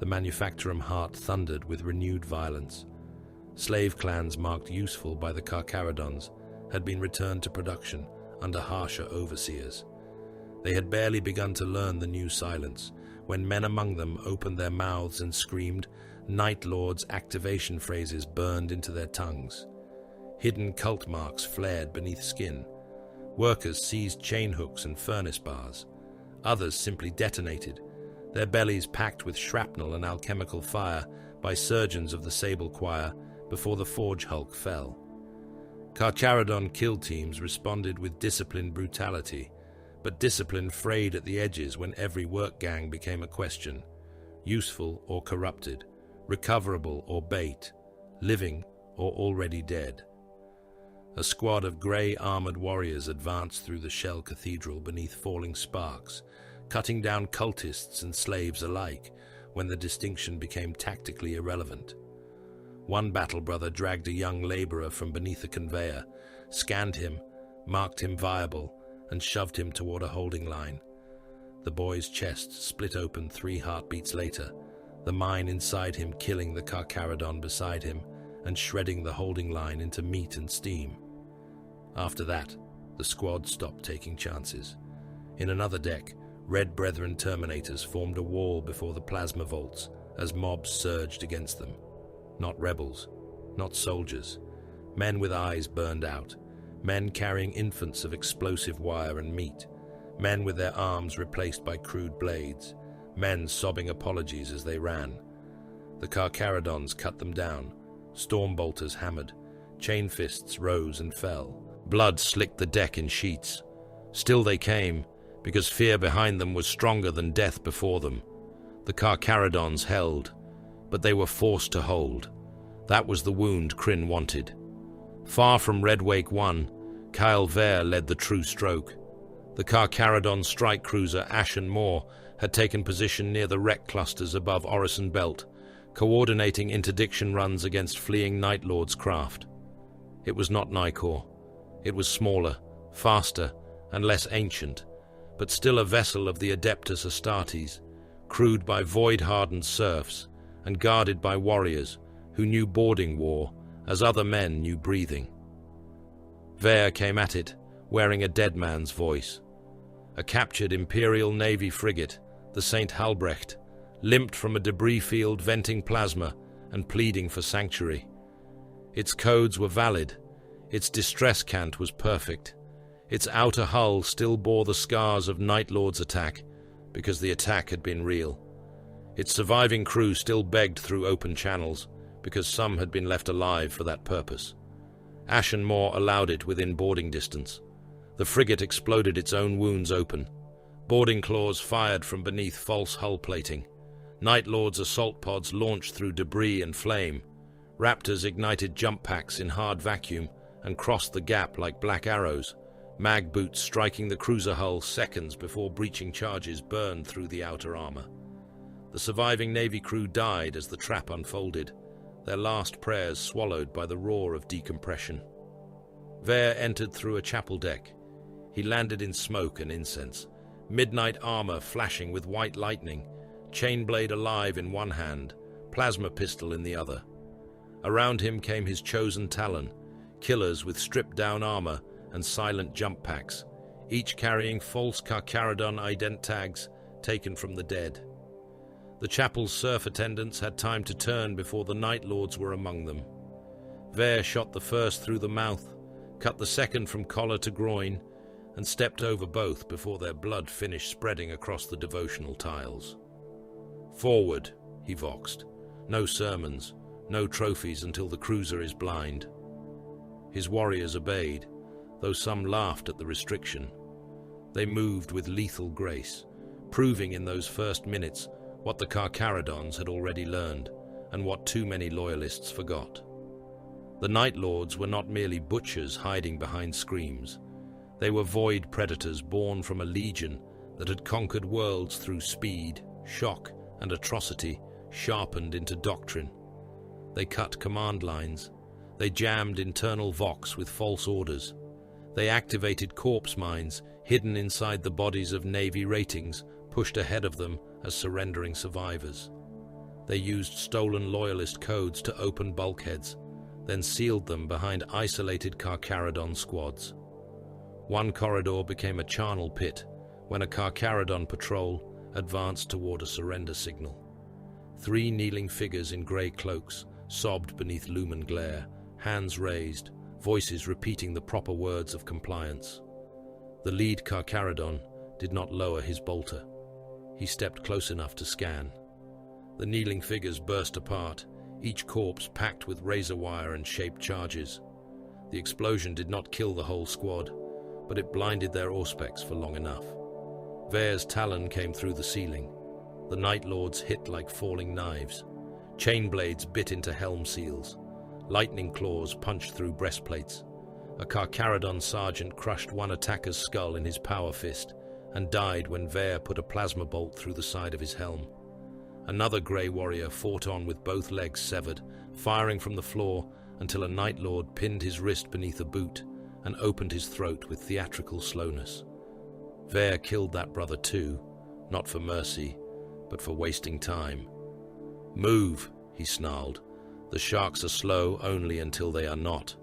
the Manufactorum heart thundered with renewed violence. Slave clans marked useful by the Carcharodons had been returned to production under harsher overseers. They had barely begun to learn the new silence when men among them opened their mouths and screamed. Night Lords' activation phrases burned into their tongues. Hidden cult marks flared beneath skin. Workers seized chain hooks and furnace bars. Others simply detonated, their bellies packed with shrapnel and alchemical fire by surgeons of the Sable Choir before the Forge Hulk fell. Carcharodon kill teams responded with disciplined brutality, but discipline frayed at the edges when every work gang became a question, useful or corrupted, recoverable or bait, living or already dead. A squad of grey armoured warriors advanced through the shell cathedral beneath falling sparks, cutting down cultists and slaves alike when the distinction became tactically irrelevant. One battle brother dragged a young labourer from beneath a conveyor, scanned him, marked him viable, and shoved him toward a holding line. The boy's chest split open 3 heartbeats later, the mine inside him killing the Carcharodon beside him and shredding the holding line into meat and steam. After that, the squad stopped taking chances. In another deck, Red Brethren Terminators formed a wall before the plasma vaults as mobs surged against them. Not rebels, not soldiers. Men with eyes burned out. Men carrying infants of explosive wire and meat. Men with their arms replaced by crude blades. Men sobbing apologies as they ran. The Carcharodons cut them down. Stormbolters hammered. Chain fists rose and fell. Blood slicked the deck in sheets. Still they came, because fear behind them was stronger than death before them. The Carcharodons held, but they were forced to hold. That was the wound Krin wanted. Far from Red Wake 1, Kyle Vare led the true stroke. The Carcharodon strike cruiser Ashen Moor had taken position near the wreck clusters above Orison Belt, coordinating interdiction runs against fleeing Night Lord's craft. It was not Nicor. It was smaller, faster, and less ancient, but still a vessel of the Adeptus Astartes, crewed by void-hardened serfs and guarded by warriors who knew boarding war as other men knew breathing. Vare came at it, wearing a dead man's voice. A captured Imperial Navy frigate, the St. Halbrecht, limped from a debris field venting plasma and pleading for sanctuary. Its codes were valid, its distress cant was perfect. Its outer hull still bore the scars of Night Lord's attack, because the attack had been real. Its surviving crew still begged through open channels, because some had been left alive for that purpose. Ashen Moor allowed it within boarding distance. The frigate exploded its own wounds open. Boarding claws fired from beneath false hull plating. Night Lord's assault pods launched through debris and flame. Raptors ignited jump packs in hard vacuum and crossed the gap like black arrows. Mag boots striking the cruiser hull seconds before breaching charges burned through the outer armor. The surviving Navy crew died as the trap unfolded, their last prayers swallowed by the roar of decompression. Vare entered through a chapel deck. He landed in smoke and incense, midnight armor flashing with white lightning, chainblade alive in one hand, plasma pistol in the other. Around him came his chosen Talon, killers with stripped-down armor and silent jump packs, each carrying false Carcharodon ident tags taken from the dead. The chapel's serf attendants had time to turn before the Night Lords were among them. Vare shot the first through the mouth, cut the second from collar to groin, and stepped over both before their blood finished spreading across the devotional tiles. "Forward," he voxed. "No sermons, no trophies until the cruiser is blind." His warriors obeyed, though some laughed at the restriction. They moved with lethal grace, proving in those first minutes what the Carcharodons had already learned, and what too many Loyalists forgot. The Night Lords were not merely butchers hiding behind screams. They were void predators born from a legion that had conquered worlds through speed, shock, and atrocity sharpened into doctrine. They cut command lines. They jammed internal vox with false orders. They activated corpse mines hidden inside the bodies of Navy ratings pushed ahead of them as surrendering survivors. They used stolen Loyalist codes to open bulkheads, then sealed them behind isolated Carcharodon squads. One corridor became a charnel pit when a Carcharodon patrol advanced toward a surrender signal. 3 kneeling figures in grey cloaks sobbed beneath lumen glare, hands raised, voices repeating the proper words of compliance. The lead Carcharodon did not lower his bolter. He stepped close enough to scan. The kneeling figures burst apart, each corpse packed with razor wire and shaped charges. The explosion did not kill the whole squad, but it blinded their auspex for long enough. Vare's Talon came through the ceiling. The Night Lords hit like falling knives. Chain blades bit into helm seals. Lightning claws punched through breastplates. A Carcharodon sergeant crushed one attacker's skull in his power fist and died when Vare put a plasma bolt through the side of his helm. Another grey warrior fought on with both legs severed, firing from the floor until a Night Lord pinned his wrist beneath a boot and opened his throat with theatrical slowness. Vare killed that brother too, not for mercy, but for wasting time. "Move," he snarled. "The sharks are slow only until they are not."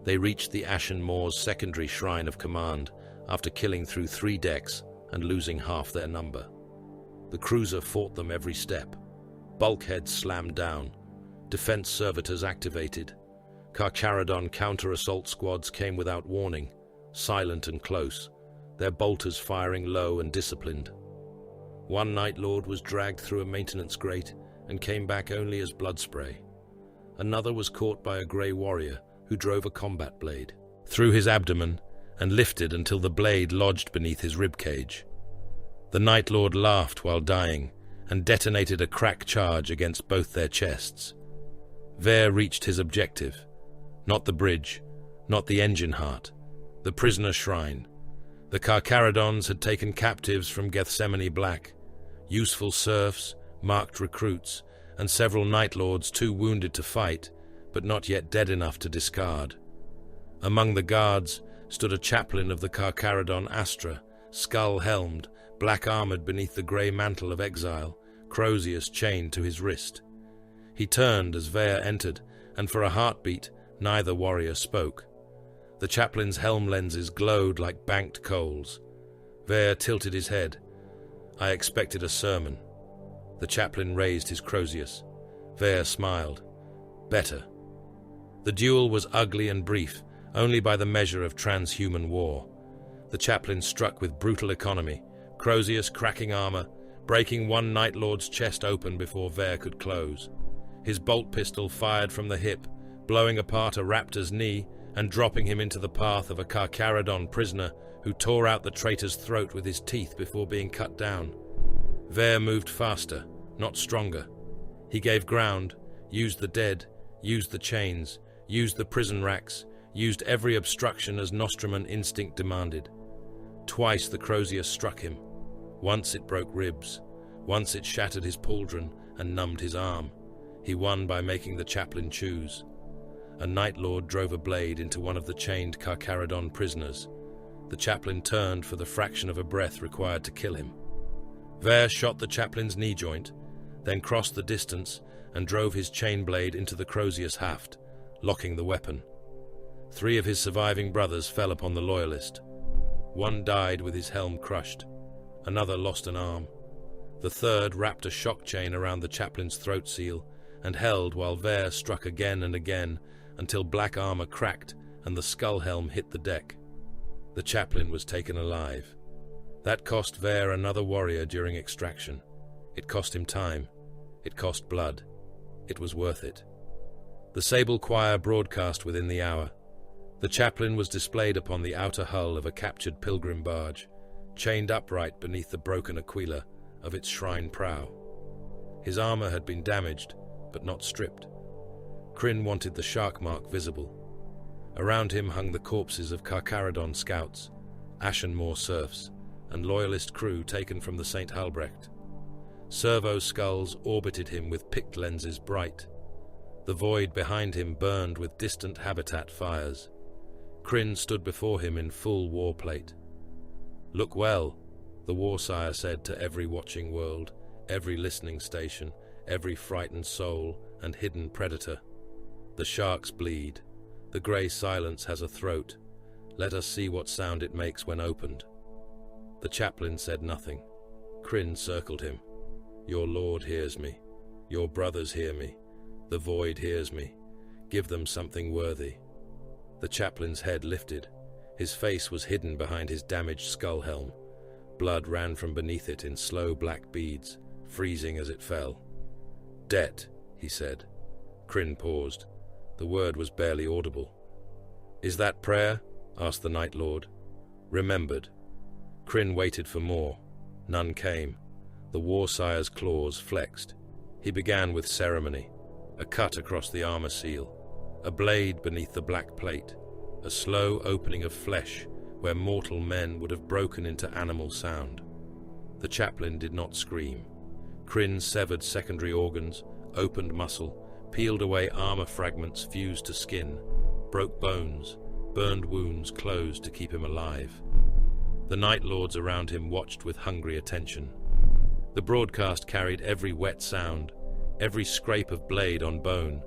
They reached the Ashen Moor's secondary shrine of command after killing through 3 decks and losing half their number. The cruiser fought them every step. Bulkheads slammed down. Defense servitors activated. Carcharodon counter-assault squads came without warning, silent and close, their bolters firing low and disciplined. One Night Lord was dragged through a maintenance grate and came back only as blood spray. another was caught by a grey warrior who drove a combat blade through his abdomen and lifted until the blade lodged beneath his ribcage. The Night Lord laughed while dying and detonated a crack charge against both their chests. Vare reached his objective. Not the bridge, not the engine heart, the prisoner shrine. The Carcharodons had taken captives from Gethsemane Black, useful serfs, marked recruits, and several Night Lords too wounded to fight, but not yet dead enough to discard. Among the guards stood a chaplain of the Carcharodon Astra, skull-helmed, black-armored beneath the grey mantle of exile, Crozius chained to his wrist. He turned as Vare entered, and for a heartbeat neither warrior spoke. The chaplain's helm lenses glowed like banked coals. Vare tilted his head. I expected a sermon. The chaplain raised his Crozius. Vare smiled. Better. The duel was ugly and brief, only by the measure of transhuman war. The chaplain struck with brutal economy, Crozius cracking armor, breaking one Night Lord's chest open before Vare could close. His bolt pistol fired from the hip, blowing apart a raptor's knee and dropping him into the path of a Carcharodon prisoner who tore out the traitor's throat with his teeth before being cut down. Vare moved faster, not stronger. He gave ground, used the dead, used the chains, used the prison racks, used every obstruction as Nostramon instinct demanded. Twice the Crozius struck him. Once it broke ribs. Once it shattered his pauldron and numbed his arm. He won by making the chaplain choose. A Night Lord drove a blade into one of the chained Carcharodon prisoners. The chaplain turned for the fraction of a breath required to kill him. Vare shot the chaplain's knee joint, then crossed the distance and drove his chain blade into the Crozius haft, locking the weapon. 3 of his surviving brothers fell upon the Loyalist. One died with his helm crushed. Another lost an arm. The third wrapped a shock chain around the chaplain's throat seal and held while Vare struck again and again until black armor cracked and the skull helm hit the deck. The chaplain was taken alive. That cost Vare another warrior during extraction. It cost him time. It cost blood. It was worth it. The Sable Choir broadcast within the hour. The chaplain was displayed upon the outer hull of a captured pilgrim barge, chained upright beneath the broken aquila of its shrine prow. His armor had been damaged, but not stripped. Krin wanted the shark mark visible. Around him hung the corpses of Carcharodon scouts, Ashenmoor serfs, and Loyalist crew taken from the St. Halbrecht. Servo skulls orbited him with picked lenses bright. The void behind him burned with distant habitat fires. Krin stood before him in full war plate. "Look well," the Warsire said to every watching world, every listening station, every frightened soul and hidden predator. "The sharks bleed. The grey silence has a throat. Let us see what sound it makes when opened." The chaplain said nothing. Krin circled him. "Your lord hears me. Your brothers hear me. The void hears me. Give them something worthy." The chaplain's head lifted. His face was hidden behind his damaged skull helm. Blood ran from beneath it in slow black beads, freezing as it fell. "Det," he said. Krin paused. The word was barely audible. "Is that prayer?" asked the Night Lord. "Remembered." Krin waited for more. None came. The Warsire's claws flexed. He began with ceremony. A cut across the armor seal. A blade beneath the black plate. A slow opening of flesh where mortal men would have broken into animal sound. The chaplain did not scream. Krin severed secondary organs, opened muscle, peeled away armor fragments fused to skin, broke bones, burned wounds closed to keep him alive. The Night Lords around him watched with hungry attention. The broadcast carried every wet sound, every scrape of blade on bone,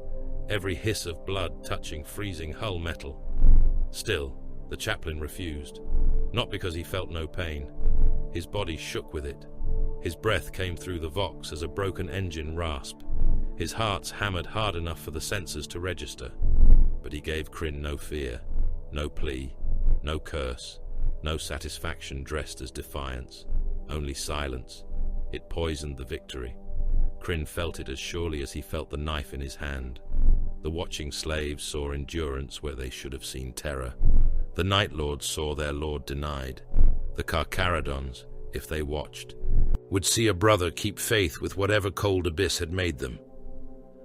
every hiss of blood touching freezing hull metal. Still, the chaplain refused, not because he felt no pain. His body shook with it. His breath came through the vox as a broken engine rasp. His heart's hammered hard enough for the sensors to register. But he gave Krin no fear, no plea, no curse, no satisfaction dressed as defiance, only silence. It poisoned the victory. Krin felt it as surely as he felt the knife in his hand. The watching slaves saw endurance where they should have seen terror. The Night Lords saw their lord denied. The Carcharodons, if they watched, would see a brother keep faith with whatever cold abyss had made them.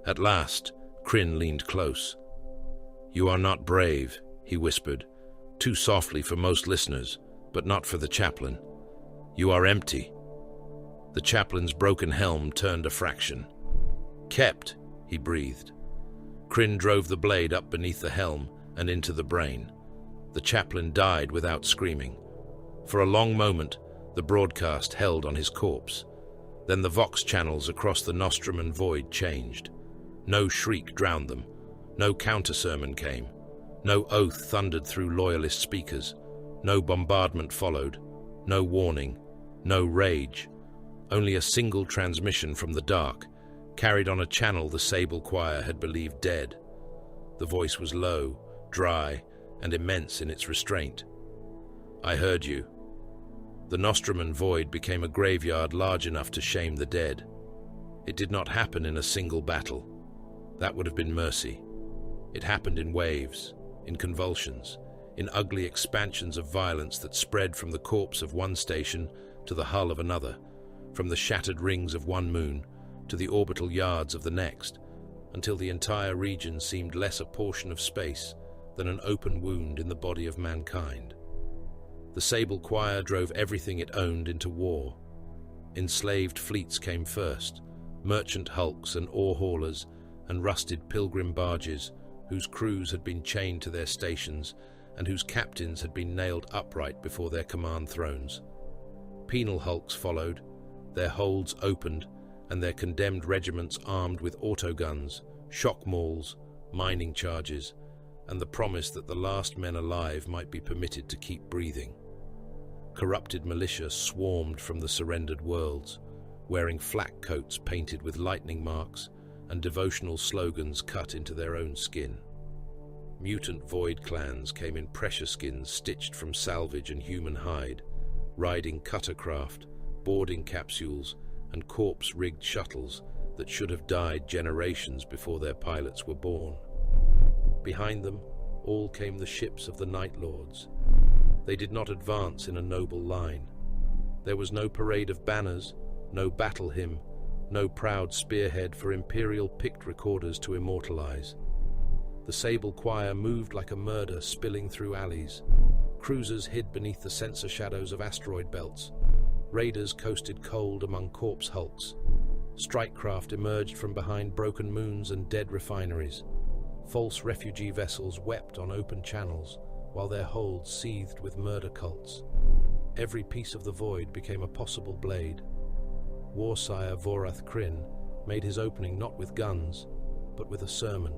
At last, Krin leaned close. "You are not brave," he whispered, too softly for most listeners, but not for the chaplain. "You are empty." The chaplain's broken helm turned a fraction. "Kept," he breathed. Krin drove the blade up beneath the helm and into the brain. The chaplain died without screaming. For a long moment, the broadcast held on his corpse. Then the vox channels across the Nostramon void changed. No shriek drowned them. No counter-sermon came. No oath thundered through Loyalist speakers. No bombardment followed. No warning. No rage. Only a single transmission from the dark, carried on a channel the Sable Choir had believed dead. The voice was low, dry, and immense in its restraint. "I heard you." The Nostramon void became a graveyard large enough to shame the dead. It did not happen in a single battle. That would have been mercy. It happened in waves, in convulsions, in ugly expansions of violence that spread from the corpse of one station to the hull of another, from the shattered rings of one moon to the orbital yards of the next, until the entire region seemed less a portion of space than an open wound in the body of mankind. The Sable Choir drove everything it owned into war. Enslaved fleets came first, merchant hulks and ore haulers and rusted pilgrim barges whose crews had been chained to their stations and whose captains had been nailed upright before their command thrones. Penal hulks followed, their holds opened, and their condemned regiments armed with autoguns, shock mauls, mining charges, and the promise that the last men alive might be permitted to keep breathing. Corrupted militia swarmed from the surrendered worlds, wearing flak coats painted with lightning marks and devotional slogans cut into their own skin. Mutant void clans came in pressure skins stitched from salvage and human hide, riding cuttercraft, boarding capsules, and corpse-rigged shuttles that should have died generations before their pilots were born. Behind them, all came the ships of the Night Lords. They did not advance in a noble line. There was no parade of banners, no battle hymn, no proud spearhead for imperial picked recorders to immortalize. The Sable Choir moved like a murder spilling through alleys. Cruisers hid beneath the sensor shadows of asteroid belts. Raiders coasted cold among corpse hulks. Strikecraft emerged from behind broken moons and dead refineries. False refugee vessels wept on open channels, while their holds seethed with murder cults. Every piece of the void became a possible blade. Warsire Crin made his opening not with guns, but with a sermon.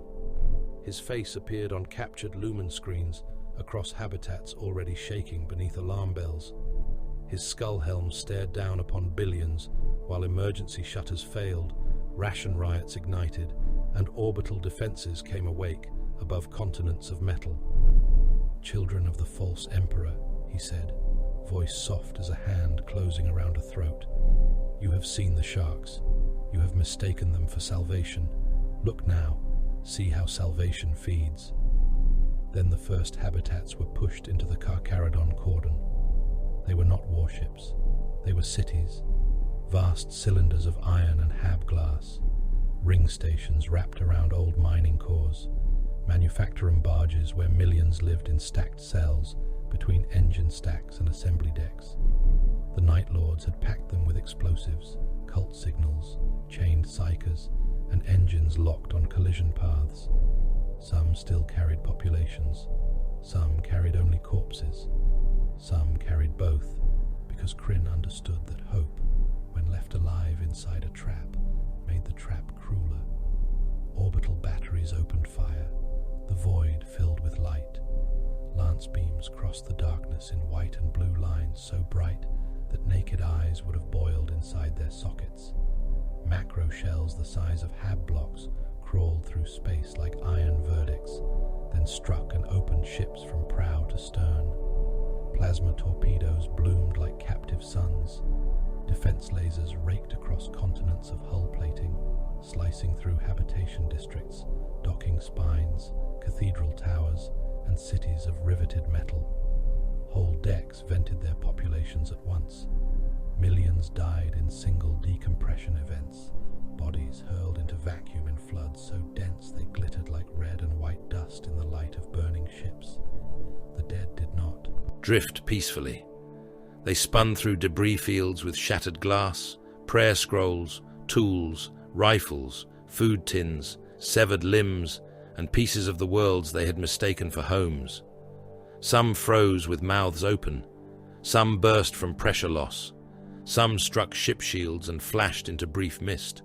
His face appeared on captured lumen screens across habitats already shaking beneath alarm bells. His skull helm stared down upon billions, while emergency shutters failed, ration riots ignited, and orbital defenses came awake above continents of metal. "Children of the false emperor," he said, voice soft as a hand closing around a throat. "You have seen the sharks. You have mistaken them for salvation. Look now, see how salvation feeds." Then the first habitats were pushed into the Carcharodon cordon. They were not warships. They were cities, vast cylinders of iron and hab glass, ring stations wrapped around old mining cores, manufacturing barges where millions lived in stacked cells between engine stacks and assembly decks. The Night Lords had packed them with explosives, cult signals, chained psychers, and engines locked on collision paths. Some still carried populations, some carried only corpses, some carried both, because Krin understood that hope, when left alive inside a trap, made the trap crueler. Orbital batteries opened fire, the void filled with light. Lance beams crossed the darkness in white and blue lines so bright that naked eyes would have boiled inside their sockets. Macro shells the size of hab blocks crawled through space like iron verdicts, then struck and opened ships from prow to stern. Plasma torpedoes bloomed like captive suns. Defense lasers raked across continents of hull plating, slicing through habitation districts, docking spines, cathedral towers, and cities of riveted metal. Whole decks vented their populations at once. Millions died in single decompression events, bodies hurled into vacuum in floods so dense they glittered like red and white dust in the light of burning ships. The dead did not drift peacefully. They spun through debris fields with shattered glass, prayer scrolls, tools, rifles, food tins, severed limbs, and pieces of the worlds they had mistaken for homes. Some froze with mouths open, some burst from pressure loss, some struck ship shields and flashed into brief mist.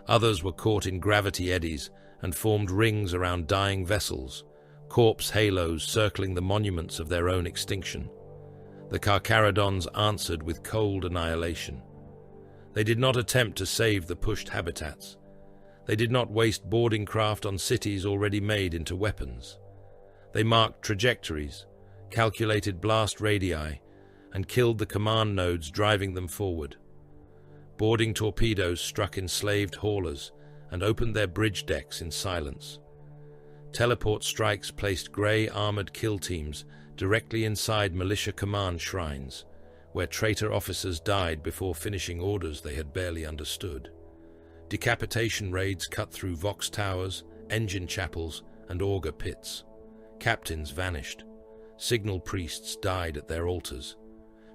Others were caught in gravity eddies and formed rings around dying vessels, corpse halos circling the monuments of their own extinction. The Carcharodons answered with cold annihilation. They did not attempt to save the pushed habitats. They did not waste boarding craft on cities already made into weapons. They marked trajectories, calculated blast radii, and killed the command nodes driving them forward. Boarding torpedoes struck enslaved haulers and opened their bridge decks in silence. Teleport strikes placed grey armoured kill teams directly inside militia command shrines, where traitor officers died before finishing orders they had barely understood. Decapitation raids cut through Vox towers, engine chapels, and auger pits. Captains vanished. Signal priests died at their altars.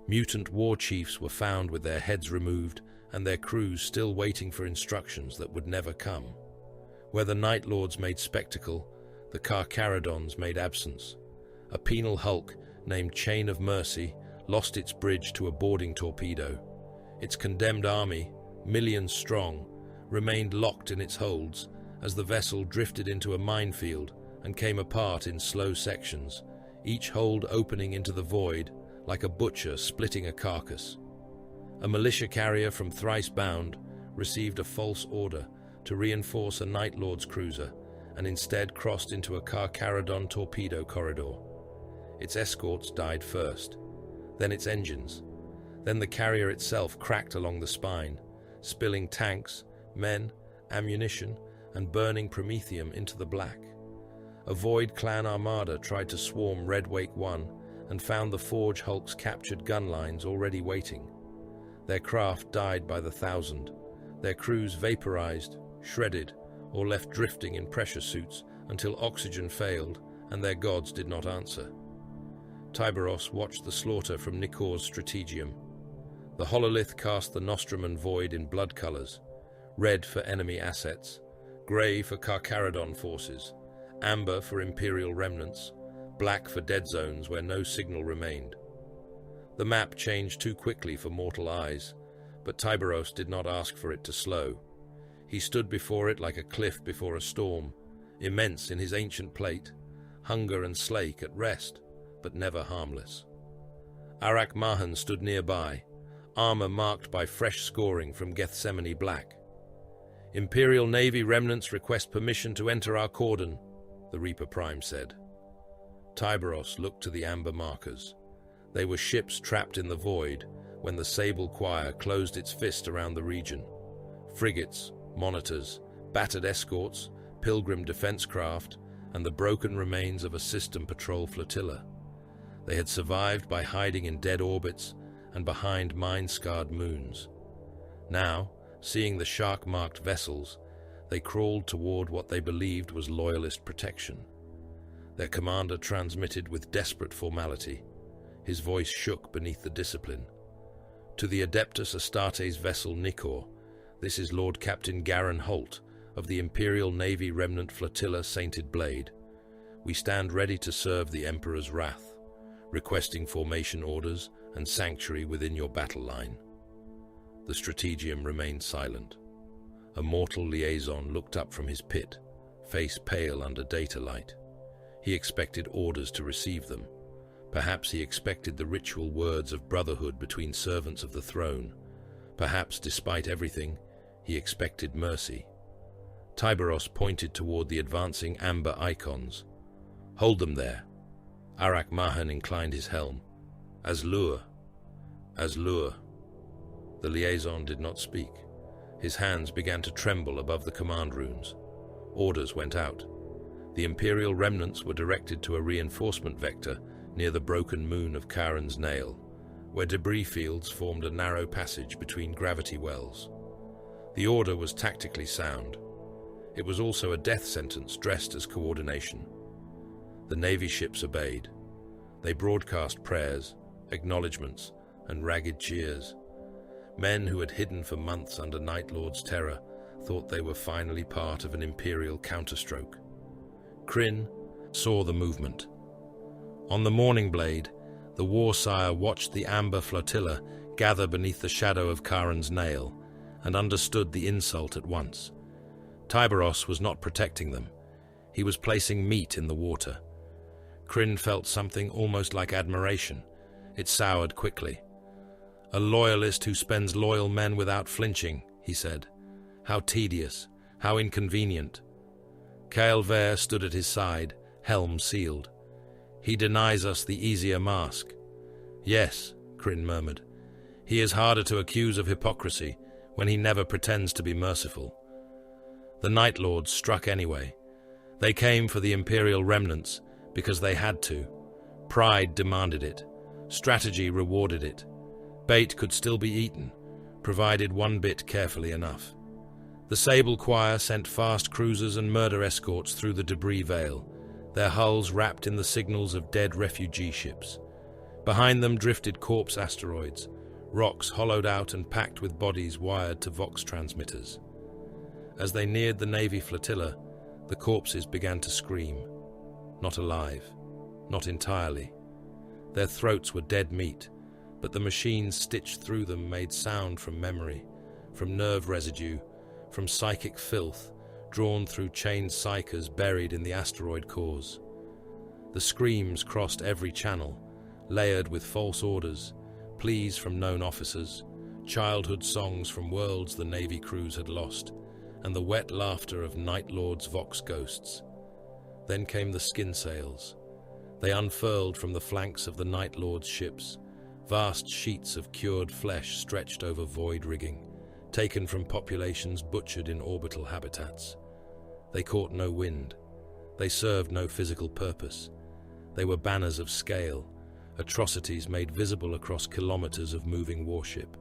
Mutant war chiefs were found with their heads removed and their crews still waiting for instructions that would never come. Where the Night Lords made spectacle, the Carcharodons made absence. A penal hulk named Chain of Mercy lost its bridge to a boarding torpedo. Its condemned army, millions strong, remained locked in its holds as the vessel drifted into a minefield and came apart in slow sections, each hold opening into the void like a butcher splitting a carcass. A militia carrier from Thrice Bound received a false order to reinforce a Night Lord's cruiser and instead crossed into a Carcharodon torpedo corridor. Its escorts died first, then its engines. Then the carrier itself cracked along the spine, spilling tanks, men, ammunition, and burning promethium into the black. A Void Clan armada tried to swarm Red Wake 1 and found the Forge Hulk's captured gun lines already waiting. Their craft died by the thousand, their crews vaporized, shredded, or left drifting in pressure suits until oxygen failed and their gods did not answer. Tyberos watched the slaughter from Nikor's strategium. The Hololith cast the Nostramon void in blood colors, red for enemy assets, grey for Carcharodon forces, amber for Imperial remnants, black for dead zones where no signal remained. The map changed too quickly for mortal eyes, but Tyberos did not ask for it to slow. He stood before it like a cliff before a storm, immense in his ancient plate, hunger and slake at rest, but never harmless. Arak Mahan stood nearby, armor marked by fresh scoring from Gethsemane Black. Imperial Navy remnants request permission to enter our cordon, the Reaper Prime said. Tyberos looked to the amber markers. They were ships trapped in the void when the Sable Choir closed its fist around the region. Frigates, monitors, battered escorts, pilgrim defense craft, and the broken remains of a system patrol flotilla. They had survived by hiding in dead orbits and behind mine-scarred moons. Now, seeing the shark-marked vessels, they crawled toward what they believed was Loyalist protection. Their commander transmitted with desperate formality. His voice shook beneath the discipline. To the Adeptus Astartes vessel Nikor, this is Lord Captain Garin Holt of the Imperial Navy Remnant Flotilla Sainted Blade. We stand ready to serve the Emperor's wrath, requesting formation orders and sanctuary within your battle line. The strategium remained silent. A mortal liaison looked up from his pit, face pale under data light. He expected orders to receive them. Perhaps he expected the ritual words of brotherhood between servants of the throne. Perhaps, despite everything, he expected mercy. Tyberos pointed toward the advancing amber icons. Hold them there. Arak Mahan inclined his helm. As lure. The liaison did not speak. His hands began to tremble above the command runes. Orders went out. The Imperial remnants were directed to a reinforcement vector near the broken moon of Charon's Nail, where debris fields formed a narrow passage between gravity wells. The order was tactically sound. It was also a death sentence dressed as coordination. The Navy ships obeyed. They broadcast prayers, acknowledgements, and ragged cheers. Men who had hidden for months under Night Lord's terror thought they were finally part of an Imperial counterstroke. Krin saw the movement. On the Morning Blade, the Warsire watched the amber flotilla gather beneath the shadow of Charon's Nail and understood the insult at once. Tyberos was not protecting them. He was placing meat in the water. Krin felt something almost like admiration. It soured quickly. "A loyalist who spends loyal men without flinching," he said. "How tedious, how inconvenient." Clan Varac stood at his side, helm sealed. "He denies us the easier mask." "Yes," Krin murmured. "He is harder to accuse of hypocrisy when he never pretends to be merciful." The Night Lords struck anyway. They came for the Imperial remnants because they had to. Pride demanded it. Strategy rewarded it. Bait could still be eaten, provided one bit carefully enough. The Sable Choir sent fast cruisers and murder escorts through the debris veil, their hulls wrapped in the signals of dead refugee ships. Behind them drifted corpse asteroids, rocks hollowed out and packed with bodies wired to Vox transmitters. As they neared the Navy flotilla, the corpses began to scream. Not alive, not entirely. Their throats were dead meat, but the machines stitched through them made sound from memory, from nerve residue, from psychic filth, drawn through chained psychers buried in the asteroid cores. The screams crossed every channel, layered with false orders, pleas from known officers, childhood songs from worlds the Navy crews had lost, and the wet laughter of Night Lord's Vox ghosts. Then came the skin sails. They unfurled from the flanks of the Night Lord's ships, vast sheets of cured flesh stretched over void rigging, taken from populations butchered in orbital habitats. They caught no wind. They served no physical purpose. They were banners of scale, atrocities made visible across kilometers of moving warship.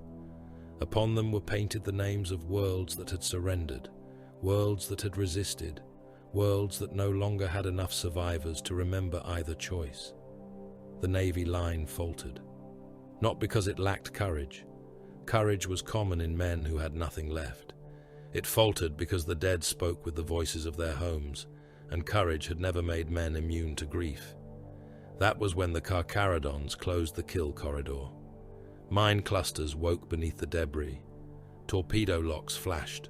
Upon them were painted the names of worlds that had surrendered, worlds that had resisted, worlds that no longer had enough survivors to remember either choice. The Navy line faltered. Not because it lacked courage. Courage was common in men who had nothing left. It faltered because the dead spoke with the voices of their homes, and courage had never made men immune to grief. That was when the Carcharodons closed the kill corridor. Mine clusters woke beneath the debris. Torpedo locks flashed.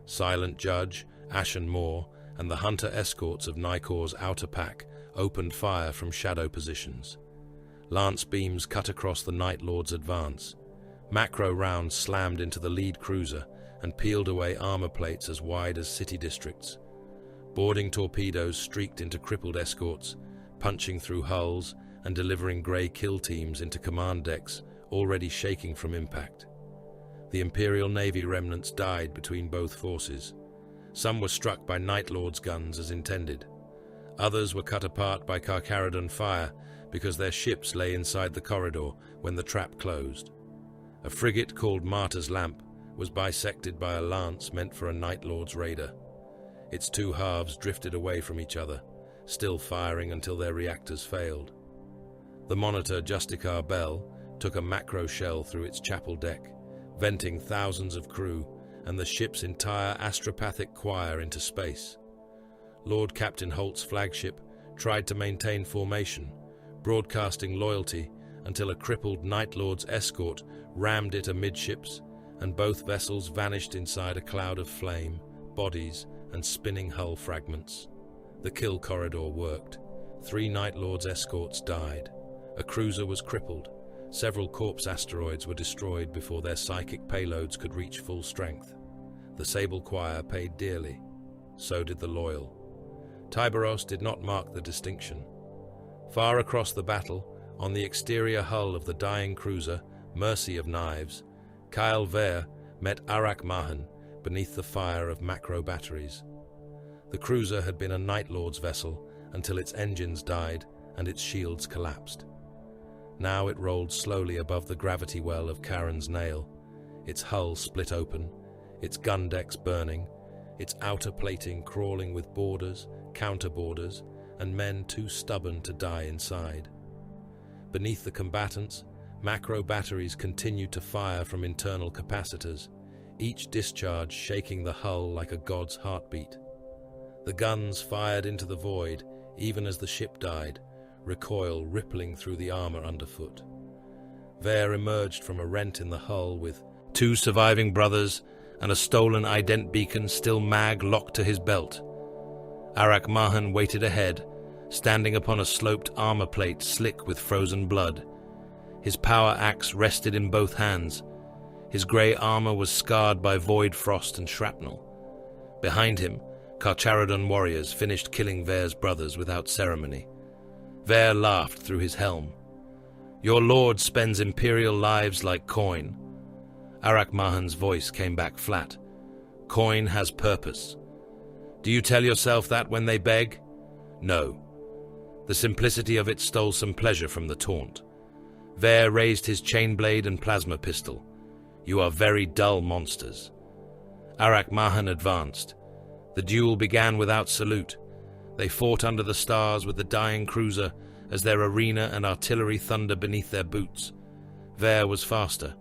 Silent Judge, Ashen Moor, and the hunter escorts of Nikor's outer pack opened fire from shadow positions. Lance beams cut across the Night Lord's advance. Macro rounds slammed into the lead cruiser and peeled away armor plates as wide as city districts. Boarding torpedoes streaked into crippled escorts, punching through hulls and delivering grey kill teams into command decks already shaking from impact. The Imperial Navy remnants died between both forces. Some were struck by Night Lord's guns as intended. Others were cut apart by Carcharodon fire because their ships lay inside the corridor when the trap closed. A frigate called Martyr's Lamp was bisected by a lance meant for a Night Lord's raider. Its two halves drifted away from each other, still firing until their reactors failed. The monitor Justicar Bell took a macro shell through its chapel deck, venting thousands of crew and the ship's entire astropathic choir into space. Lord Captain Holt's flagship tried to maintain formation, broadcasting loyalty until a crippled Night Lord's escort rammed it amidships, and both vessels vanished inside a cloud of flame, bodies, and spinning hull fragments. The kill corridor worked. 3 Night Lord's escorts died. A cruiser was crippled. Several corpse asteroids were destroyed before their psychic payloads could reach full strength. The Sable Choir paid dearly. So did the loyal. Tyberos did not mark the distinction. Far across the battle, on the exterior hull of the dying cruiser, Mercy of Knives, Clan Varac met Arak Mahan, beneath the fire of macro batteries. The cruiser had been a Night Lord's vessel until its engines died and its shields collapsed. Now it rolled slowly above the gravity well of Charon's Nail, its hull split open, its gun decks burning, its outer plating crawling with boarders, counter-boarders, and men too stubborn to die inside. Beneath the combatants, macro batteries continued to fire from internal capacitors, each discharge shaking the hull like a god's heartbeat. The guns fired into the void, even as the ship died, recoil rippling through the armor underfoot. Vare emerged from a rent in the hull with 2 surviving brothers and a stolen ident beacon still mag-locked to his belt. Arak Mahan waited ahead, standing upon a sloped armor plate slick with frozen blood. His power axe rested in both hands. His grey armor was scarred by void frost and shrapnel. Behind him, Carcharodon warriors finished killing Vare's brothers without ceremony. Vare laughed through his helm. "Your lord spends imperial lives like coin." Arak Mahan's voice came back flat. "Coin has purpose. Do you tell yourself that when they beg?" "No." The simplicity of it stole some pleasure from the taunt. Vare raised his chainblade and plasma pistol. "You are very dull monsters." Arak Mahan advanced. The duel began without salute. They fought under the stars with the dying cruiser as their arena and artillery thunder beneath their boots. Vare was faster.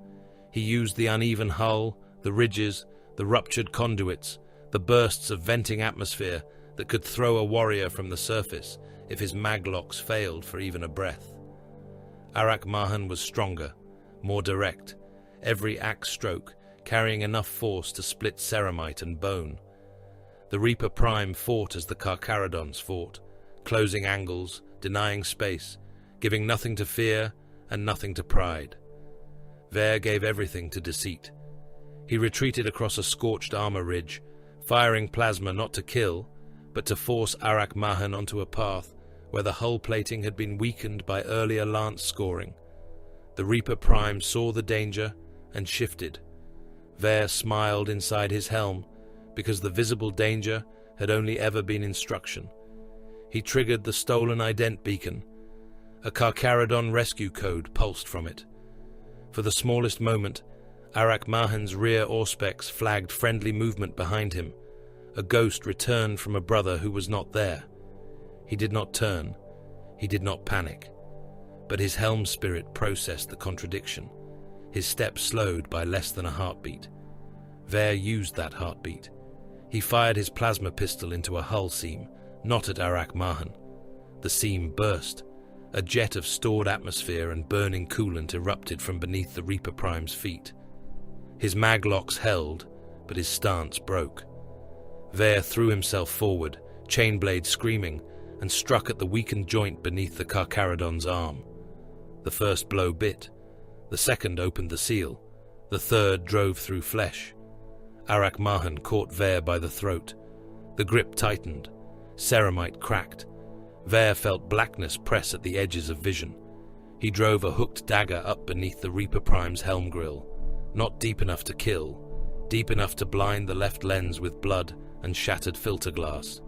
He used the uneven hull, the ridges, the ruptured conduits, the bursts of venting atmosphere that could throw a warrior from the surface if his maglocks failed for even a breath. Arak Mahan was stronger, more direct, every axe stroke carrying enough force to split ceramite and bone. The Reaper Prime fought as the Carcharodons fought, closing angles, denying space, giving nothing to fear and nothing to pride. Vare gave everything to deceit. He retreated across a scorched armor ridge, firing plasma not to kill, but to force Arak Mahan onto a path where the hull plating had been weakened by earlier lance scoring. The Reaper Prime saw the danger and shifted. Vare smiled inside his helm, because the visible danger had only ever been instruction. He triggered the stolen ident beacon. A Carcharodon rescue code pulsed from it. For the smallest moment, Arak Mahan's rear auspex flagged friendly movement behind him. A ghost returned from a brother who was not there. He did not turn. He did not panic. But his helm spirit processed the contradiction. His step slowed by less than a heartbeat. Vare used that heartbeat. He fired his plasma pistol into a hull seam, not at Arak Mahan. The seam burst. A jet of stored atmosphere and burning coolant erupted from beneath the Reaper Prime's feet. His maglocks held, but his stance broke. Vare threw himself forward, chainblade screaming, and struck at the weakened joint beneath the Carcharodon's arm. The first blow bit. The second opened the seal. The third drove through flesh. Arak Mahan caught Vare by the throat. The grip tightened. Ceramite cracked. Vare felt blackness press at the edges of vision. He drove a hooked dagger up beneath the Reaper Prime's helm grill. Not deep enough to kill, deep enough to blind the left lens with blood and shattered filter glass.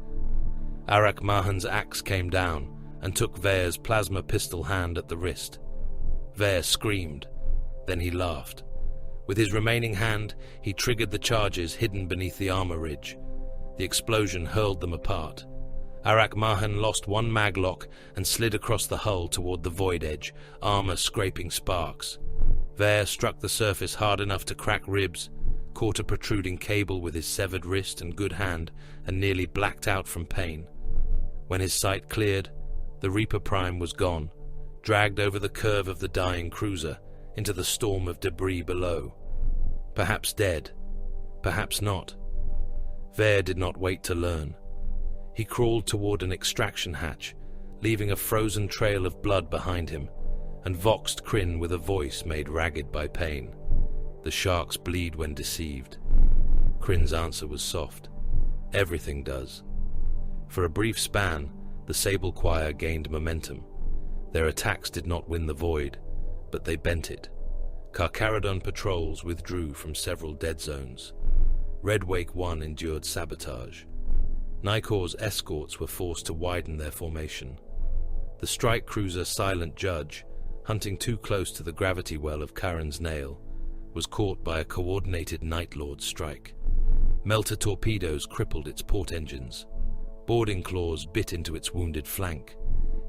Arak Mahan's axe came down and took Vare's plasma pistol hand at the wrist. Vare screamed. Then he laughed. With his remaining hand, he triggered the charges hidden beneath the armor ridge. The explosion hurled them apart. Arak Mahan lost one maglock and slid across the hull toward the void edge, armor scraping sparks. Vare struck the surface hard enough to crack ribs, caught a protruding cable with his severed wrist and good hand, and nearly blacked out from pain. When his sight cleared, the Reaper Prime was gone, dragged over the curve of the dying cruiser into the storm of debris below. Perhaps dead, perhaps not. Vare did not wait to learn. He crawled toward an extraction hatch, leaving a frozen trail of blood behind him, and voxed Krin with a voice made ragged by pain. The sharks bleed when deceived. Krin's answer was soft. Everything does. For a brief span, the Sable Choir gained momentum. Their attacks did not win the void, but they bent it. Carcharodon patrols withdrew from several dead zones. Red Wake 1 endured sabotage. Nikor's escorts were forced to widen their formation. The strike cruiser Silent Judge, hunting too close to the gravity well of Karen's Nail, was caught by a coordinated Night Lord strike. Melter torpedoes crippled its port engines. Boarding claws bit into its wounded flank.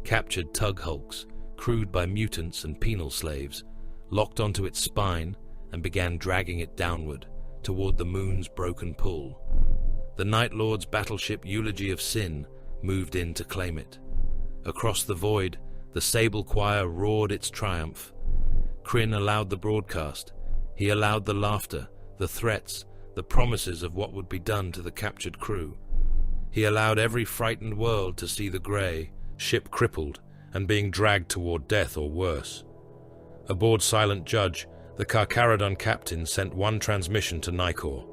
Captured tug hulks, crewed by mutants and penal slaves, locked onto its spine and began dragging it downward toward the moon's broken pull. The Night Lord's battleship Eulogy of Sin moved in to claim it. Across the void, the Sable Choir roared its triumph. Krin allowed the broadcast. He allowed the laughter, the threats, the promises of what would be done to the captured crew. He allowed every frightened world to see the grey, ship crippled, and being dragged toward death or worse. Aboard Silent Judge, the Carcharodon captain sent one transmission to Nikor.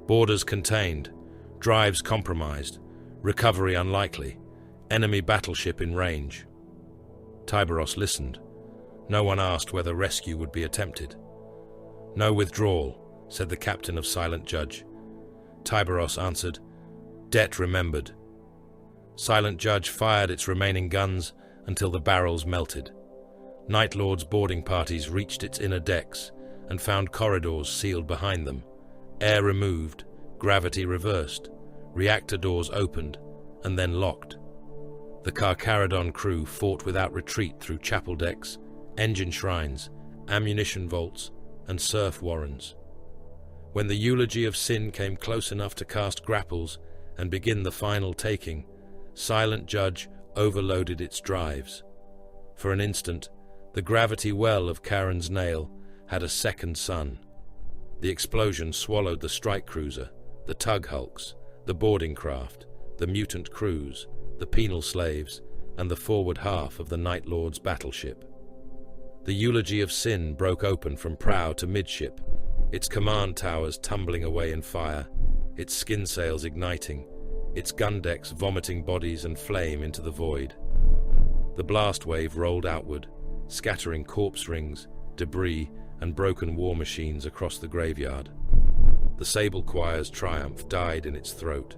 Borders contained, drives compromised, recovery unlikely, enemy battleship in range. Tyberos listened. No one asked whether rescue would be attempted. "No withdrawal," said the captain of Silent Judge. Tyberos answered, "Debt remembered." Silent Judge fired its remaining guns until the barrels melted. Night Lord's boarding parties reached its inner decks and found corridors sealed behind them, air removed, gravity reversed, reactor doors opened, and then locked. The Carcharodon crew fought without retreat through chapel decks, engine shrines, ammunition vaults, and surf warrens. When the Eulogy of Sin came close enough to cast grapples and begin the final taking, Silent Judge overloaded its drives. For an instant, the gravity well of Karen's Nail had a second sun. The explosion swallowed the strike cruiser, the tug hulks, the boarding craft, the mutant crews, the penal slaves, and the forward half of the Night Lord's battleship. The Eulogy of Sin broke open from prow to midship, its command towers tumbling away in fire, its skin sails igniting, its gun decks vomiting bodies and flame into the void. The blast wave rolled outward, scattering corpse rings, debris, and broken war machines across the graveyard. The Sable Choir's triumph died in its throat.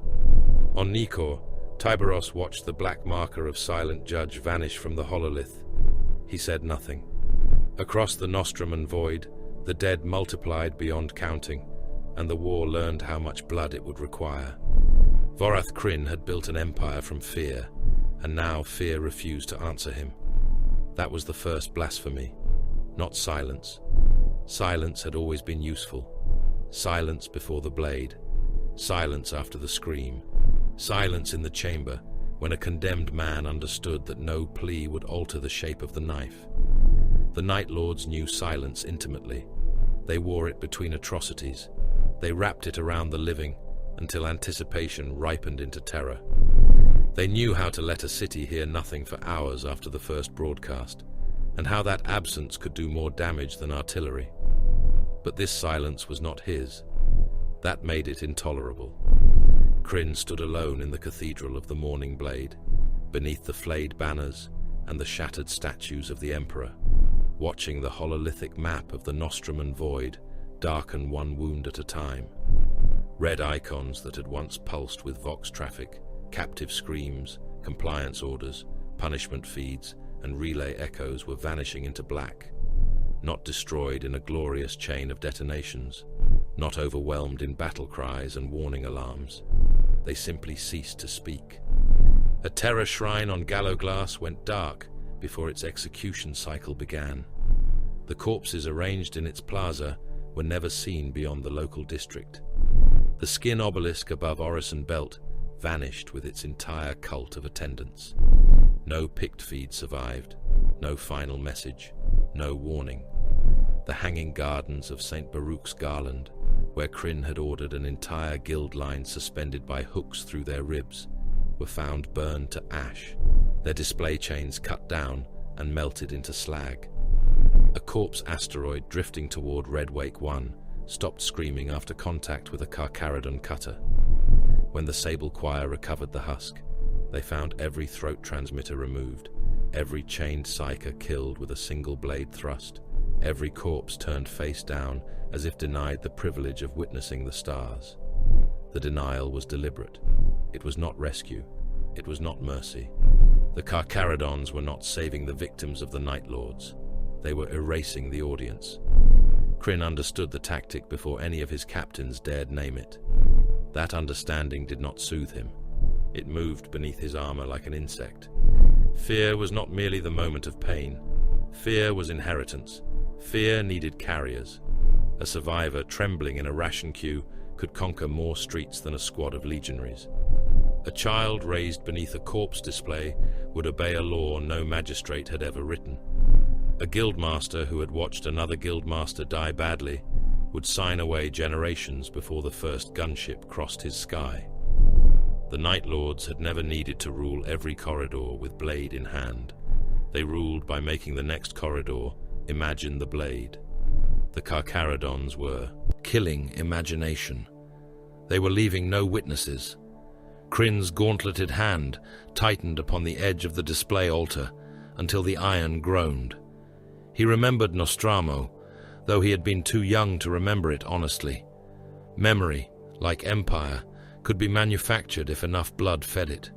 On Nikor, Tyberos watched the black marker of Silent Judge vanish from the hololith. He said nothing. Across the Nostramon void, the dead multiplied beyond counting, and the war learned how much blood it would require. Warsire Crin had built an empire from fear, and now fear refused to answer him. That was the first blasphemy, not silence. Silence had always been useful. Silence before the blade. Silence after the scream. Silence in the chamber, when a condemned man understood that no plea would alter the shape of the knife. The Night Lords knew silence intimately. They wore it between atrocities. They wrapped it around the living until anticipation ripened into terror. They knew how to let a city hear nothing for hours after the first broadcast, and how that absence could do more damage than artillery. But this silence was not his. That made it intolerable. Krin stood alone in the cathedral of the Morning Blade, beneath the flayed banners and the shattered statues of the Emperor, watching the hololithic map of the Nostramon void darken one wound at a time. Red icons that had once pulsed with vox traffic, captive screams, compliance orders, punishment feeds, and relay echoes were vanishing into black, not destroyed in a glorious chain of detonations, not overwhelmed in battle cries and warning alarms. They simply ceased to speak. A terror shrine on Gallowglass went dark before its execution cycle began. The corpses arranged in its plaza were never seen beyond the local district. The skin obelisk above Orison Belt vanished with its entire cult of attendants. No picked feed survived, no final message, no warning. The hanging gardens of St. Baruch's Garland, where Krin had ordered an entire guild line suspended by hooks through their ribs, were found burned to ash, their display chains cut down and melted into slag. A corpse asteroid drifting toward Red Wake 1 stopped screaming after contact with a Carcharodon cutter. When the Sable Choir recovered the husk, they found every throat transmitter removed, every chained psyker killed with a single blade thrust, Every corpse turned face down, as if denied the privilege of witnessing the stars. The denial was deliberate. It was not rescue. It was not mercy. The Carcharodons were not saving the victims of the Night Lords. They were erasing the audience. Krin understood the tactic before any of his captains dared name it. That understanding did not soothe him. It moved beneath his armor like an insect. Fear was not merely the moment of pain. Fear was inheritance. Fear needed carriers. A survivor trembling in a ration queue could conquer more streets than a squad of legionaries. A child raised beneath a corpse display would obey a law no magistrate had ever written. A guildmaster who had watched another guildmaster die badly would sign away generations before the first gunship crossed his sky. The Night Lords had never needed to rule every corridor with blade in hand. They ruled by making the next corridor imagine the blade. The Carcharodons were killing imagination. They were leaving no witnesses. Krin's gauntleted hand tightened upon the edge of the display altar until the iron groaned. He remembered Nostramon, though he had been too young to remember it honestly. Memory, like empire, could be manufactured if enough blood fed it.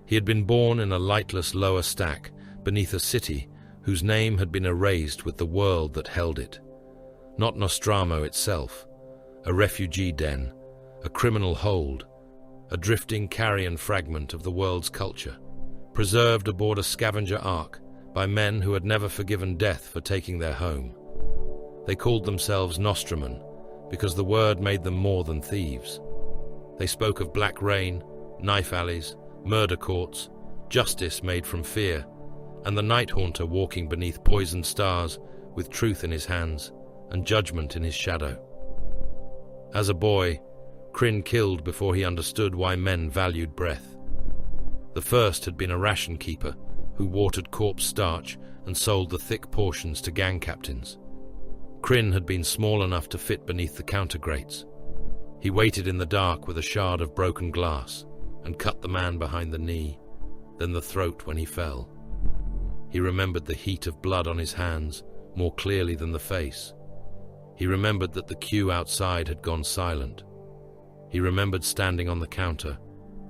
He had been born in a lightless lower stack beneath a city whose name had been erased with the world that held it. Not Nostramon itself, a refugee den, a criminal hold, a drifting carrion fragment of the world's culture, preserved aboard a scavenger ark by men who had never forgiven death for taking their home. They called themselves Nostramon because the word made them more than thieves. They spoke of black rain, knife alleys, murder courts, justice made from fear, and the night haunter walking beneath poisoned stars with truth in his hands and judgment in his shadow. As a boy, Krin killed before he understood why men valued breath. The first had been a ration keeper who watered corpse starch and sold the thick portions to gang captains. Krin had been small enough to fit beneath the counter-grates. He waited in the dark with a shard of broken glass and cut the man behind the knee, then the throat when he fell. He remembered the heat of blood on his hands more clearly than the face. He remembered that the queue outside had gone silent. He remembered standing on the counter,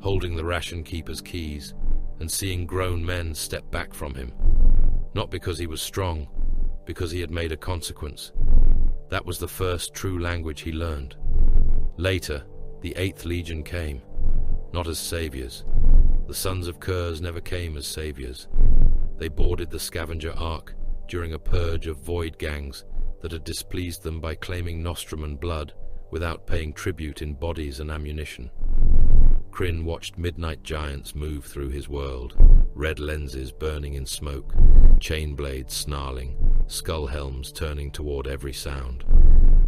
holding the ration keeper's keys, and seeing grown men step back from him. Not because he was strong, because he had made a consequence. That was the first true language he learned. Later, the 8th Legion came, not as saviors. The Sons of Curse never came as saviors. They boarded the scavenger ark during a purge of void gangs that had displeased them by claiming Nostramon blood without paying tribute in bodies and ammunition. Krin watched midnight giants move through his world, red lenses burning in smoke, chain blades snarling, skull helms turning toward every sound.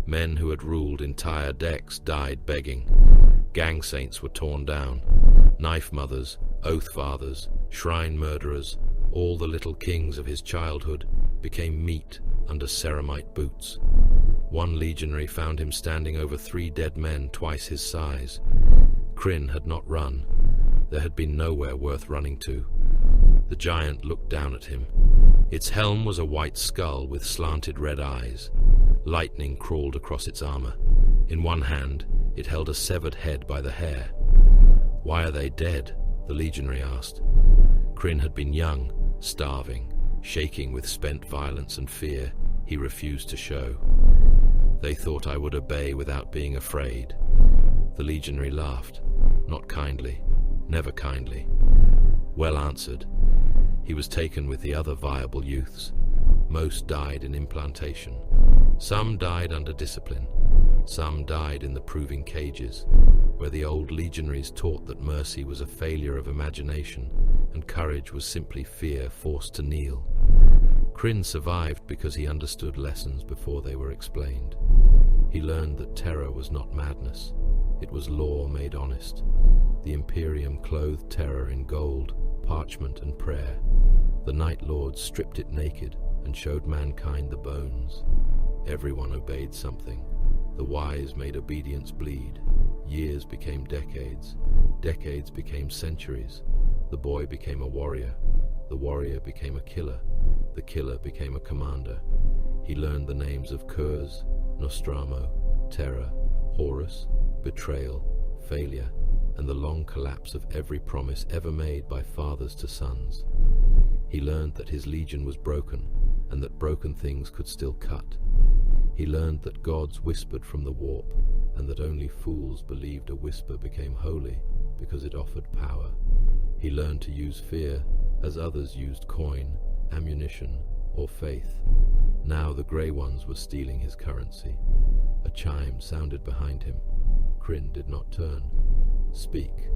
Men who had ruled entire decks died begging. Gang saints were torn down. Knife mothers, oath fathers, shrine murderers, all the little kings of his childhood became meat under ceramite boots. One legionary found him standing over 3 dead men twice his size. Krin had not run. There had been nowhere worth running to. The giant looked down at him. Its helm was a white skull with slanted red eyes. Lightning crawled across its armor. In one hand, it held a severed head by the hair. "Why are they dead?" the legionary asked. Krin had been young, starving, shaking with spent violence and fear he refused to show. "They thought I would obey without being afraid." The legionary laughed, not kindly, never kindly. Well answered. He was taken with the other viable youths. Most died in implantation. Some died under discipline. Some died in the proving cages, where the old legionaries taught that mercy was a failure of imagination and courage was simply fear forced to kneel. Krin survived because he understood lessons before they were explained. He learned that terror was not madness. It was law made honest. The Imperium clothed terror in gold, parchment, and prayer. The Night Lords stripped it naked and showed mankind the bones. Everyone obeyed something. The wise made obedience bleed. Years became decades. Decades became centuries. The boy became a warrior. The warrior became a killer. The killer became a commander. He learned the names of Curse, Nostramo, Terror, Horus, Betrayal, Failure, and the long collapse of every promise ever made by fathers to sons. He learned that his legion was broken, and that broken things could still cut. He learned that gods whispered from the warp, and that only fools believed a whisper became holy because it offered power. He learned to use fear as others used coin, ammunition, or faith. Now the Grey Ones were stealing his currency. A chime sounded behind him. Krin did not turn. Speak.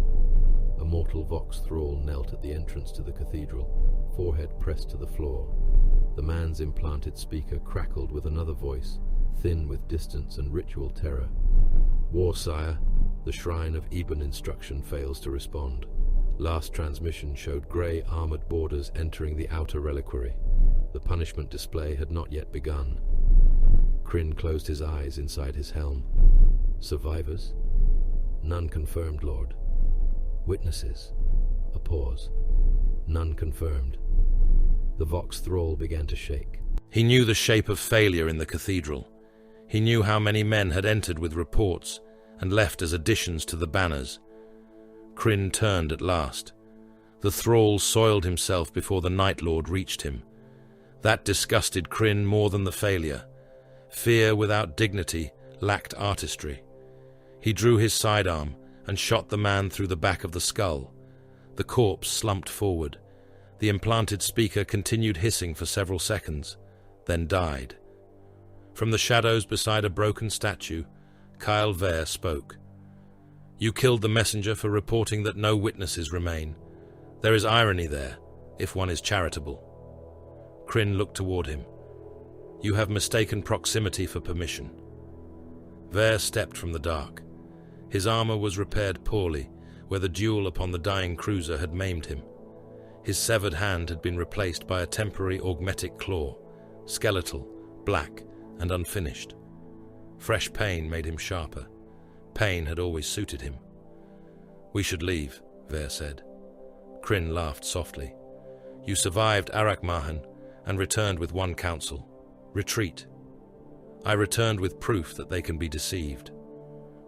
A mortal Vox thrall knelt at the entrance to the cathedral, forehead pressed to the floor. The man's implanted speaker crackled with another voice, thin with distance and ritual terror. Warsire, the shrine of Eben instruction fails to respond. Last transmission showed grey armored boarders entering the outer reliquary. The punishment display had not yet begun. Krin closed his eyes inside his helm. Survivors? None confirmed, Lord. Witnesses? A pause. None confirmed. The Vox thrall began to shake. He knew the shape of failure in the cathedral. He knew how many men had entered with reports and left as additions to the banners. Krin turned at last. The thrall soiled himself before the Night Lord reached him. That disgusted Krin more than the failure. Fear without dignity lacked artistry. He drew his sidearm and shot the man through the back of the skull. The corpse slumped forward. The implanted speaker continued hissing for several seconds, then died. From the shadows beside a broken statue, Kyle Vare spoke. You killed the messenger for reporting that no witnesses remain. There is irony there, if one is charitable. Krin looked toward him. You have mistaken proximity for permission. Vare stepped from the dark. His armor was repaired poorly, where the duel upon the dying cruiser had maimed him. His severed hand had been replaced by a temporary augmetic claw, skeletal, black, and unfinished. Fresh pain made him sharper. Pain had always suited him. We should leave, Vare said. Krin laughed softly. You survived Arakmahan and returned with one counsel. Retreat. I returned with proof that they can be deceived.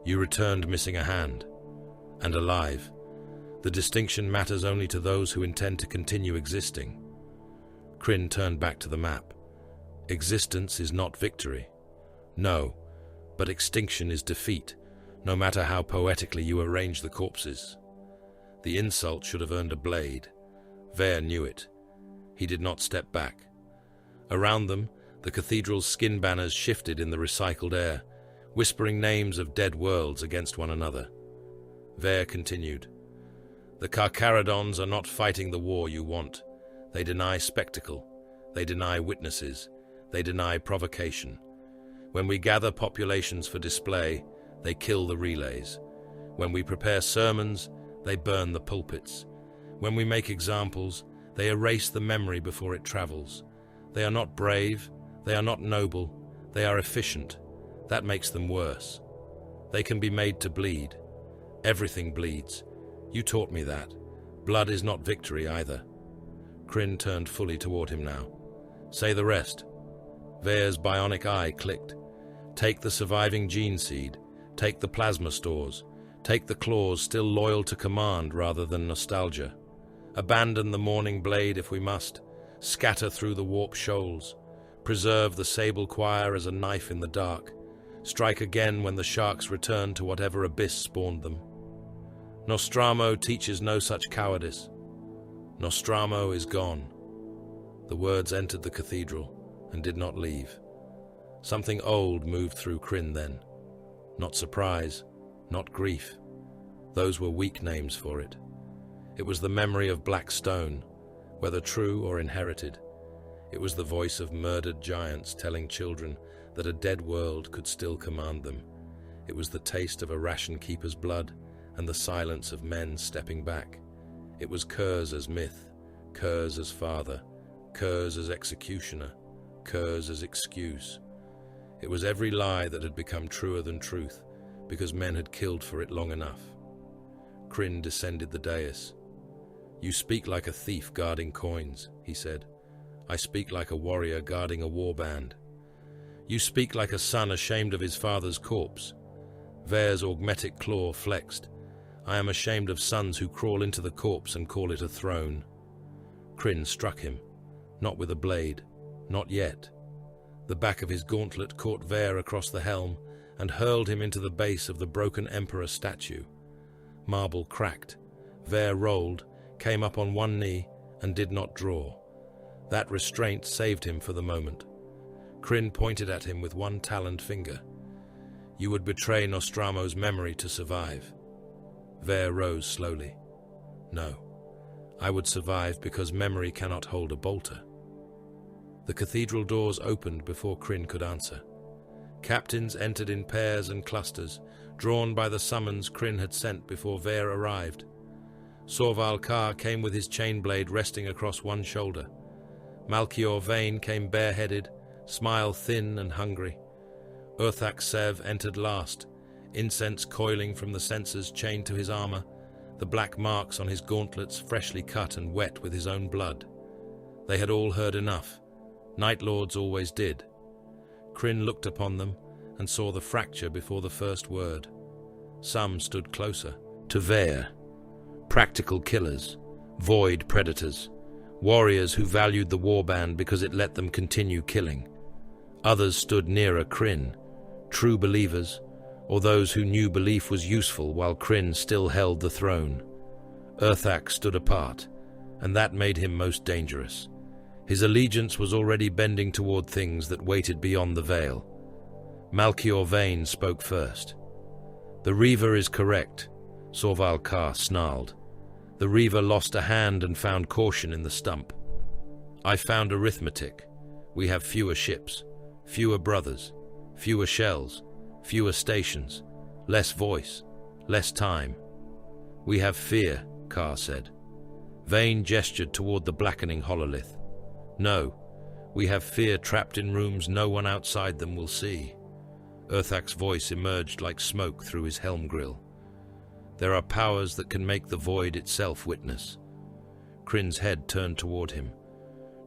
You returned missing a hand. And alive. The distinction matters only to those who intend to continue existing. Krin turned back to the map. Existence is not victory. No, but extinction is defeat, no matter how poetically you arrange the corpses. The insult should have earned a blade. Vare knew it. He did not step back. Around them, the cathedral's skin banners shifted in the recycled air, whispering names of dead worlds against one another. Vare continued. The Carcharodons are not fighting the war you want. They deny spectacle. They deny witnesses. They deny provocation. When we gather populations for display, they kill the relays. When we prepare sermons, they burn the pulpits. When we make examples, they erase the memory before it travels. They are not brave. They are not noble. They are efficient. That makes them worse. They can be made to bleed. Everything bleeds. You taught me that. Blood is not victory either. Krin turned fully toward him now. Say the rest. Vare's bionic eye clicked. Take the surviving gene seed. Take the plasma stores. Take the claws still loyal to command rather than nostalgia. Abandon the morning blade if we must. Scatter through the warp shoals. Preserve the Sable Choir as a knife in the dark. Strike again when the sharks return to whatever abyss spawned them. Nostramo teaches no such cowardice. Nostramo is gone. The words entered the cathedral and did not leave. Something old moved through Krin then. Not surprise, not grief. Those were weak names for it. It was the memory of black stone, whether true or inherited. It was the voice of murdered giants telling children that a dead world could still command them. It was the taste of a ration keeper's blood and the silence of men stepping back. It was Curse as myth, Curse as father, Curse as executioner, Curse as excuse. It was every lie that had become truer than truth, because men had killed for it long enough. Krin descended the dais. You speak like a thief guarding coins, he said. I speak like a warrior guarding a warband. You speak like a son ashamed of his father's corpse. Vare's augmetic claw flexed. I am ashamed of sons who crawl into the corpse and call it a throne. Krin struck him, not with a blade, not yet. The back of his gauntlet caught Vare across the helm and hurled him into the base of the broken emperor statue. Marble cracked. Vare rolled, came up on one knee, and did not draw. That restraint saved him for the moment. Krin pointed at him with one taloned finger. You would betray Nostramo's memory to survive. Vare rose slowly. No, I would survive because memory cannot hold a bolter. The cathedral doors opened before Krin could answer. Captains entered in pairs and clusters, drawn by the summons Krin had sent before Vare arrived. Sorval Kar came with his chain blade resting across one shoulder. Malchior Vane came bareheaded, smile thin and hungry. Urthak Sev entered last, incense coiling from the censers chained to his armor, the black marks on his gauntlets freshly cut and wet with his own blood. They had all heard enough. Night Lords always did. Krin looked upon them and saw the fracture before the first word. Some stood closer, to Vare. Practical killers, void predators, warriors who valued the warband because it let them continue killing. Others stood nearer Krin, true believers, or those who knew belief was useful while Krin still held the throne. Urthak stood apart, and that made him most dangerous. His allegiance was already bending toward things that waited beyond the veil. Malchior Vane spoke first. The Reaver is correct, Sorval Kar snarled. The Reaver lost a hand and found caution in the stump. I found arithmetic. We have fewer ships, fewer brothers, fewer shells, fewer stations, less voice, less time. We have fear, Kar said. Vane gestured toward the blackening hololith. No, we have fear trapped in rooms no one outside them will see. Urthak's voice emerged like smoke through his helm grill. There are powers that can make the void itself witness. Krin's head turned toward him.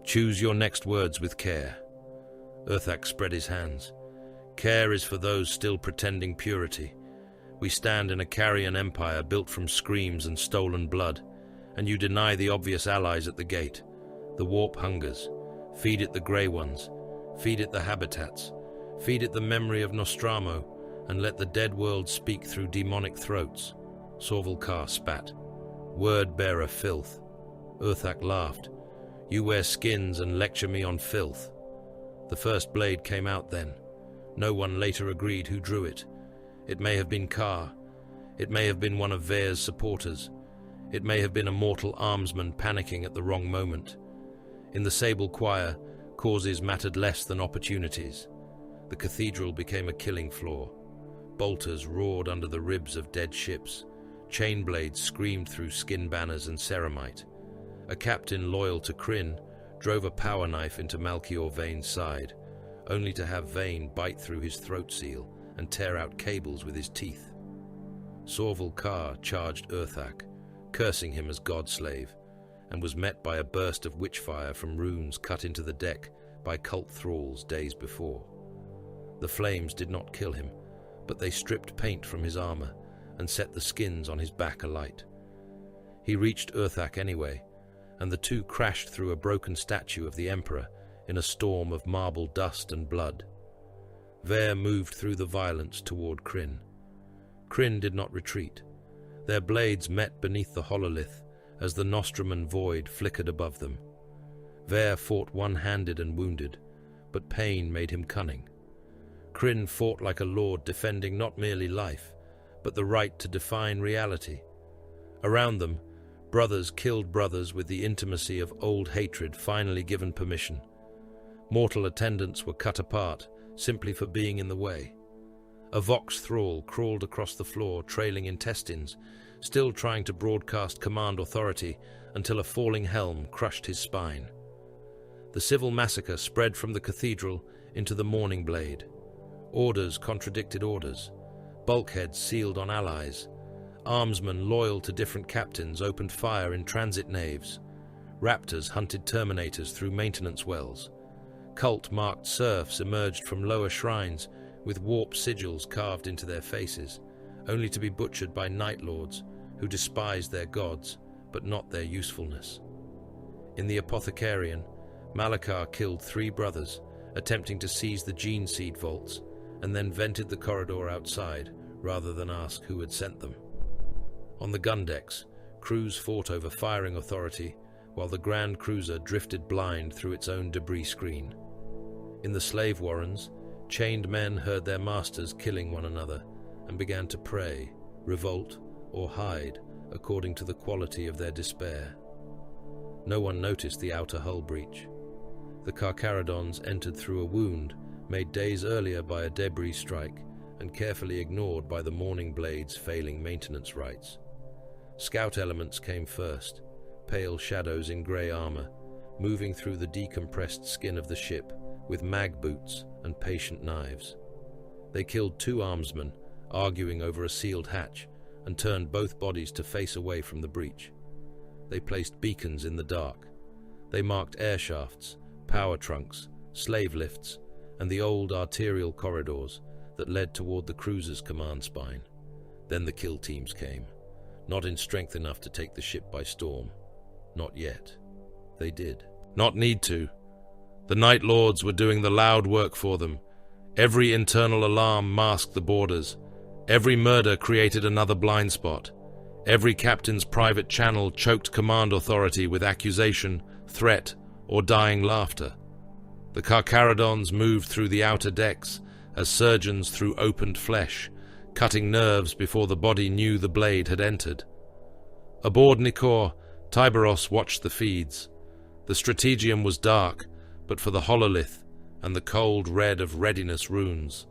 Choose your next words with care. Urthak spread his hands. Care is for those still pretending purity. We stand in a carrion empire built from screams and stolen blood, and you deny the obvious allies at the gate. The warp hungers. Feed it the grey ones. Feed it the habitats. Feed it the memory of Nostramo, and let the dead world speak through demonic throats. Sorval Kar spat. Word-bearer filth. Urthak laughed. You wear skins and lecture me on filth. The first blade came out then. No one later agreed who drew it. It may have been Kar. It may have been one of Vare's supporters. It may have been a mortal armsman panicking at the wrong moment. In the Sable Choir, causes mattered less than opportunities. The cathedral became a killing floor. Bolters roared under the ribs of dead ships. Chain blades screamed through skin banners and ceramite. A captain loyal to Krin drove a power knife into Malchior Vane's side, only to have Vane bite through his throat seal and tear out cables with his teeth. Sorval Kar charged Urthak, cursing him as god-slave, and was met by a burst of witchfire from runes cut into the deck by cult thralls days before. The flames did not kill him, but they stripped paint from his armor and set the skins on his back alight. He reached Urthak anyway, and the two crashed through a broken statue of the Emperor in a storm of marble dust and blood. Vare moved through the violence toward Krin. Krin did not retreat. Their blades met beneath the hololith as the Nostramon void flickered above them. Vare fought one-handed and wounded, but pain made him cunning. Krin fought like a lord, defending not merely life, but the right to define reality. Around them, brothers killed brothers with the intimacy of old hatred finally given permission. Mortal attendants were cut apart simply for being in the way. A Vox thrall crawled across the floor, trailing intestines, still trying to broadcast command authority until a falling helm crushed his spine. The civil massacre spread from the cathedral into the Morning Blade. Orders contradicted orders. Bulkheads sealed on allies. Armsmen loyal to different captains opened fire in transit naves. Raptors hunted Terminators through maintenance wells. cult-marked serfs emerged from lower shrines with warp sigils carved into their faces, only to be butchered by Night Lords who despised their gods, but not their usefulness. In the Apothecarian, Malachar killed 3 brothers, attempting to seize the gene seed vaults, and then vented the corridor outside, rather than ask who had sent them. On the gun decks, crews fought over firing authority, while the Grand Cruiser drifted blind through its own debris screen. In the slave warrens, chained men heard their masters killing one another, and began to pray, revolt, or hide, according to the quality of their despair. No one noticed the outer hull breach. The Carcharodons entered through a wound made days earlier by a debris strike and carefully ignored by the Morning Blade's failing maintenance rites. Scout elements came first, pale shadows in grey armor, moving through the decompressed skin of the ship with mag boots and patient knives. They killed 2 armsmen, arguing over a sealed hatch, and turned both bodies to face away from the breach. They placed beacons in the dark. They marked air shafts, power trunks, slave lifts, and the old arterial corridors that led toward the cruiser's command spine. Then the kill teams came, not in strength enough to take the ship by storm. Not yet. They did. Not need to. The Night Lords were doing the loud work for them. Every internal alarm masked the borders. Every murder created another blind spot. Every captain's private channel choked command authority with accusation, threat, or dying laughter. The Carcharodons moved through the outer decks as surgeons through opened flesh, cutting nerves before the body knew the blade had entered. Aboard Nikor, Tyberos watched the feeds. The strategium was dark, but for the hololith and the cold red of readiness runes.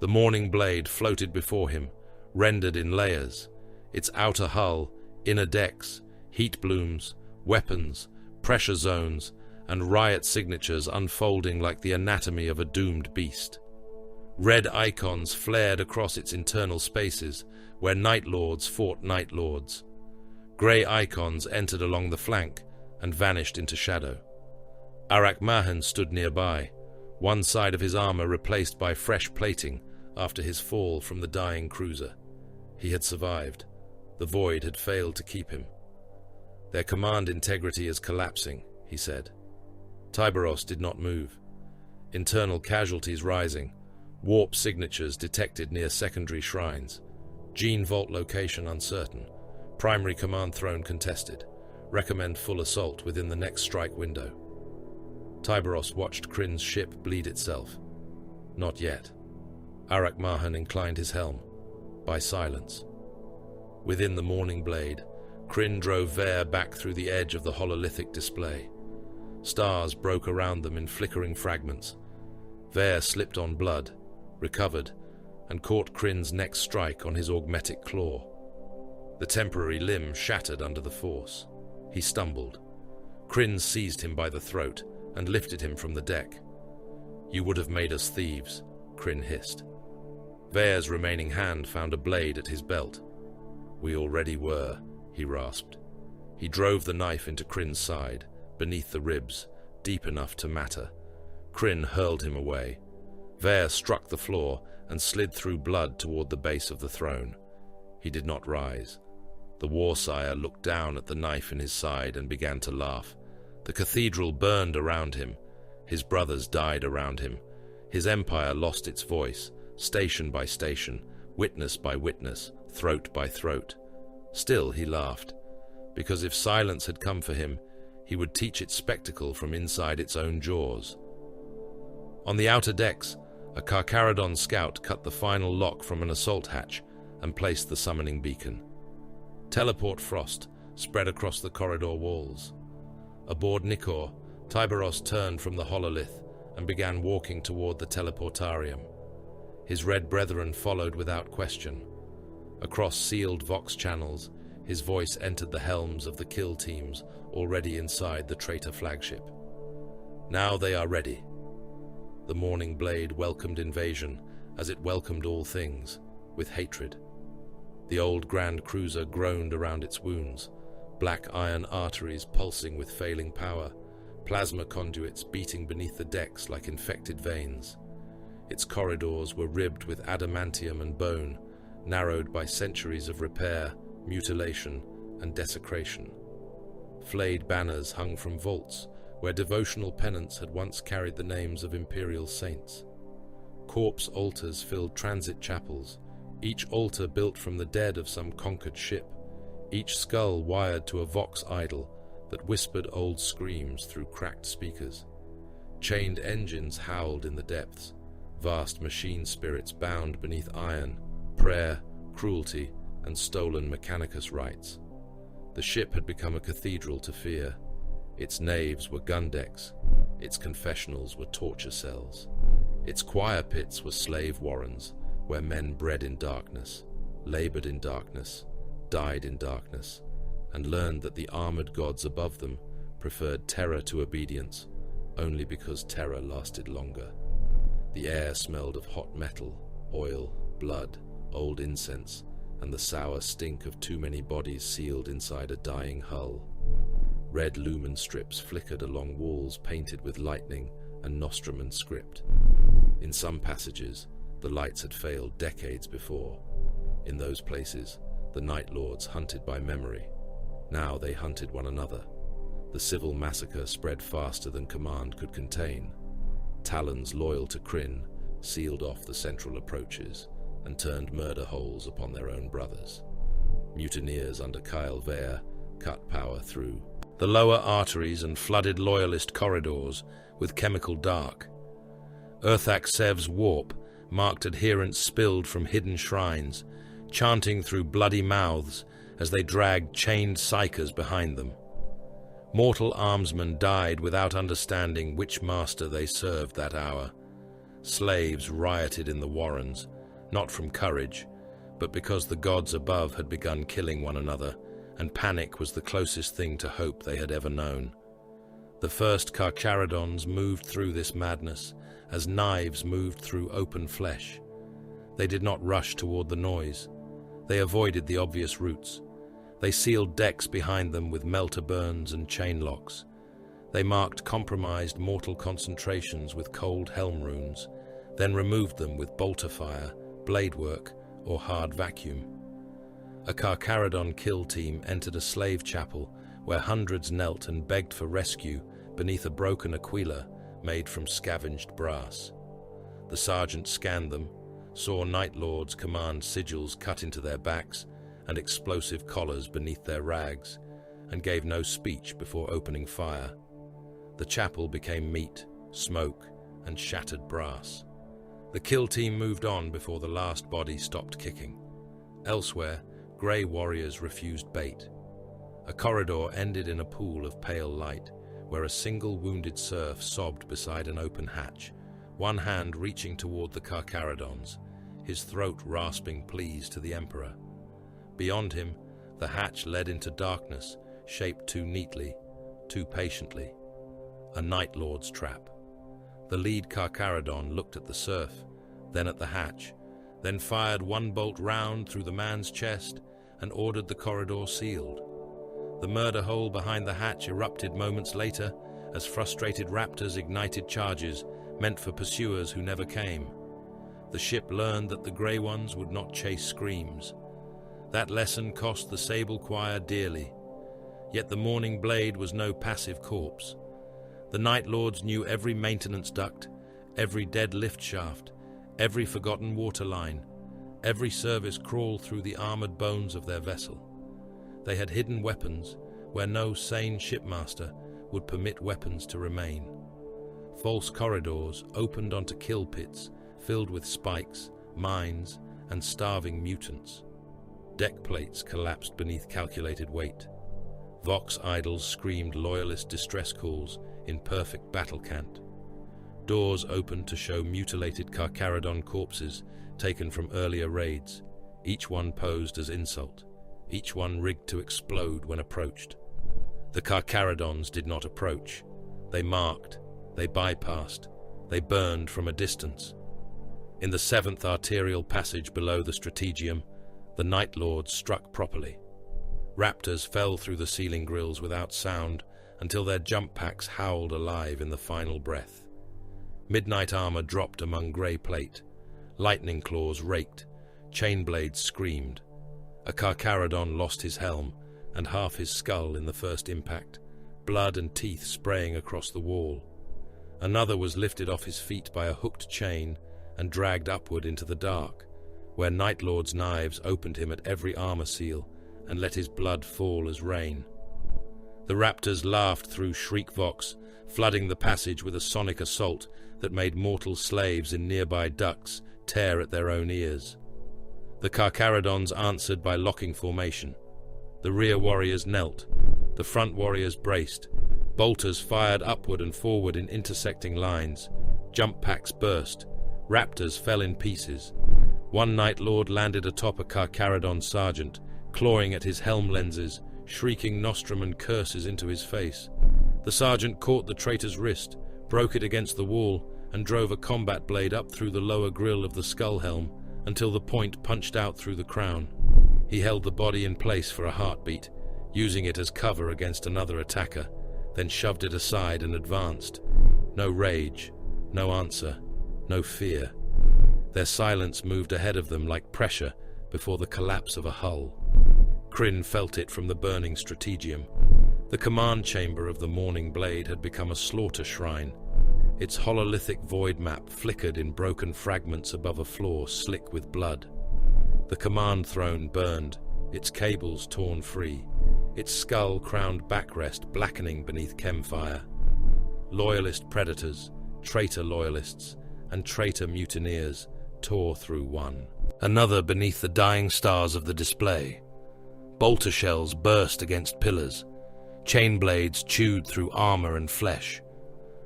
The Morning Blade floated before him, rendered in layers, its outer hull, inner decks, heat blooms, weapons, pressure zones, and riot signatures unfolding like the anatomy of a doomed beast. Red icons flared across its internal spaces, where Night Lords fought Night Lords. Grey icons entered along the flank and vanished into shadow. Arak Mahan stood nearby, one side of his armor replaced by fresh plating after his fall from the dying cruiser. He had survived. The void had failed to keep him. "Their command integrity is collapsing," he said. Tyberos did not move. Internal casualties rising, warp signatures detected near secondary shrines, gene vault location uncertain, primary command throne contested, recommend full assault within the next strike window. Tyberos watched Krin's ship bleed itself. Not yet. Arak Mahan inclined his helm. By silence. Within the Morning Blade, Krin drove Vare back through the edge of the hololithic display. Stars broke around them in flickering fragments. Vare slipped on blood, recovered, and caught Krin's next strike on his augmetic claw. The temporary limb shattered under the force. He stumbled. Krin seized him by the throat and lifted him from the deck. "You would have made us thieves," Krin hissed. Vare's remaining hand found a blade at his belt. "We already were," he rasped. He drove the knife into Krin's side, beneath the ribs, deep enough to matter. Krin hurled him away. Vare struck the floor and slid through blood toward the base of the throne. He did not rise. The Warsire looked down at the knife in his side and began to laugh. The cathedral burned around him. His brothers died around him. His empire lost its voice, station by station, witness by witness, throat by throat. Still he laughed, because if silence had come for him, he would teach it spectacle from inside its own jaws. On the outer decks, a Carcharodon scout cut the final lock from an assault hatch and placed the summoning beacon. Teleport frost spread across the corridor walls. Aboard Nikor, Tyberos turned from the hololith and began walking toward the teleportarium. His red brethren followed without question. Across sealed vox channels, his voice entered the helms of the kill teams already inside the traitor flagship. Now they are ready. The Morning Blade welcomed invasion as it welcomed all things, with hatred. The old Grand Cruiser groaned around its wounds, black iron arteries pulsing with failing power, plasma conduits beating beneath the decks like infected veins. Its corridors were ribbed with adamantium and bone, narrowed by centuries of repair, mutilation, and desecration. Flayed banners hung from vaults where devotional penance had once carried the names of imperial saints. Corpse altars filled transit chapels, each altar built from the dead of some conquered ship, each skull wired to a vox idol that whispered old screams through cracked speakers. Chained engines howled in the depths, vast machine spirits bound beneath iron, prayer, cruelty, and stolen mechanicus rites. The ship had become a cathedral to fear. Its naves were gun decks, its confessionals were torture cells. Its choir pits were slave warrens, where men bred in darkness, labored in darkness, died in darkness, and learned that the armored gods above them preferred terror to obedience, only because terror lasted longer. The air smelled of hot metal, oil, blood, old incense, and the sour stink of too many bodies sealed inside a dying hull. Red lumen strips flickered along walls painted with lightning and Nostramon script. In some passages, the lights had failed decades before. In those places, the Night Lords hunted by memory. Now they hunted one another. The civil massacre spread faster than command could contain. Talons loyal to Krin sealed off the central approaches and turned murder holes upon their own brothers. Mutineers under Clan Varac cut power through the lower arteries and flooded Loyalist corridors with chemical dark. Urthak Sev's warp marked adherents spilled from hidden shrines, chanting through bloody mouths as they dragged chained psychers behind them. Mortal armsmen died without understanding which master they served that hour. Slaves rioted in the warrens, not from courage, but because the gods above had begun killing one another, and panic was the closest thing to hope they had ever known. The first Carcharodons moved through this madness as knives moved through open flesh. They did not rush toward the noise. They avoided the obvious routes. They sealed decks behind them with melter burns and chain locks. They marked compromised mortal concentrations with cold helm runes, then removed them with bolter fire, blade work, or hard vacuum. A Carcharodon kill team entered a slave chapel where hundreds knelt and begged for rescue beneath a broken aquila made from scavenged brass. The sergeant scanned them, saw Night Lords command sigils cut into their backs and explosive collars beneath their rags, and gave no speech before opening fire. The chapel became meat, smoke, and shattered brass. The kill team moved on before the last body stopped kicking. Elsewhere, grey warriors refused bait. A corridor ended in a pool of pale light, where a single wounded serf sobbed beside an open hatch, one hand reaching toward the Carcharodons, his throat rasping pleas to the Emperor. Beyond him, the hatch led into darkness, shaped too neatly, too patiently. A Night Lord's trap. The lead Carcharodon looked at the serf, then at the hatch, then fired one bolt round through the man's chest and ordered the corridor sealed. The murder hole behind the hatch erupted moments later as frustrated raptors ignited charges meant for pursuers who never came. The ship learned that the Grey Ones would not chase screams. That lesson cost the Sable Choir dearly, yet the Morning Blade was no passive corpse. The Night Lords knew every maintenance duct, every dead lift shaft, every forgotten waterline, every service crawl through the armored bones of their vessel. They had hidden weapons where no sane shipmaster would permit weapons to remain. False corridors opened onto kill pits filled with spikes, mines, and starving mutants. Deck plates collapsed beneath calculated weight. Vox idols screamed Loyalist distress calls in perfect battle cant. Doors opened to show mutilated Carcharodon corpses taken from earlier raids, each one posed as insult, each one rigged to explode when approached. The Carcharodons did not approach. They marked, they bypassed, they burned from a distance. In the 7th arterial passage below the strategium, the Night Lords struck properly. Raptors fell through the ceiling grills without sound until their jump packs howled alive in the final breath. Midnight armor dropped among grey plate. Lightning claws raked. Chain blades screamed. A Carcharodon lost his helm and half his skull in the first impact, blood and teeth spraying across the wall. Another was lifted off his feet by a hooked chain and dragged upward into the dark, where Night Lord's knives opened him at every armor seal and let his blood fall as rain. The raptors laughed through shriek vox, flooding the passage with a sonic assault that made mortal slaves in nearby ducts tear at their own ears. The Carcharodons answered by locking formation. The rear warriors knelt. The front warriors braced. Bolters fired upward and forward in intersecting lines. Jump packs burst. Raptors fell in pieces. One Night Lord landed atop a Carcharodon sergeant, clawing at his helm lenses, shrieking Nostramon curses into his face. The sergeant caught the traitor's wrist, broke it against the wall, and drove a combat blade up through the lower grille of the skull helm until the point punched out through the crown. He held the body in place for a heartbeat, using it as cover against another attacker, then shoved it aside and advanced. No rage, no answer, no fear. Their silence moved ahead of them like pressure before the collapse of a hull. Krin felt it from the burning strategium. The command chamber of the Morning Blade had become a slaughter shrine. Its hololithic void map flickered in broken fragments above a floor slick with blood. The command throne burned, its cables torn free, its skull-crowned backrest blackening beneath chemfire. Loyalist predators, traitor loyalists, and traitor mutineers tore through one. Another beneath the dying stars of the display. Bolter shells burst against pillars. Chain blades chewed through armor and flesh.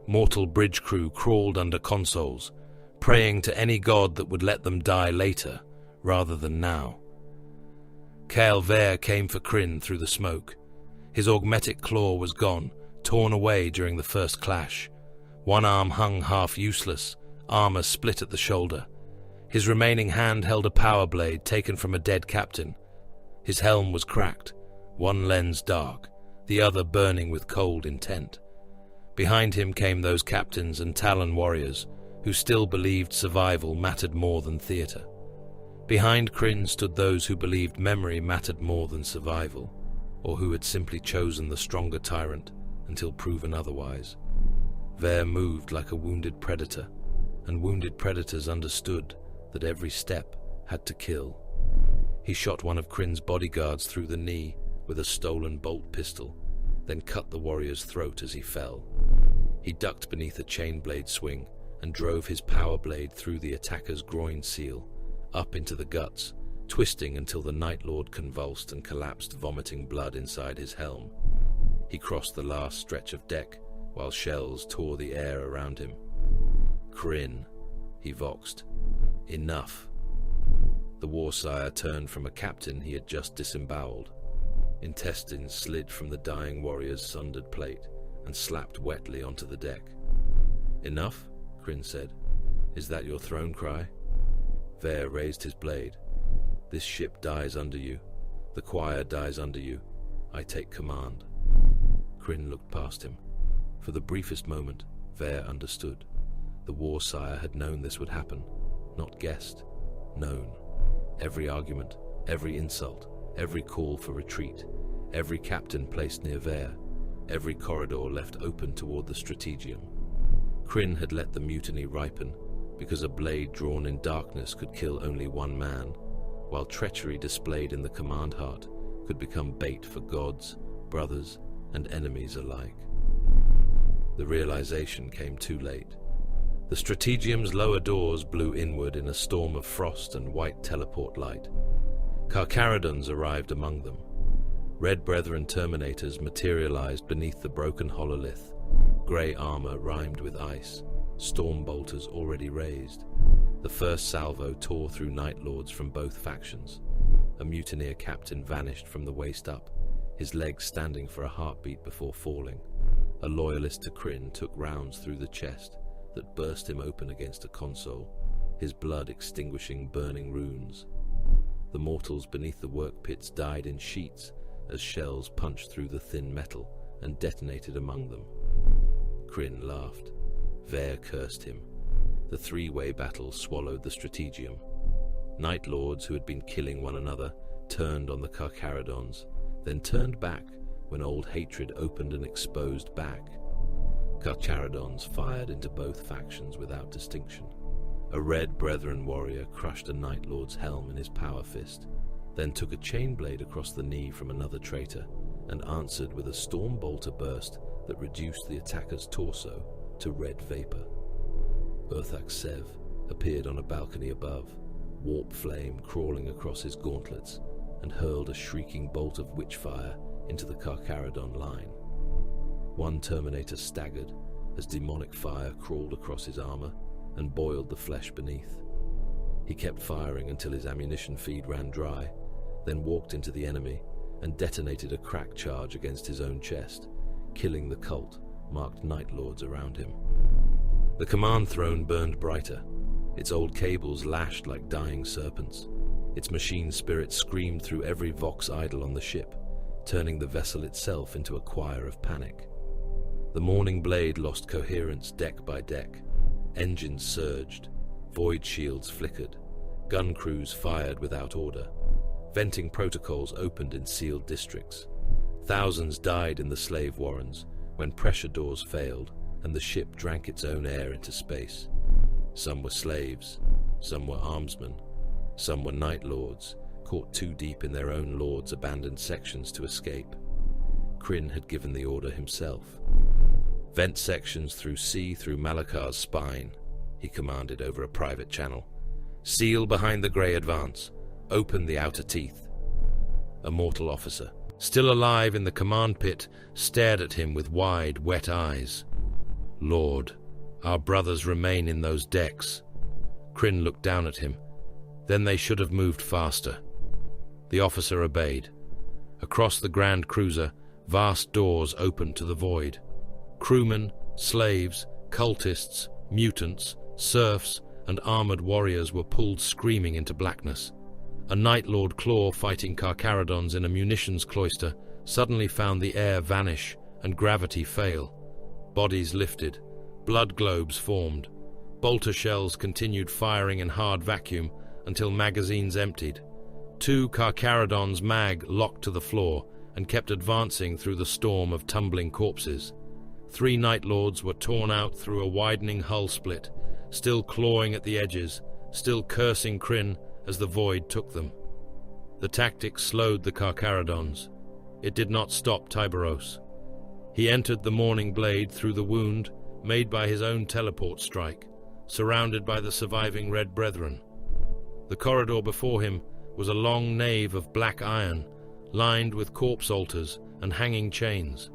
Mortal bridge crew crawled under consoles, praying to any god that would let them die later, rather than now. Clan Varac came for Krin through the smoke. His augmetic claw was gone, torn away during the first clash. One arm hung half useless, armor split at the shoulder. His remaining hand held a power blade taken from a dead captain. His helm was cracked, one lens dark, the other burning with cold intent. Behind him came those captains and Talon warriors who still believed survival mattered more than theatre. Behind Krin stood those who believed memory mattered more than survival, or who had simply chosen the stronger tyrant until proven otherwise. Vare moved like a wounded predator, and wounded predators understood that every step had to kill. He shot one of Krin's bodyguards through the knee with a stolen bolt pistol, then cut the warrior's throat as he fell. He ducked beneath a chain blade swing and drove his power blade through the attacker's groin seal, up into the guts, twisting until the Night Lord convulsed and collapsed, vomiting blood inside his helm. He crossed the last stretch of deck while shells tore the air around him. Krin, he voxed. Enough. The Warsire turned from a captain he had just disemboweled. Intestines slid from the dying warrior's sundered plate and slapped wetly onto the deck. Enough? Krin said. Is that your throne cry? Vare raised his blade. This ship dies under you. The choir dies under you. I take command. Krin looked past him. For the briefest moment, Vare understood. The Warsire had known this would happen, not guessed, known. Every argument, every insult, every call for retreat, every captain placed near Vare, every corridor left open toward the strategium. Krin had let the mutiny ripen, because a blade drawn in darkness could kill only one man, while treachery displayed in the command heart could become bait for gods, brothers, and enemies alike. The realization came too late. The strategium's lower doors blew inward in a storm of frost and white teleport light. Carcharodons arrived among them. Red Brethren Terminators materialized beneath the broken hololith, grey armor rimed with ice, storm bolters already raised. The first salvo tore through Night Lords from both factions. A mutineer captain vanished from the waist up, his legs standing for a heartbeat before falling. A loyalist to Krin took rounds through the chest that burst him open against a console, his blood extinguishing burning runes. The mortals beneath the work pits died in sheets as shells punched through the thin metal and detonated among them. Krin laughed. Ver cursed him. The three-way battle swallowed the strategium. Night Lords who had been killing one another turned on the Carcharodons, then turned back when old hatred opened and exposed back. Carcharodons fired into both factions without distinction. A Red Brethren warrior crushed a Night Lord's helm in his power fist, then took a chain blade across the knee from another traitor and answered with a storm bolter burst that reduced the attacker's torso to red vapor. Urthak Sev appeared on a balcony above, warp flame crawling across his gauntlets, and hurled a shrieking bolt of witchfire into the Carcharodon line. One Terminator staggered as demonic fire crawled across his armor and boiled the flesh beneath. He kept firing until his ammunition feed ran dry, then walked into the enemy and detonated a crack charge against his own chest, killing the cult marked Night Lords around him. The command throne burned brighter. Its old cables lashed like dying serpents. Its machine spirit screamed through every Vox idol on the ship, turning the vessel itself into a choir of panic. The Morning Blade lost coherence deck by deck. Engines surged. Void shields flickered. Gun crews fired without order. Venting protocols opened in sealed districts. Thousands died in the slave warrens when pressure doors failed and the ship drank its own air into space. Some were slaves, some were armsmen, some were Night Lords, caught too deep in their own lords' abandoned sections to escape. Krin had given the order himself. Vent sections through Malakar's spine, he commanded over a private channel. Seal behind the grey advance. Open the outer teeth. A mortal officer, still alive in the command pit, stared at him with wide, wet eyes. Lord, our brothers remain in those decks. Krin looked down at him. Then they should have moved faster. The officer obeyed. Across the Grand Cruiser, vast doors opened to the void. Crewmen, slaves, cultists, mutants, serfs, and armored warriors were pulled screaming into blackness. A Night Lord claw fighting Carcharodons in a munitions cloister suddenly found the air vanish and gravity fail. Bodies lifted, blood globes formed. Bolter shells continued firing in hard vacuum until magazines emptied. 2 Carcharodons mag locked to the floor and kept advancing through the storm of tumbling corpses. 3 Night Lords were torn out through a widening hull split, still clawing at the edges, still cursing Krin as the void took them. The tactics slowed the Carcharodons. It did not stop Tyberos. He entered the Morning Blade through the wound made by his own teleport strike, surrounded by the surviving Red Brethren. The corridor before him was a long nave of black iron, lined with corpse altars and hanging chains.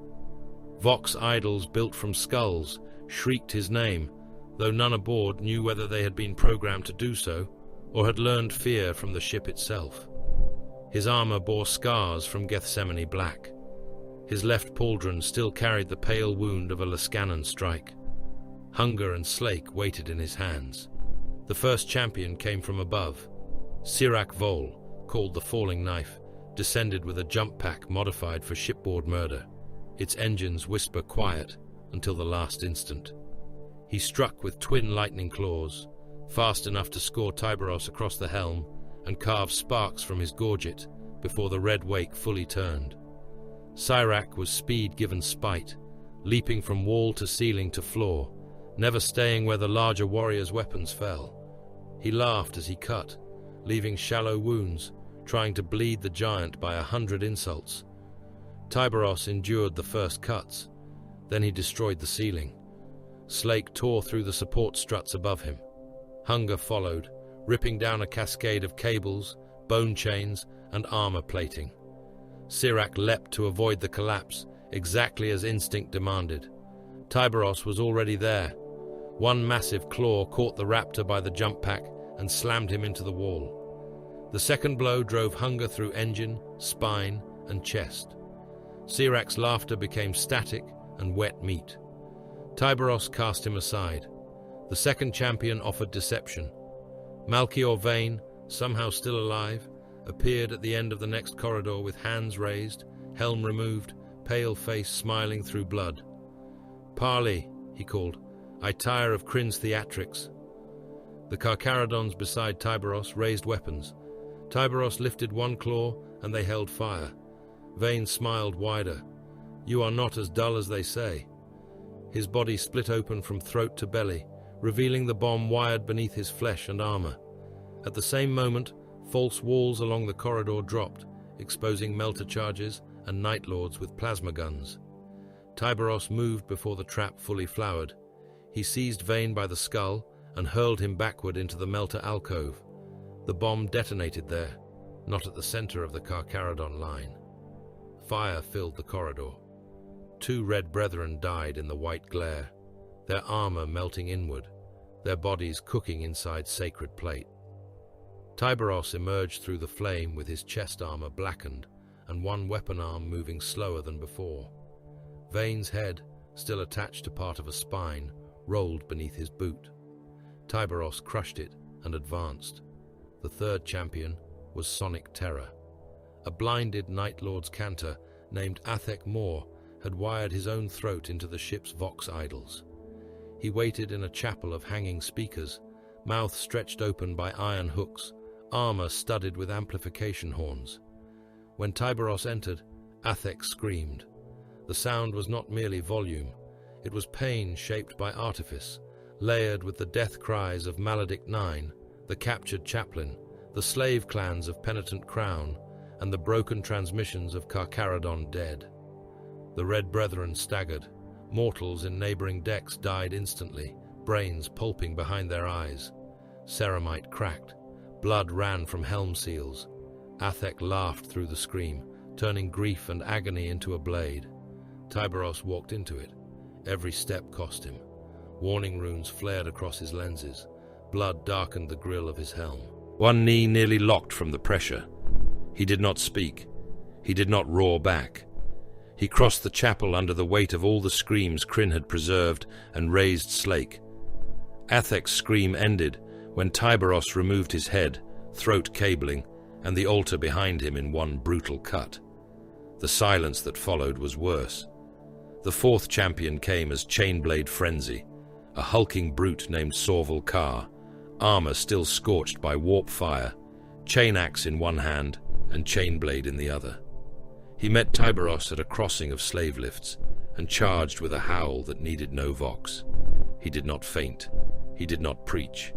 Vox idols built from skulls shrieked his name, though none aboard knew whether they had been programmed to do so or had learned fear from the ship itself. His armor bore scars from Gethsemane Black. His left pauldron still carried the pale wound of a Lascanon strike. Hunger and slake waited in his hands. The first champion came from above. Sirac Vol, called the Falling Knife, descended with a jump pack modified for shipboard murder. Its engines whisper quiet until the last instant. He struck with twin lightning claws, fast enough to score Tyberos across the helm and carve sparks from his gorget before the Red Wake fully turned. Sirac was speed given spite, leaping from wall to ceiling to floor, never staying where the larger warrior's weapons fell. He laughed as he cut, leaving shallow wounds, trying to bleed the giant by 100 insults. Tyberos endured the first cuts, then he destroyed the ceiling. Slake tore through the support struts above him. Hunger followed, ripping down a cascade of cables, bone chains, and armor plating. Sirac leapt to avoid the collapse, exactly as instinct demanded. Tyberos was already there. One massive claw caught the raptor by the jump pack and slammed him into the wall. The second blow drove Hunger through engine, spine, and chest. Sirac's laughter became static and wet meat. Tyberos cast him aside. The second champion offered deception. Malchior Vane, somehow still alive, appeared at the end of the next corridor with hands raised, helm removed, pale face smiling through blood. "Parley," he called. "I tire of Krin's theatrics." The Carcharodons beside Tyberos raised weapons. Tyberos lifted one claw, and they held fire. Vane smiled wider. "You are not as dull as they say." His body split open from throat to belly, revealing the bomb wired beneath his flesh and armor. At the same moment, false walls along the corridor dropped, exposing melter charges and Night Lords with plasma guns. Tyberos moved before the trap fully flowered. He seized Vane by the skull and hurled him backward into the melter alcove. The bomb detonated there, not at the center of the Carcharodon line. Fire filled the corridor. 2 red brethren died in the white glare, their armor melting inward, their bodies cooking inside sacred plate. Tyberos emerged through the flame with his chest armor blackened and one weapon arm moving slower than before. Vane's head, still attached to part of a spine, rolled beneath his boot. Tyberos crushed it and advanced. The third champion was Sonic Terror. A blinded Night Lord's cantor named Athek Moore had wired his own throat into the ship's vox idols. He waited in a chapel of hanging speakers, mouth stretched open by iron hooks, armor studded with amplification horns. When Tyberos entered, Athek screamed. The sound was not merely volume, it was pain shaped by artifice, layered with the death cries of Maledict 9, the captured chaplain, the slave clans of Penitent Crown, and the broken transmissions of Carcharodon dead. The Red Brethren staggered. Mortals in neighboring decks died instantly, brains pulping behind their eyes. Ceramite cracked. Blood ran from helm seals. Athek laughed through the scream, turning grief and agony into a blade. Tyberos walked into it. Every step cost him. Warning runes flared across his lenses. Blood darkened the grill of his helm. One knee nearly locked from the pressure. He did not speak. He did not roar back. He crossed the chapel under the weight of all the screams Krin had preserved and raised slake. Athek's scream ended when Tyberos removed his head, throat cabling, and the altar behind him in one brutal cut. The silence that followed was worse. The fourth champion came as Chainblade Frenzy, a hulking brute named Sorval Kar, armor still scorched by warp fire, chain axe in one hand and chainblade in the other. He met Tyberos at a crossing of slave lifts and charged with a howl that needed no vox. He did not faint. He did not preach.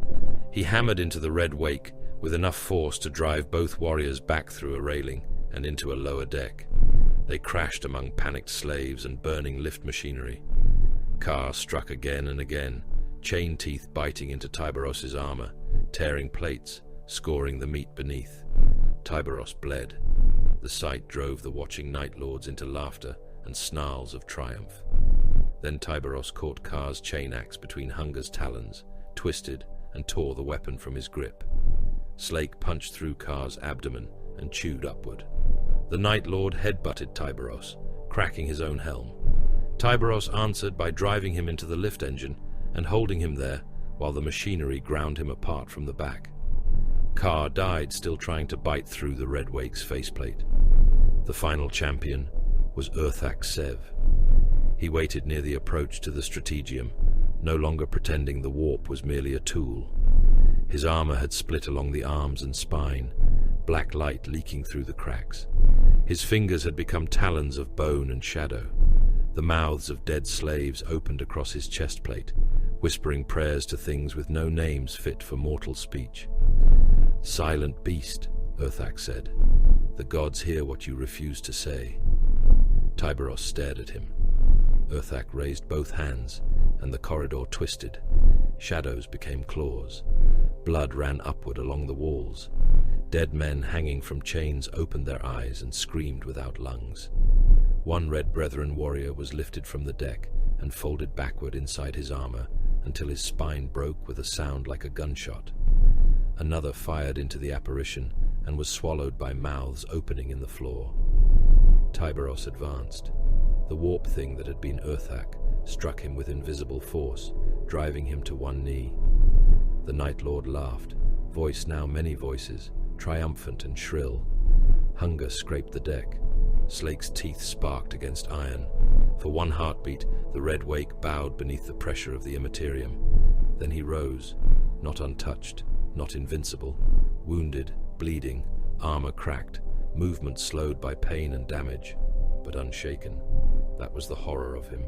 He hammered into the Red Wake with enough force to drive both warriors back through a railing and into a lower deck. They crashed among panicked slaves and burning lift machinery. Kar struck again and again, chain teeth biting into Tyberos's armor, tearing plates, scoring the meat beneath. Tyberos bled. The sight drove the watching Night Lords into laughter and snarls of triumph. Then Tyberos caught Kar's chain axe between Hunger's talons, twisted and tore the weapon from his grip. Slake punched through Kar's abdomen and chewed upward. The Night Lord headbutted Tyberos, cracking his own helm. Tyberos answered by driving him into the lift engine and holding him there while the machinery ground him apart from the back. Kar died still trying to bite through the Red Wake's faceplate. The final champion was Urthak Sev. He waited near the approach to the strategium, no longer pretending the warp was merely a tool. His armor had split along the arms and spine, black light leaking through the cracks. His fingers had become talons of bone and shadow. The mouths of dead slaves opened across his chest plate, whispering prayers to things with no names fit for mortal speech. "Silent beast," Urthak said. "The gods hear what you refuse to say." Tyberos stared at him. Urthak raised both hands, and the corridor twisted. Shadows became claws. Blood ran upward along the walls. Dead men hanging from chains opened their eyes and screamed without lungs. One Red Brethren warrior was lifted from the deck and folded backward inside his armor until his spine broke with a sound like a gunshot. Another fired into the apparition and was swallowed by mouths opening in the floor. Tyberos advanced. The warp thing that had been Urthak struck him with invisible force, driving him to one knee. The Night Lord laughed, voice now many voices, triumphant and shrill. Hunger scraped the deck. Slake's teeth sparked against iron. For one heartbeat, the Red Wake bowed beneath the pressure of the immaterium. Then he rose, not untouched, not invincible, wounded, bleeding, armor cracked, movement slowed by pain and damage, but unshaken. That was the horror of him.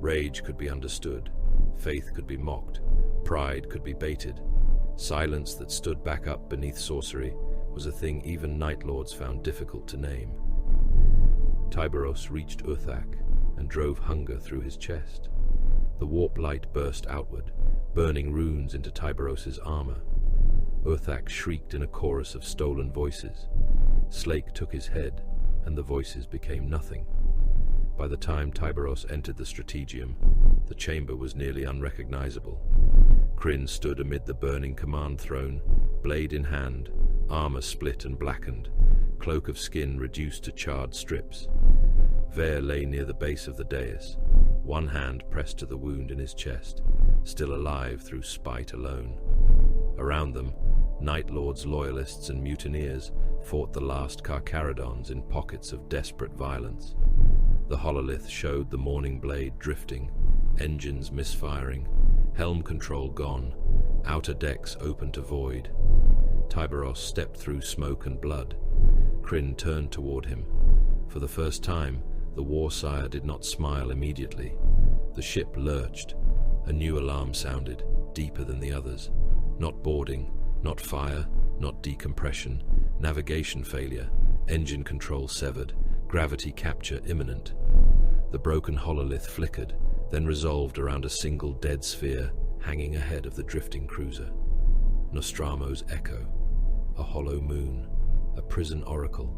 Rage could be understood, faith could be mocked, pride could be baited. Silence that stood back up beneath sorcery was a thing even Night Lords found difficult to name. Tyberos reached Uthak and drove hunger through his chest. The warp light burst outward, burning runes into Tyberos's armor. Uthak shrieked in a chorus of stolen voices. Slake took his head, and the voices became nothing. By the time Tyberos entered the strategium, the chamber was nearly unrecognizable. Krin stood amid the burning command throne, blade in hand, armor split and blackened, cloak of skin reduced to charred strips. Vare lay near the base of the dais, one hand pressed to the wound in his chest, still alive through spite alone. Around them, Night Lords, Loyalists, and mutineers fought the last Carcharodons in pockets of desperate violence. The hololith showed the morning blade drifting, engines misfiring, helm control gone, outer decks open to void. Tyberos stepped through smoke and blood. Krin turned toward him. For the first time, the Warsire did not smile immediately. The ship lurched. A new alarm sounded, deeper than the others. Not boarding, not fire, not decompression, navigation failure, engine control severed, gravity capture imminent. The broken hololith flickered, then resolved around a single dead sphere hanging ahead of the drifting cruiser. Nostramo's echo, a hollow moon, a prison oracle,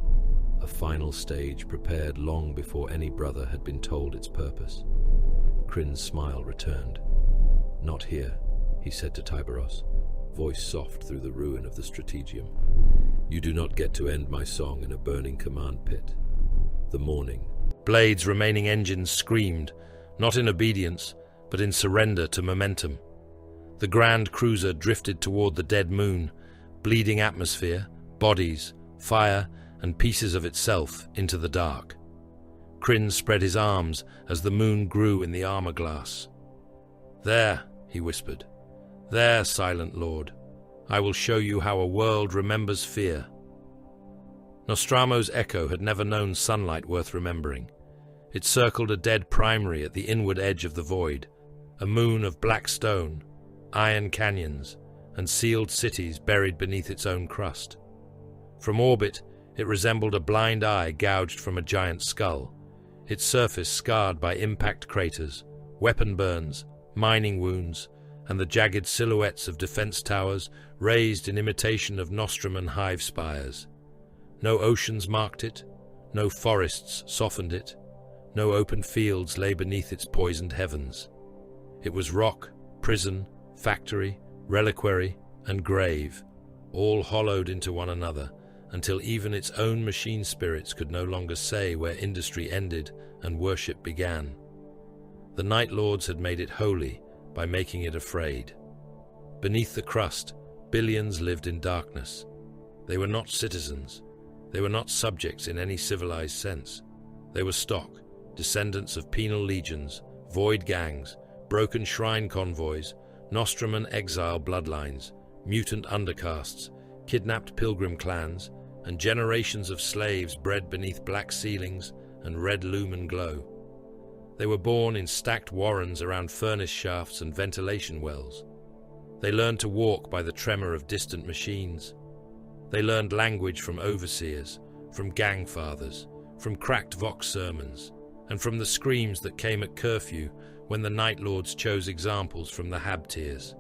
a final stage prepared long before any brother had been told its purpose. Krin's smile returned. "Not here," he said to Tyberos, voice soft through the ruin of the strategium. "You do not get to end my song in a burning command pit." The morning. Blade's remaining engines screamed, not in obedience, but in surrender to momentum. The grand cruiser drifted toward the dead moon, bleeding atmosphere, bodies, fire, and pieces of itself into the dark. Krin spread his arms as the moon grew in the armor glass. "There," he whispered. "There, silent lord. I will show you how a world remembers fear." Nostramo's echo had never known sunlight worth remembering. It circled a dead primary at the inward edge of the void, a moon of black stone, iron canyons, and sealed cities buried beneath its own crust. From orbit, it resembled a blind eye gouged from a giant skull, its surface scarred by impact craters, weapon burns, mining wounds, and the jagged silhouettes of defense towers raised in imitation of Nostramon hive spires. No oceans marked it, no forests softened it, no open fields lay beneath its poisoned heavens. It was rock, prison, factory, reliquary, and grave, all hollowed into one another, until even its own machine spirits could no longer say where industry ended and worship began. The Night Lords had made it holy by making it afraid. Beneath the crust, billions lived in darkness. They were not citizens. They were not subjects in any civilized sense. They were stock, descendants of penal legions, void gangs, broken shrine convoys, Nostramon exile bloodlines, mutant undercastes, kidnapped pilgrim clans, and generations of slaves bred beneath black ceilings and red lumen glow. They were born in stacked warrens around furnace shafts and ventilation wells. They learned to walk by the tremor of distant machines. They learned language from overseers, from gang fathers, from cracked vox sermons, and from the screams that came at curfew when the Night Lords chose examples from the Habtiers.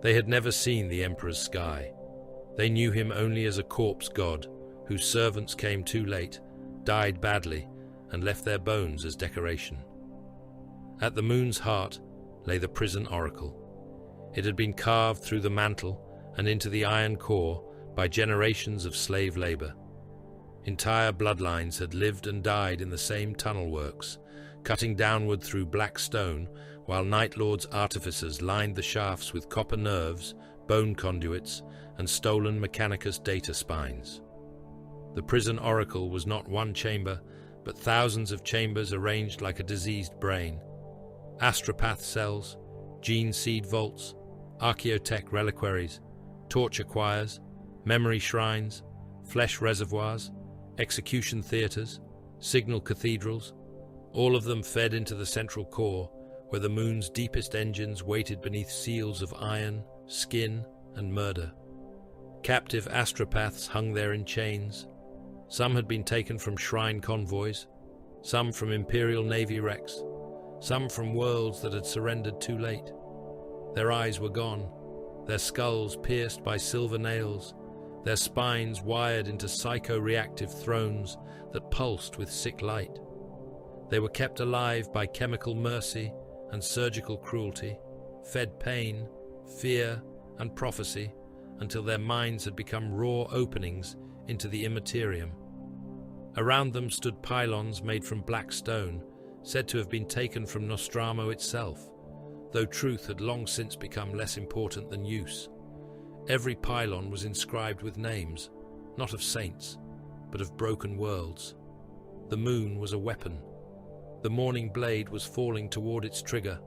They had never seen the Emperor's sky. They knew him only as a corpse god, whose servants came too late, died badly, and left their bones as decoration. At the moon's heart lay the prison oracle. It had been carved through the mantle and into the iron core by generations of slave labor. Entire bloodlines had lived and died in the same tunnel works, cutting downward through black stone, while Night Lords' artificers lined the shafts with copper nerves, bone conduits, and stolen Mechanicus data spines. The prison oracle was not one chamber, but thousands of chambers arranged like a diseased brain. Astropath cells, gene seed vaults, archaeotech reliquaries, torture choirs, memory shrines, flesh reservoirs, execution theatres, signal cathedrals, all of them fed into the central core, where the moon's deepest engines waited beneath seals of iron, skin, and murder. Captive astropaths hung there in chains. Some had been taken from shrine convoys, some from Imperial Navy wrecks, some from worlds that had surrendered too late. Their eyes were gone, their skulls pierced by silver nails, their spines wired into psycho-reactive thrones that pulsed with sick light. They were kept alive by chemical mercy and surgical cruelty, fed pain, fear, and prophecy until their minds had become raw openings into the immaterium. Around them stood pylons made from black stone, said to have been taken from Nostramon itself, though truth had long since become less important than use. Every pylon was inscribed with names, not of saints, but of broken worlds. The moon was a weapon. The morning blade was falling toward its trigger.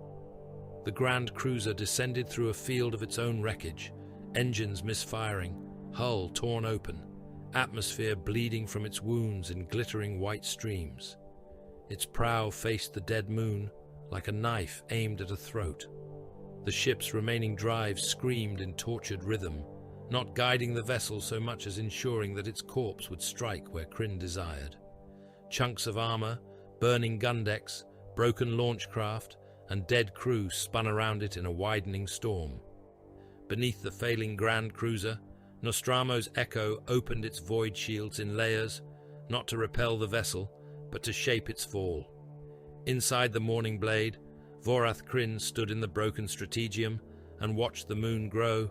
The grand cruiser descended through a field of its own wreckage, engines misfiring, hull torn open, atmosphere bleeding from its wounds in glittering white streams. Its prow faced the dead moon like a knife aimed at a throat. The ship's remaining drives screamed in tortured rhythm, not guiding the vessel so much as ensuring that its corpse would strike where Krin desired. Chunks of armor, burning gun decks, broken launch craft, and dead crew spun around it in a widening storm. Beneath the failing Grand Cruiser, Nostramo's Echo opened its void shields in layers, not to repel the vessel, but to shape its fall. Inside the Morning Blade, Warsire Crin stood in the broken strategium and watched the moon grow.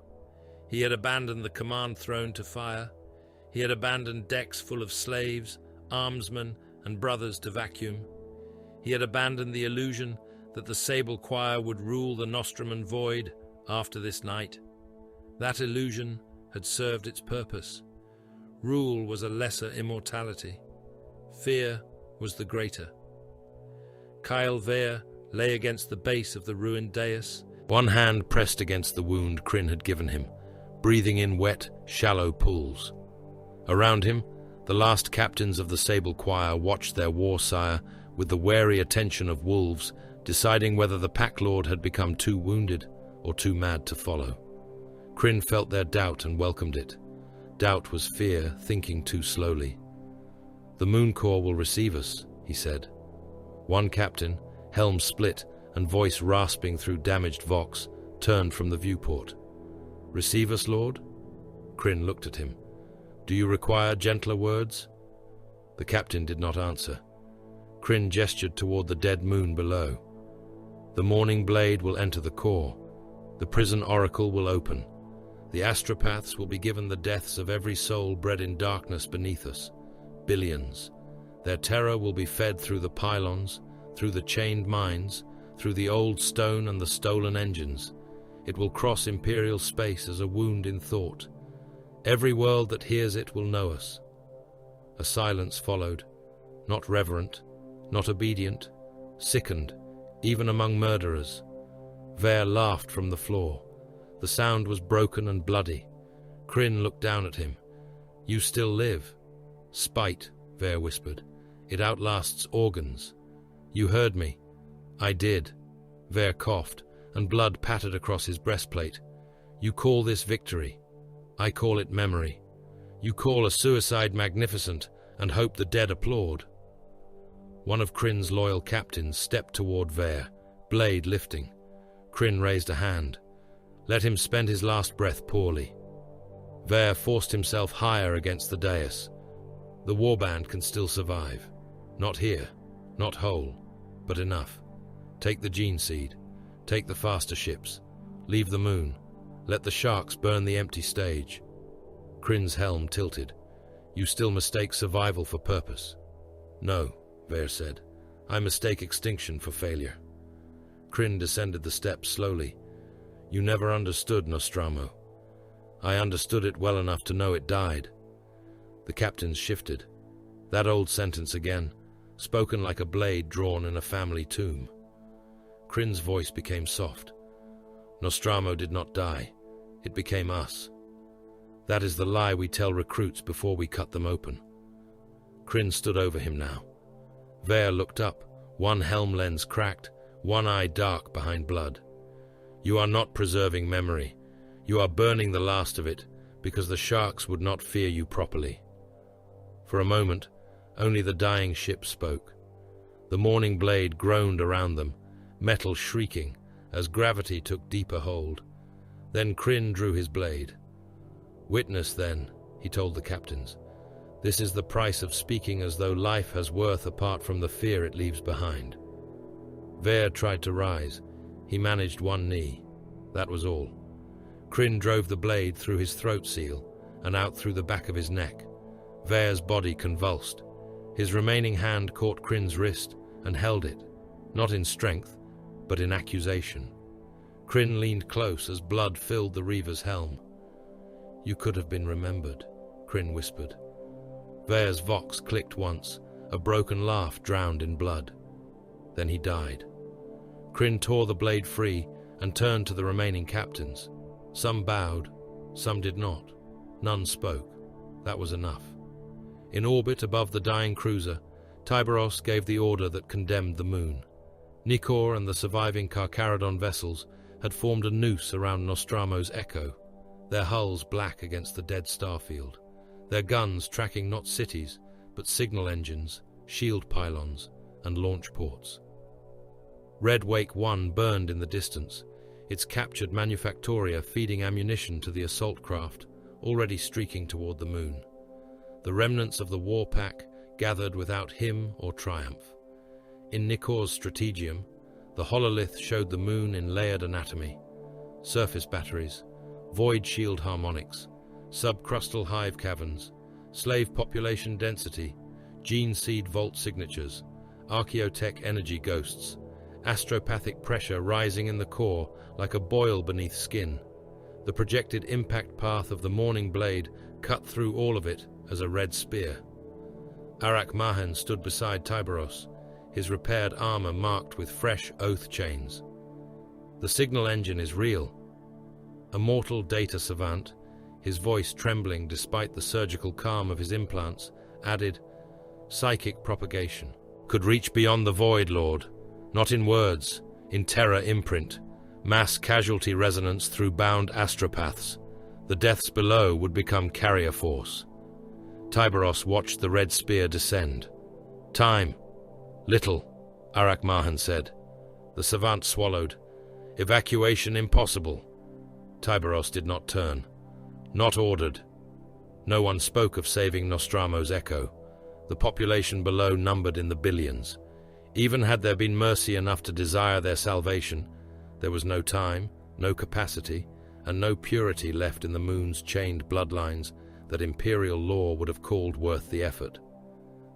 He had abandoned the command throne to fire. He had abandoned decks full of slaves, armsmen, and brothers to vacuum. He had abandoned the illusion that the Sable Choir would rule the Nostramon void after this night. That illusion had served its purpose. Rule was a lesser immortality. Fear was the greater. Kyle Vare lay against the base of the ruined dais, one hand pressed against the wound Krin had given him, breathing in wet, shallow pools. Around him, the last captains of the Sable Choir watched their Warsire with the wary attention of wolves, deciding whether the Pack Lord had become too wounded or too mad to follow. Krin felt their doubt and welcomed it. Doubt was fear, thinking too slowly. "The Moon Corps will receive us," he said. One captain, helm split and voice rasping through damaged vox, turned from the viewport. "Receive us, Lord?" Krin looked at him. "Do you require gentler words?" The captain did not answer. Krin gestured toward the dead moon below. "The Morning Blade will enter the core. The prison oracle will open. The astropaths will be given the deaths of every soul bred in darkness beneath us. Billions. Their terror will be fed through the pylons, through the chained mines, through the old stone and the stolen engines. It will cross imperial space as a wound in thought. Every world that hears it will know us." A silence followed, not reverent, not obedient, sickened, even among murderers. Vare laughed from the floor. The sound was broken and bloody. Krin looked down at him. "You still live." "Spite," Vare whispered. "It outlasts organs." "You heard me." "I did." Vare coughed, and blood pattered across his breastplate. "You call this victory. I call it memory. You call a suicide magnificent and hope the dead applaud." One of Krin's loyal captains stepped toward Vare, blade lifting. Krin raised a hand. Let him spend his last breath poorly. Vare forced himself higher against the dais. "The warband can still survive. Not here, not whole, but enough. Take the gene seed. Take the faster ships. Leave the moon. Let the sharks burn the empty stage." Krin's helm tilted. "You still mistake survival for purpose." "No," Vare said. "I mistake extinction for failure." Krin descended the steps slowly. "You never understood Nostramon. I understood it well enough to know it died." The captains shifted. That old sentence again. spoken like a blade drawn in a family tomb. Krin's voice became soft. Nostramo did not die. It became us. That is the lie we tell recruits before we cut them open. Krin stood over him now. Vare looked up, one helm lens cracked, one eye dark behind blood. You are not preserving memory. You are burning the last of it, because the sharks would not fear you properly. For a moment, only the dying ship spoke. The morning blade groaned around them, metal shrieking, as gravity took deeper hold. Then Krin drew his blade. "Witness, then," he told the captains. "This is the price of speaking as though life has worth apart from the fear it leaves behind." Vare tried to rise. He managed one knee. That was all. Krin drove the blade through his throat seal and out through the back of his neck. Vare's body convulsed. His remaining hand caught Krin's wrist and held it, not in strength, but in accusation. Krin leaned close as blood filled the Reaver's helm. "You could have been remembered," Krin whispered. Vare's vox clicked once, a broken laugh drowned in blood. Then he died. Krin tore the blade free and turned to the remaining captains. Some bowed, some did not. None spoke. That was enough. In orbit above the dying cruiser, Tyberos gave the order that condemned the moon. Nikor and the surviving Carcharodon vessels had formed a noose around Nostramo's echo, their hulls black against the dead starfield, their guns tracking not cities, but signal engines, shield pylons, and launch ports. Red Wake 1 burned in the distance, its captured manufactoria feeding ammunition to the assault craft, already streaking toward the moon. The remnants of the war pack gathered without hymn or triumph. In Nikor's strategium, the hololith showed the moon in layered anatomy, surface batteries, void shield harmonics, subcrustal hive caverns, slave population density, gene seed vault signatures, archaeotech energy ghosts, astropathic pressure rising in the core like a boil beneath skin. The projected impact path of the morning blade cut through all of it as a red spear. Arak Mahen stood beside Tyberos, his repaired armor marked with fresh oath chains. "The signal engine is real." A mortal data savant, his voice trembling despite the surgical calm of his implants, added, "Psychic propagation. Could reach beyond the void, Lord. Not in words, in terror imprint. Mass casualty resonance through bound astropaths. The deaths below would become carrier force." Tyberos watched the red spear descend. "Time. Little," Arak Mahen said. The savant swallowed. "Evacuation impossible." Tyberos did not turn. Not ordered. No one spoke of saving Nostramo's echo. The population below numbered in the billions. Even had there been mercy enough to desire their salvation, there was no time, no capacity, and no purity left in the moon's chained bloodlines that imperial law would have called worth the effort.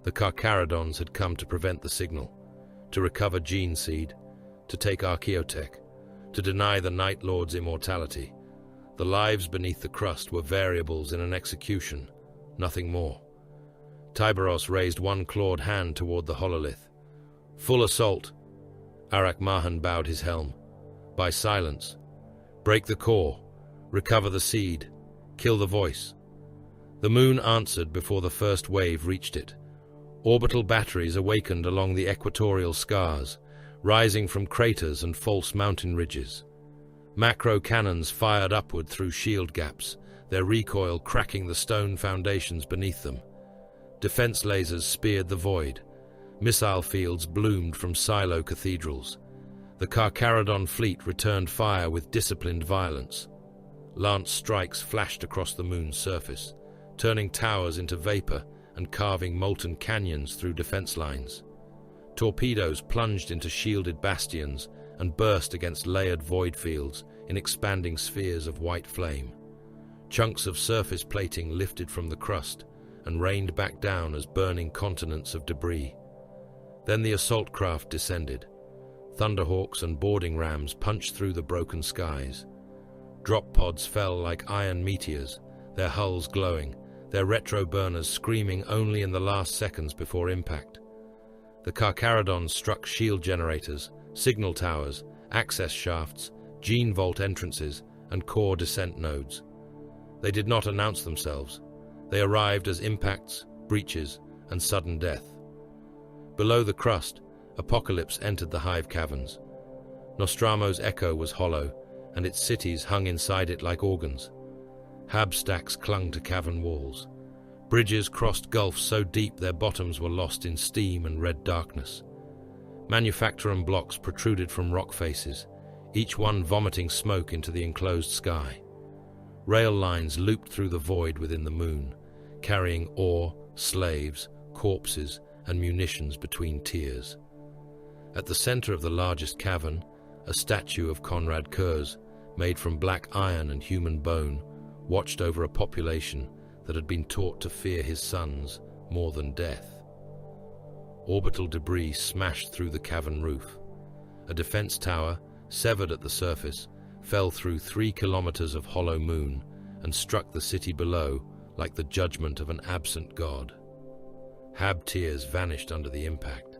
The Carcharodons had come to prevent the signal, to recover gene seed, to take archaeotech, to deny the Night Lord's immortality. The lives beneath the crust were variables in an execution, nothing more. Tyberos raised one clawed hand toward the hololith. "Full assault." Arak Mahen bowed his helm. "By silence. Break the core. Recover the seed. Kill the voice." The moon answered before the first wave reached it. Orbital batteries awakened along the equatorial scars, rising from craters and false mountain ridges. Macro cannons fired upward through shield gaps, their recoil cracking the stone foundations beneath them. Defense lasers speared the void. Missile fields bloomed from silo cathedrals. The Carcharodon fleet returned fire with disciplined violence. Lance strikes flashed across the moon's surface, turning towers into vapor and carving molten canyons through defense lines. Torpedoes plunged into shielded bastions and burst against layered void fields in expanding spheres of white flame. Chunks of surface plating lifted from the crust and rained back down as burning continents of debris. Then the assault craft descended. Thunderhawks and boarding rams punched through the broken skies. Drop pods fell like iron meteors, their hulls glowing, their retro burners screaming only in the last seconds before impact. The Carcharodons struck shield generators, signal towers, access shafts, gene vault entrances, and core descent nodes. They did not announce themselves. They arrived as impacts, breaches, and sudden death. Below the crust, apocalypse entered the hive caverns. Nostramo's echo was hollow, and its cities hung inside it like organs. Hab stacks clung to cavern walls. Bridges crossed gulfs so deep their bottoms were lost in steam and red darkness. Manufactorum blocks protruded from rock faces, each one vomiting smoke into the enclosed sky. Rail lines looped through the void within the moon, carrying ore, slaves, corpses, and munitions between tiers. At the center of the largest cavern, a statue of Conrad Kurz, made from black iron and human bone, watched over a population that had been taught to fear his sons more than death. Orbital debris smashed through the cavern roof. A defense tower, severed at the surface, fell through 3 kilometers of hollow moon and struck the city below like the judgment of an absent god. Hab tiers vanished under the impact.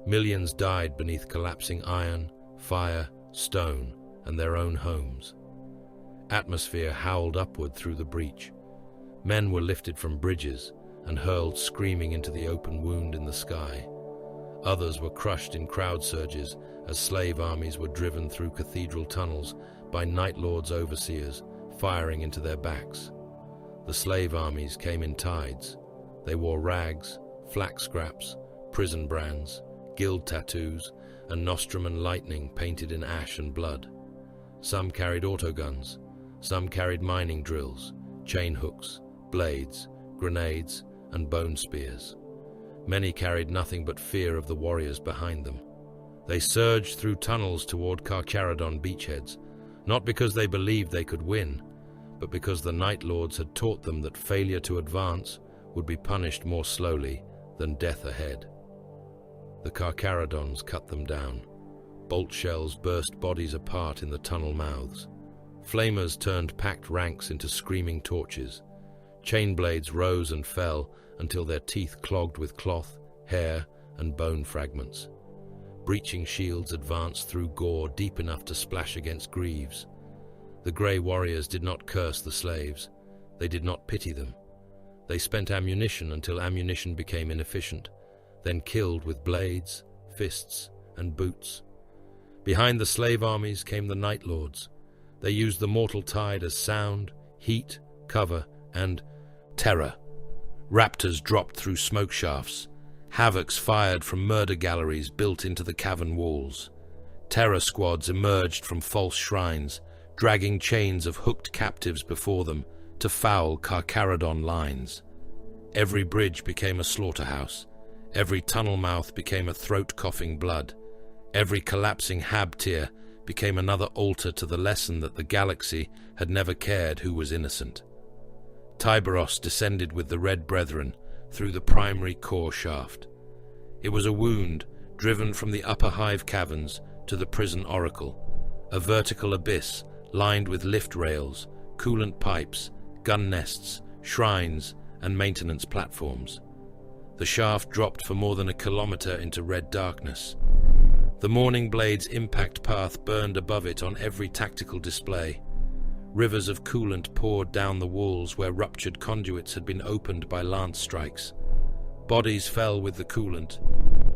Millions died beneath collapsing iron, fire, stone, and their own homes. Atmosphere howled upward through the breach. Men were lifted from bridges and hurled screaming into the open wound in the sky. Others were crushed in crowd surges as slave armies were driven through cathedral tunnels by Night Lord's overseers firing into their backs. The slave armies came in tides. They wore rags, flax scraps, prison brands, guild tattoos, and Nostramon lightning painted in ash and blood. Some carried autoguns, some carried mining drills, chain hooks, blades, grenades, and bone spears. Many carried nothing but fear of the warriors behind them. They surged through tunnels toward Carcharodon beachheads, not because they believed they could win, but because the Night Lords had taught them that failure to advance would be punished more slowly than death ahead. The Carcharodons cut them down. Bolt shells burst bodies apart in the tunnel mouths. Flamers turned packed ranks into screaming torches. Chain blades rose and fell until their teeth clogged with cloth, hair, and bone fragments. Breaching shields advanced through gore deep enough to splash against greaves. The grey warriors did not curse the slaves. They did not pity them. They spent ammunition until ammunition became inefficient, then killed with blades, fists, and boots. Behind the slave armies came the Night Lords. They used the mortal tide as sound, heat, cover, and terror. Raptors dropped through smoke shafts. Havocs fired from murder galleries built into the cavern walls. Terror squads emerged from false shrines, dragging chains of hooked captives before them to foul Carcharodon lines. Every bridge became a slaughterhouse. Every tunnel mouth became a throat coughing blood. Every collapsing Hab tier became another altar to the lesson that the galaxy had never cared who was innocent. Tyberos descended with the Red Brethren through the primary core shaft. It was a wound driven from the upper hive caverns to the prison oracle, a vertical abyss lined with lift rails, coolant pipes, gun nests, shrines, and maintenance platforms. The shaft dropped for more than a kilometer into red darkness. The Morning Blade's impact path burned above it on every tactical display. Rivers of coolant poured down the walls where ruptured conduits had been opened by lance strikes. Bodies fell with the coolant.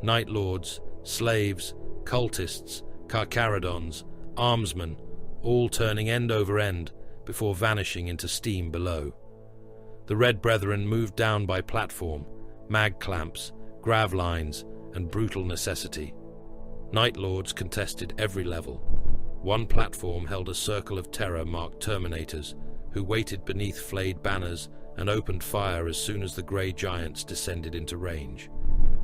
Night Lords, slaves, cultists, Carcharodons, armsmen, all turning end over end before vanishing into steam below. The Red Brethren moved down by platform, mag clamps, grav lines, and brutal necessity. Night Lords contested every level. One platform held a circle of terror marked Terminators, who waited beneath flayed banners and opened fire as soon as the grey giants descended into range.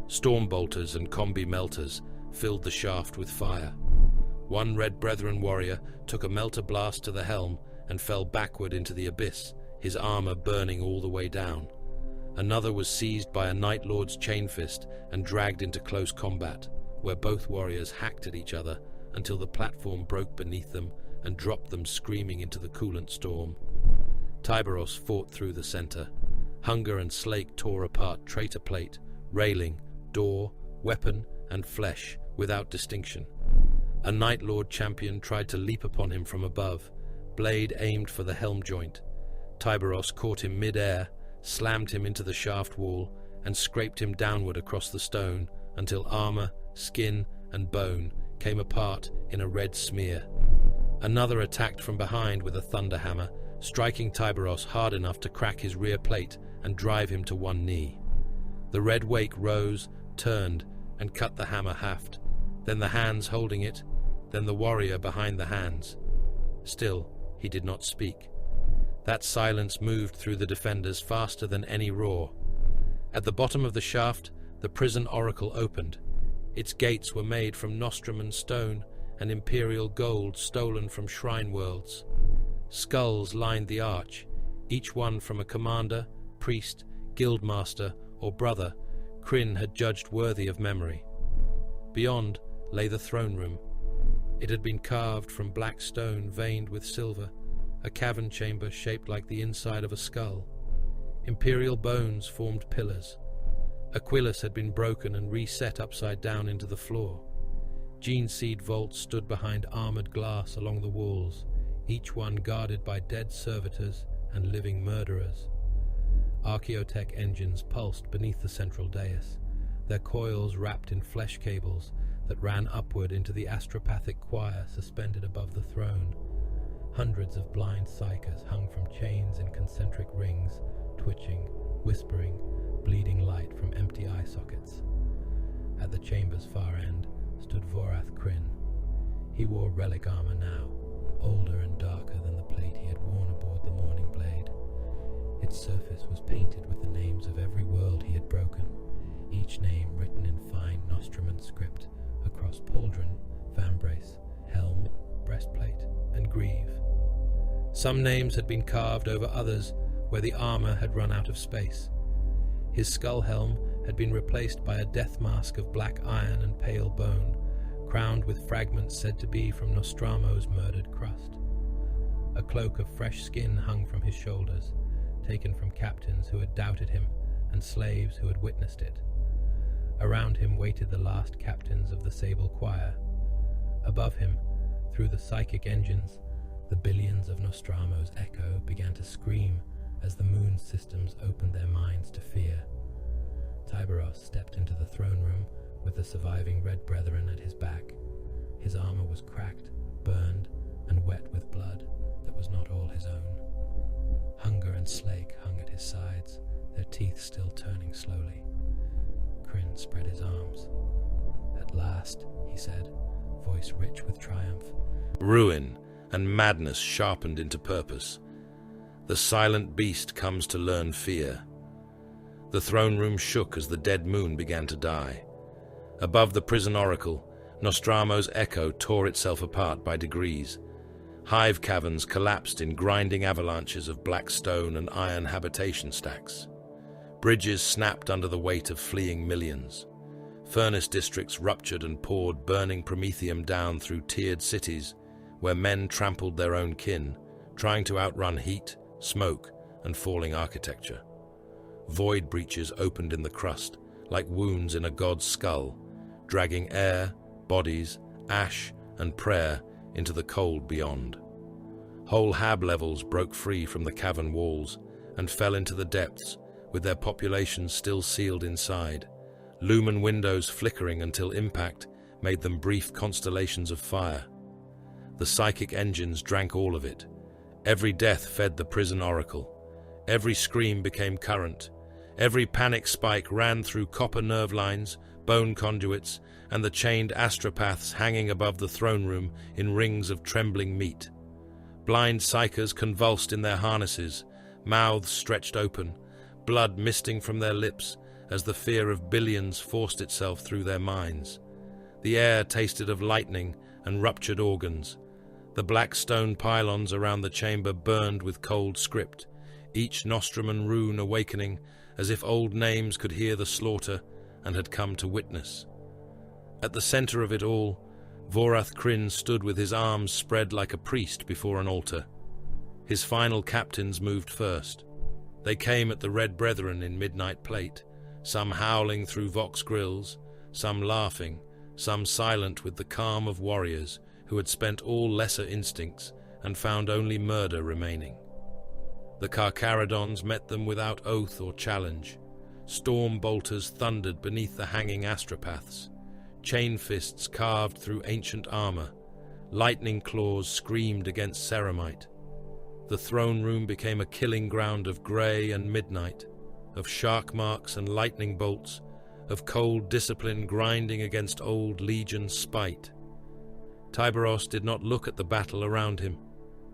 Stormbolters and combi melters filled the shaft with fire. One Red Brethren warrior took a melter blast to the helm and fell backward into the abyss, his armor burning all the way down. Another was seized by a Night Lord's chain fist and dragged into close combat, where both warriors hacked at each other until the platform broke beneath them and dropped them screaming into the coolant storm. Tyberos fought through the center. Hunger and Slake tore apart traitor plate, railing, door, weapon and flesh, without distinction. A Night Lord champion tried to leap upon him from above, blade aimed for the helm joint. Tyberos caught him mid-air, slammed him into the shaft wall, and scraped him downward across the stone until armor, skin, and bone came apart in a red smear. Another attacked from behind with a thunder hammer, striking Tyberos hard enough to crack his rear plate and drive him to one knee. The Red Wake rose, turned, and cut the hammer haft, then the hands holding it, then the warrior behind the hands. Still, he did not speak. That silence moved through the defenders faster than any roar. At the bottom of the shaft, the prison oracle opened. Its gates were made from Nostraman stone and imperial gold stolen from shrine worlds. Skulls lined the arch, each one from a commander, priest, guildmaster, or brother Krin had judged worthy of memory. Beyond lay the throne room. It had been carved from black stone veined with silver, a cavern chamber shaped like the inside of a skull. Imperial bones formed pillars. Aquilus had been broken and reset upside down into the floor. Gene seed vaults stood behind armored glass along the walls, each one guarded by dead servitors and living murderers. Archaeotech engines pulsed beneath the central dais, their coils wrapped in flesh cables that ran upward into the astropathic choir suspended above the throne. Hundreds of blind psychers hung from chains in concentric rings, twitching, whispering, bleeding light from empty eye sockets. At the chamber's far end stood Warrath Crin. He wore relic armor now, older and darker than the plate he had worn aboard the Morning Blade. Its surface was painted with the names of every world he had broken, each name written in fine Nostraman script across pauldron, vambrace, helm, breastplate, and greave. Some names had been carved over others where the armor had run out of space. His skull helm had been replaced by a death mask of black iron and pale bone, crowned with fragments said to be from Nostramo's murdered crust. A cloak of fresh skin hung from his shoulders, taken from captains who had doubted him and slaves who had witnessed it. Around him waited the last captains of the Sable Choir. Above him, through the psychic engines, the billions of Nostramo's echo began to scream as the moon systems opened their minds to fear. Tyberos stepped into the throne room with the surviving Red Brethren at his back. His armor was cracked, burned, and wet with blood that was not all his own. Hunger and Slake hung at his sides, their teeth still turning slowly. Krin spread his arms. "At last," he said, voice rich with triumph. Ruin and madness sharpened into purpose. The silent beast comes to learn fear. The throne room shook as the dead moon began to die. Above the prison oracle, Nostramo's echo tore itself apart by degrees. Hive caverns collapsed in grinding avalanches of black stone and iron habitation stacks. Bridges snapped under the weight of fleeing millions. Furnace districts ruptured and poured burning promethium down through tiered cities where men trampled their own kin, trying to outrun heat, smoke, and falling architecture. Void breaches opened in the crust, like wounds in a god's skull, dragging air, bodies, ash, and prayer into the cold beyond. Whole hab levels broke free from the cavern walls and fell into the depths, with their populations still sealed inside, lumen windows flickering until impact made them brief constellations of fire. The psychic engines drank all of it. Every death fed the prison oracle. Every scream became current. Every panic spike ran through copper nerve lines, bone conduits, and the chained astropaths hanging above the throne room in rings of trembling meat. Blind psychers convulsed in their harnesses, mouths stretched open, blood misting from their lips as the fear of billions forced itself through their minds. The air tasted of lightning and ruptured organs. The black stone pylons around the chamber burned with cold script, each Nostraman rune awakening as if old names could hear the slaughter and had come to witness. At the center of it all, Warrath Crin stood with his arms spread like a priest before an altar. His final captains moved first. They came at the Red Brethren in midnight plate, some howling through vox grills, some laughing, some silent with the calm of warriors who had spent all lesser instincts and found only murder remaining. The Carcharodons met them without oath or challenge. Storm bolters thundered beneath the hanging astropaths. Chain fists carved through ancient armor. Lightning claws screamed against ceramite. The throne room became a killing ground of grey and midnight, of shark marks and lightning bolts, of cold discipline grinding against old legion spite. Tyberos did not look at the battle around him.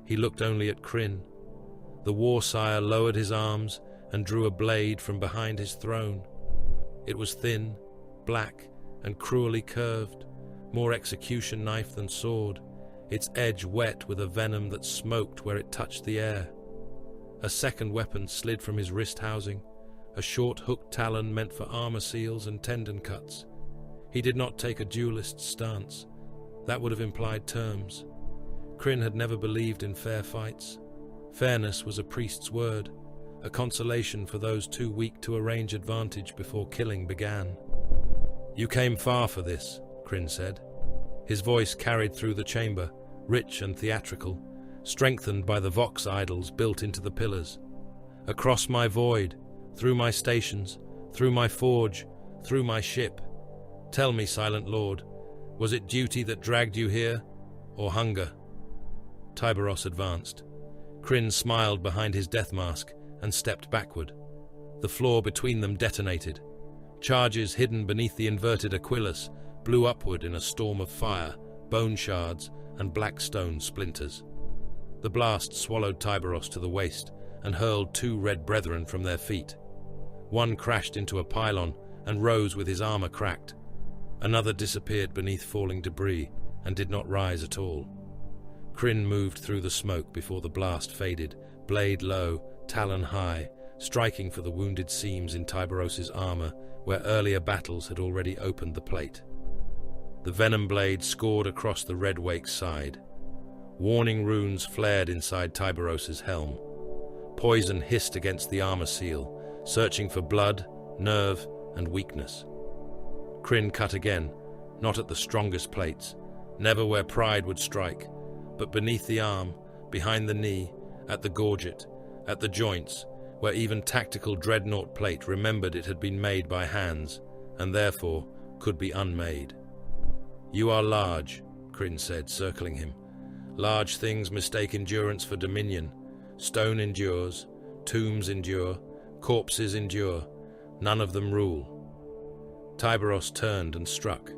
He looked only at Krin. The Warsire lowered his arms and drew a blade from behind his throne. It was thin, black, and cruelly curved, more execution knife than sword, its edge wet with a venom that smoked where it touched the air. A second weapon slid from his wrist housing, a short hooked talon meant for armor seals and tendon cuts. He did not take a duelist's stance. That would have implied terms. Krin had never believed in fair fights. Fairness was a priest's word, a consolation for those too weak to arrange advantage before killing began. "You came far for this," Krin said. His voice carried through the chamber, rich and theatrical, strengthened by the vox idols built into the pillars. "Across my void, through my stations, through my forge, through my ship. Tell me, Silent Lord, was it duty that dragged you here, or hunger?" Tyberos advanced. Krin smiled behind his death mask and stepped backward. The floor between them detonated. Charges hidden beneath the inverted aquilus blew upward in a storm of fire, bone shards, and black stone splinters. The blast swallowed Tyberos to the waist and hurled two red brethren from their feet. One crashed into a pylon and rose with his armor cracked. Another disappeared beneath falling debris and did not rise at all. Krin moved through the smoke before the blast faded, blade low, talon high, striking for the wounded seams in Tyberos's armor where earlier battles had already opened the plate. The venom blade scored across the Red Wake's side. Warning runes flared inside Tyberos's helm. Poison hissed against the armor seal, searching for blood, nerve, and weakness. Krin cut again, not at the strongest plates, never where pride would strike, but beneath the arm, behind the knee, at the gorget, at the joints, where even tactical dreadnought plate remembered it had been made by hands, and therefore could be unmade. "You are large," Krin said, circling him. "Large things mistake endurance for dominion. Stone endures, tombs endure, corpses endure, none of them rule." Tyberos turned and struck.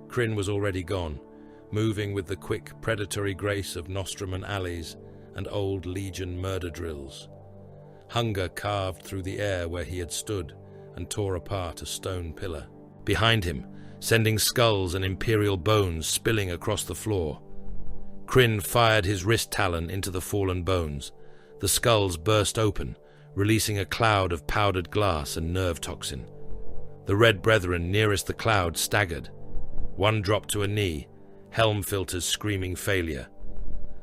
Krin was already gone, moving with the quick, predatory grace of Nostramon alleys and old legion murder drills. Hunger carved through the air where he had stood and tore apart a stone pillar. Behind him, sending skulls and imperial bones spilling across the floor. Krin fired his wrist talon into the fallen bones. The skulls burst open, releasing a cloud of powdered glass and nerve toxin. The red brethren nearest the cloud staggered. One dropped to a knee, helm filters screaming failure.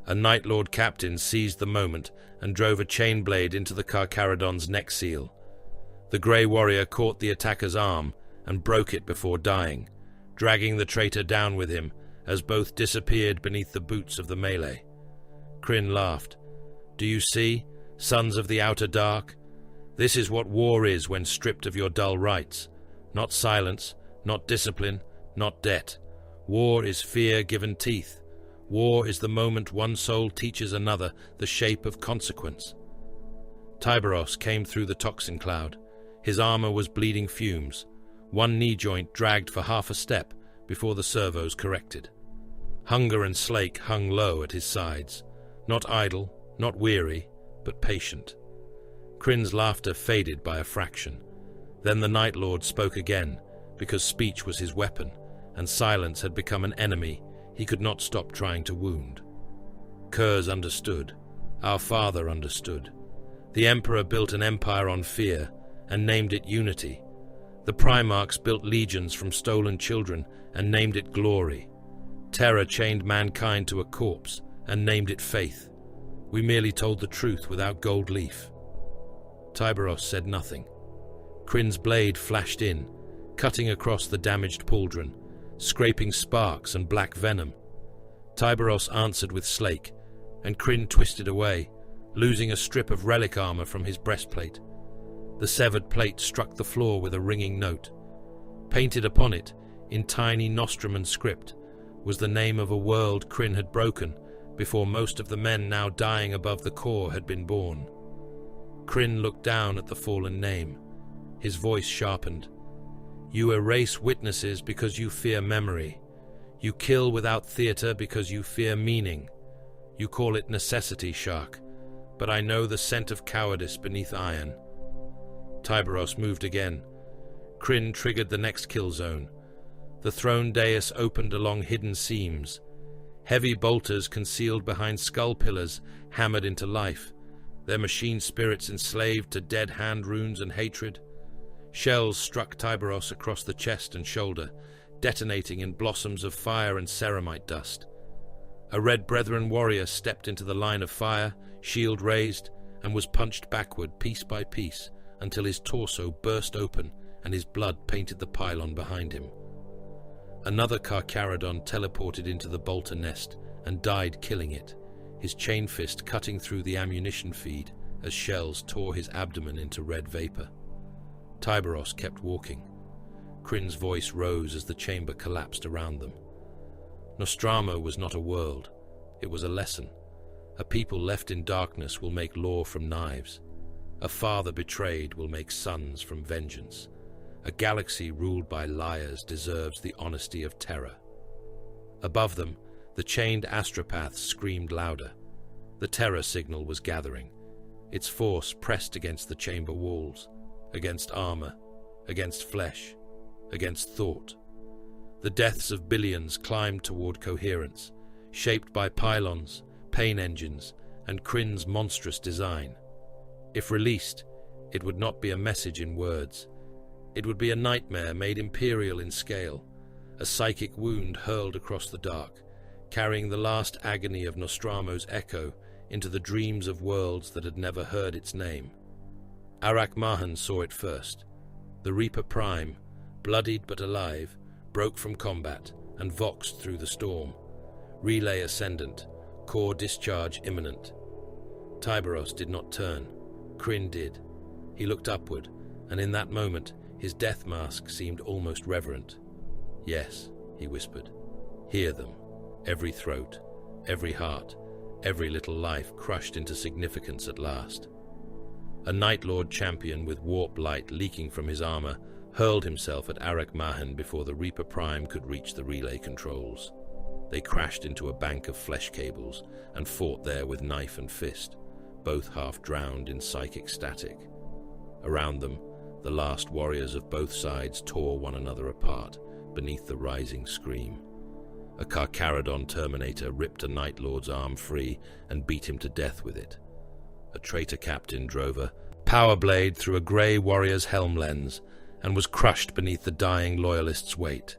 A Night Lord captain seized the moment and drove a chain blade into the Carcharodon's neck seal. The grey warrior caught the attacker's arm and broke it before dying, dragging the traitor down with him as both disappeared beneath the boots of the melee. Krin laughed. "Do you see, sons of the outer dark? This is what war is when stripped of your dull rights. Not silence, not discipline, not debt. War is fear given teeth. War is the moment one soul teaches another the shape of consequence." Tyberos came through the toxin cloud. His armor was bleeding fumes. One knee joint dragged for half a step before the servos corrected. Hunger and slake hung low at his sides, not idle, not weary, but patient. Krin's laughter faded by a fraction. Then the Night Lord spoke again, because speech was his weapon, and silence had become an enemy he could not stop trying to wound. Kurz understood. Our father understood. The Emperor built an empire on fear, and named it unity. The Primarchs built legions from stolen children, and named it glory. Terror chained mankind to a corpse, and named it faith. We merely told the truth without gold leaf. Tyberos said nothing. Krin's blade flashed in, cutting across the damaged pauldron, scraping sparks and black venom. Tyberos answered with slake, and Krin twisted away, losing a strip of relic armor from his breastplate. The severed plate struck the floor with a ringing note. Painted upon it, in tiny Nostramon script, was the name of a world Krin had broken before most of the men now dying above the core had been born. Krin looked down at the fallen name. His voice sharpened. You erase witnesses because you fear memory. You kill without theater because you fear meaning. You call it necessity, Shark, but I know the scent of cowardice beneath iron. Tyberos moved again. Krin triggered the next kill zone. The throne dais opened along hidden seams. Heavy bolters concealed behind skull pillars hammered into life, their machine spirits enslaved to dead hand runes and hatred. Shells struck Tyberos across the chest and shoulder, detonating in blossoms of fire and ceramite dust. A Red Brethren warrior stepped into the line of fire, shield raised, and was punched backward piece by piece until his torso burst open and his blood painted the pylon behind him. Another Carcharodon teleported into the bolter nest and died killing it, his chain fist cutting through the ammunition feed as shells tore his abdomen into red vapor. Tyberos kept walking. Krin's voice rose as the chamber collapsed around them. Nostramo was not a world, it was a lesson. A people left in darkness will make law from knives. A father betrayed will make sons from vengeance. A galaxy ruled by liars deserves the honesty of terror. Above them, the chained astropaths screamed louder. The terror signal was gathering. Its force pressed against the chamber walls, against armor, against flesh, against thought. The deaths of billions climbed toward coherence, shaped by pylons, pain engines, and Krin's monstrous design. If released, it would not be a message in words. It would be a nightmare made imperial in scale, a psychic wound hurled across the dark, carrying the last agony of Nostramo's echo into the dreams of worlds that had never heard its name. Arak Mahan saw it first. The Reaper Prime, bloodied but alive, broke from combat and voxed through the storm. Relay ascendant, core discharge imminent. Tyberos did not turn. Krin did. He looked upward, and in that moment, his death mask seemed almost reverent. Yes, he whispered. Hear them. Every throat, every heart, every little life crushed into significance at last. A Night Lord champion with warp light leaking from his armor hurled himself at Arak Mahan before the Reaper Prime could reach the relay controls. They crashed into a bank of flesh cables and fought there with knife and fist, both half drowned in psychic static. Around them, the last warriors of both sides tore one another apart beneath the rising scream. A Carcharodon Terminator ripped a Night Lord's arm free and beat him to death with it. A traitor captain drove a power blade through a grey warrior's helm lens and was crushed beneath the dying Loyalist's weight.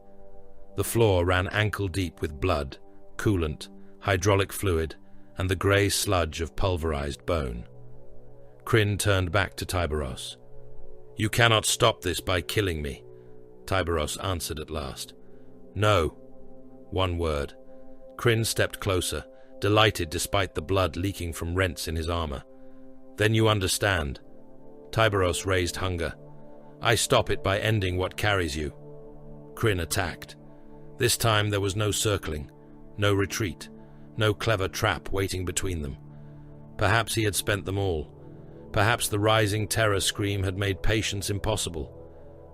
The floor ran ankle-deep with blood, coolant, hydraulic fluid, and the grey sludge of pulverized bone. Krin turned back to Tyberos. You cannot stop this by killing me, Tyberos answered at last. No. One word. Krin stepped closer, delighted despite the blood leaking from rents in his armor. Then you understand. Tyberos raised hunger. I stop it by ending what carries you. Krin attacked. This time there was no circling, no retreat, no clever trap waiting between them. Perhaps he had spent them all. Perhaps the rising terror scream had made patience impossible.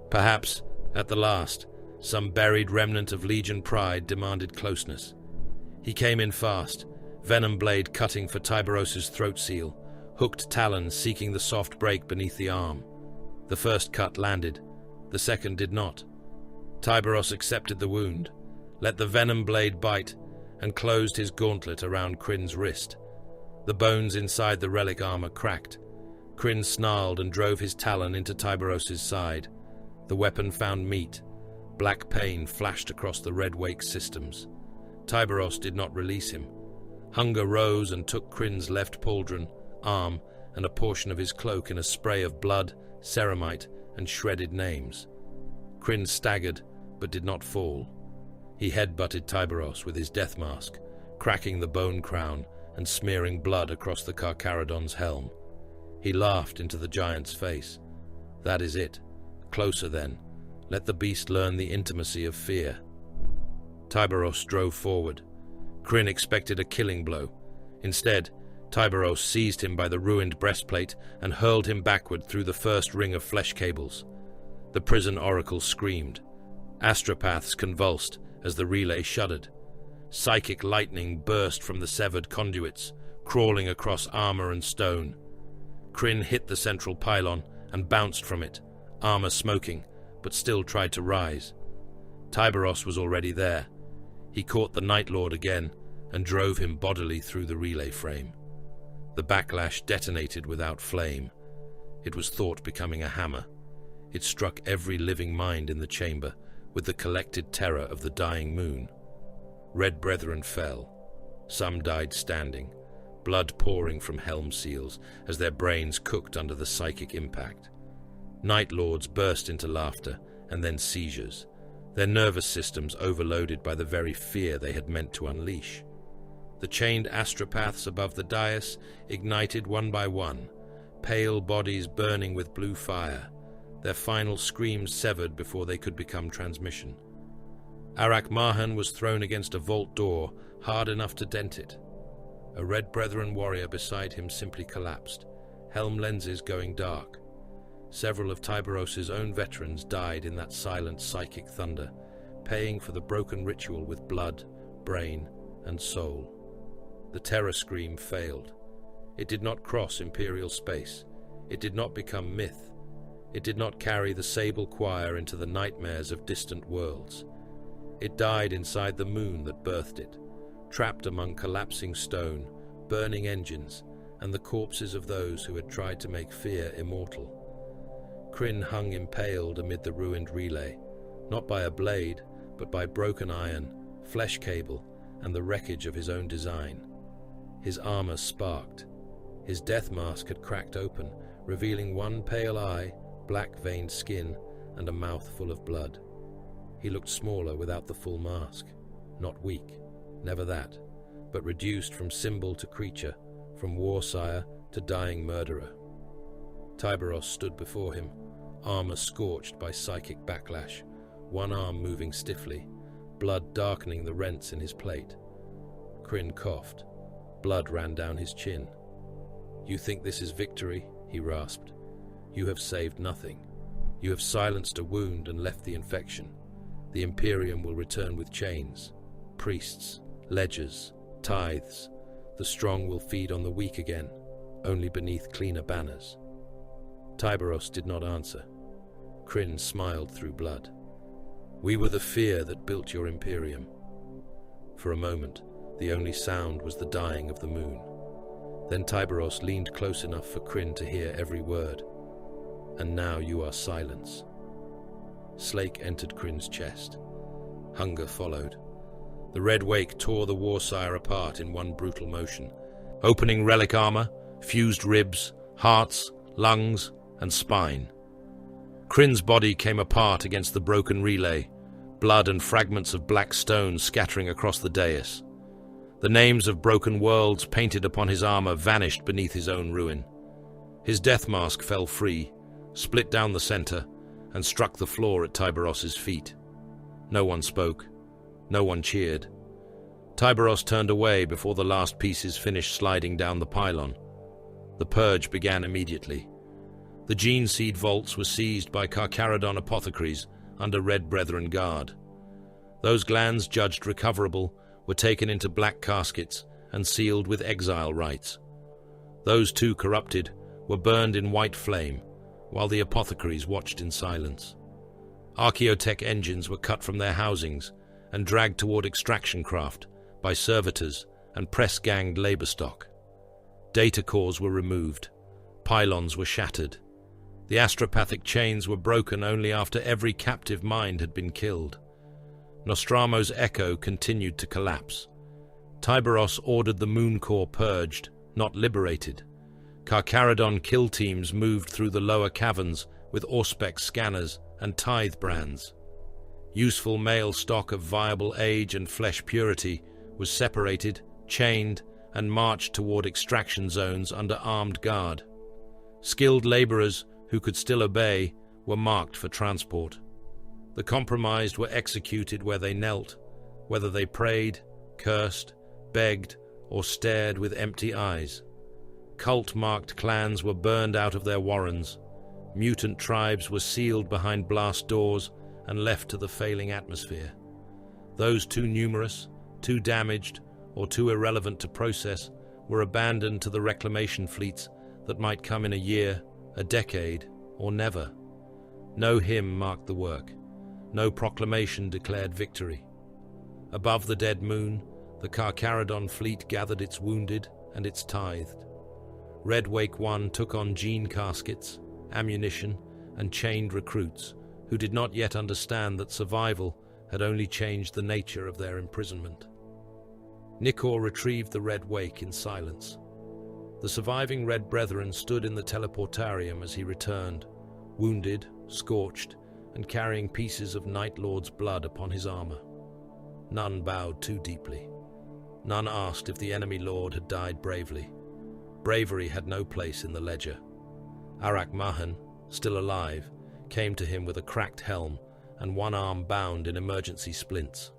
Perhaps, at the last, some buried remnant of Legion pride demanded closeness. He came in fast, venom blade cutting for Tyberos's throat seal, hooked talons seeking the soft break beneath the arm. The first cut landed, the second did not. Tyberos accepted the wound, let the venom blade bite, and closed his gauntlet around Krin's wrist. The bones inside the relic armor cracked. Krin snarled and drove his talon into Tyberos's side. The weapon found meat. Black pain flashed across the Red Wake systems. Tyberos did not release him. Hunger rose and took Krin's left pauldron, arm, and a portion of his cloak in a spray of blood, ceramite, and shredded names. Krin staggered, but did not fall. He headbutted Tyberos with his death mask, cracking the bone crown and smearing blood across the Carcharodon's helm. He laughed into the giant's face. That is it. Closer then. Let the beast learn the intimacy of fear. Tyberos drove forward. Krin expected a killing blow. Instead, Tyberos seized him by the ruined breastplate and hurled him backward through the first ring of flesh cables. The prison oracle screamed. Astropaths convulsed as the relay shuddered. Psychic lightning burst from the severed conduits, crawling across armor and stone. Krin hit the central pylon and bounced from it, armor smoking, but still tried to rise. Tyberos was already there. He caught the Night Lord again and drove him bodily through the relay frame. The backlash detonated without flame. It was thought becoming a hammer. It struck every living mind in the chamber with the collected terror of the dying moon. Red brethren fell. Some died standing, blood pouring from helm seals as their brains cooked under the psychic impact. Night Lords burst into laughter and then seizures, their nervous systems overloaded by the very fear they had meant to unleash. The chained astropaths above the dais ignited one by one, pale bodies burning with blue fire, their final screams severed before they could become transmission. Arak Mahan was thrown against a vault door hard enough to dent it. A Red Brethren warrior beside him simply collapsed, helm lenses going dark. Several of Tyberos's own veterans died in that silent psychic thunder, paying for the broken ritual with blood, brain, and soul. The terror scream failed. It did not cross imperial space. It did not become myth. It did not carry the Sable Choir into the nightmares of distant worlds. It died inside the moon that birthed it, trapped among collapsing stone, burning engines, and the corpses of those who had tried to make fear immortal. Krin hung impaled amid the ruined relay, not by a blade, but by broken iron, flesh cable, and the wreckage of his own design. His armor sparked. His death mask had cracked open, revealing one pale eye, black-veined skin, and a mouth full of blood. He looked smaller without the full mask. Not weak, never that, but reduced from symbol to creature, from warsire to dying murderer. Tyberos stood before him, armor scorched by psychic backlash, one arm moving stiffly, blood darkening the rents in his plate. Krin coughed. Blood ran down his chin. "You think this is victory?" he rasped. "You have saved nothing. You have silenced a wound and left the infection. The Imperium will return with chains, priests, ledgers, tithes. The strong will feed on the weak again, only beneath cleaner banners." Tyberos did not answer. Krin smiled through blood. "We were the fear that built your Imperium." For a moment, the only sound was the dying of the moon. Then Tyberos leaned close enough for Krin to hear every word. "And now you are silence." Slake entered Krin's chest. Hunger followed. The Red Wake tore the Warsire apart in one brutal motion, opening relic armor, fused ribs, hearts, lungs, and spine. Krin's body came apart against the broken relay, blood and fragments of black stone scattering across the dais. The names of broken worlds painted upon his armor vanished beneath his own ruin. His death mask fell free, split down the center, and struck the floor at Tyberos's feet. No one spoke. No one cheered. Tyberos turned away before the last pieces finished sliding down the pylon. The purge began immediately. The gene seed vaults were seized by Carcharodon apothecaries under Red Brethren guard. Those glands judged recoverable were taken into black caskets and sealed with exile rites. Those too corrupted were burned in white flame, while the apothecaries watched in silence. Archaeotech engines were cut from their housings and dragged toward extraction craft by servitors and press-ganged labor stock. Data cores were removed. Pylons were shattered. The astropathic chains were broken only after every captive mind had been killed. Nostramo's echo continued to collapse. Tyberos ordered the moon core purged, not liberated. Carcharodon kill teams moved through the lower caverns with Auspex scanners and tithe brands. Useful male stock of viable age and flesh purity was separated, chained, and marched toward extraction zones under armed guard. Skilled laborers who could still obey were marked for transport. The compromised were executed where they knelt, whether they prayed, cursed, begged, or stared with empty eyes. Cult-marked clans were burned out of their warrens. Mutant tribes were sealed behind blast doors and left to the failing atmosphere. Those too numerous, too damaged, or too irrelevant to process were abandoned to the reclamation fleets that might come in a year, a decade, or never. No hymn marked the work. No proclamation declared victory. Above the dead moon, the Carcharodon fleet gathered its wounded and its tithed. Red Wake I took on gene caskets, ammunition, and chained recruits who did not yet understand that survival had only changed the nature of their imprisonment. Nikor retrieved the Red Wake in silence. The surviving Red Brethren stood in the teleportarium as he returned, wounded, scorched, and carrying pieces of Night Lord's blood upon his armor. None bowed too deeply. None asked if the enemy lord had died bravely. Bravery had no place in the ledger. Arak Mahan, still alive, came to him with a cracked helm and one arm bound in emergency splints.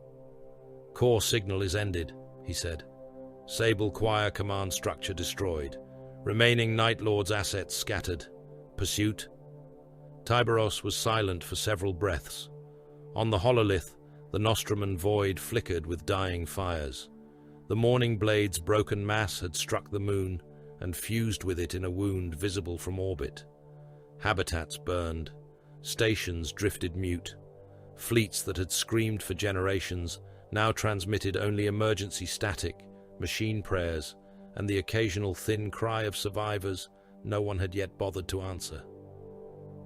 "Core signal is ended," he said. "Sable Choir command structure destroyed. Remaining Night Lord's assets scattered. Pursuit?" Tyberos was silent for several breaths. On the hololith, the Nostramon void flickered with dying fires. The Morning Blade's broken mass had struck the moon and fused with it in a wound visible from orbit. Habitats burned. Stations drifted mute. Fleets that had screamed for generations now transmitted only emergency static, machine prayers, and the occasional thin cry of survivors no one had yet bothered to answer.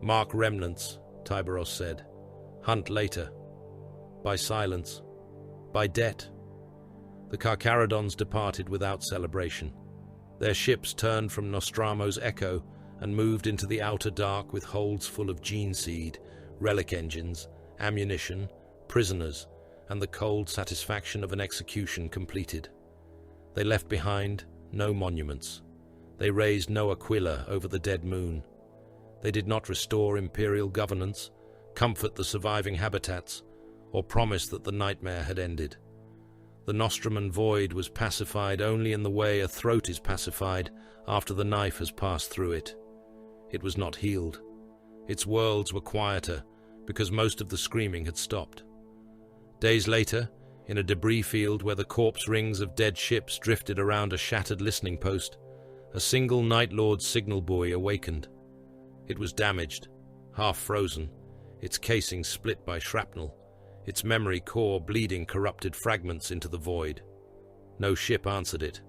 "Mark remnants," Tyberos said. "Hunt later. By silence. By debt." The Carcharodons departed without celebration. Their ships turned from Nostramo's echo and moved into the outer dark with holds full of gene seed, relic engines, ammunition, prisoners, and the cold satisfaction of an execution completed. They left behind no monuments. They raised no aquila over the dead moon. They did not restore imperial governance, comfort the surviving habitats, or promise that the nightmare had ended. The Nostramon void was pacified only in the way a throat is pacified after the knife has passed through it. It was not healed. Its worlds were quieter because most of the screaming had stopped. Days later, in a debris field where the corpse rings of dead ships drifted around a shattered listening post, a single Night Lord signal buoy awakened. It was damaged, half frozen, its casing split by shrapnel, its memory core bleeding corrupted fragments into the void. No ship answered it.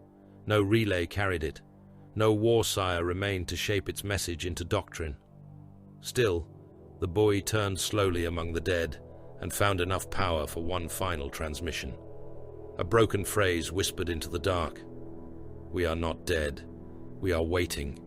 No relay carried it. No Warsire remained to shape its message into doctrine. Still, the buoy turned slowly among the dead and found enough power for one final transmission. A broken phrase whispered into the dark. "We are not dead. We are waiting."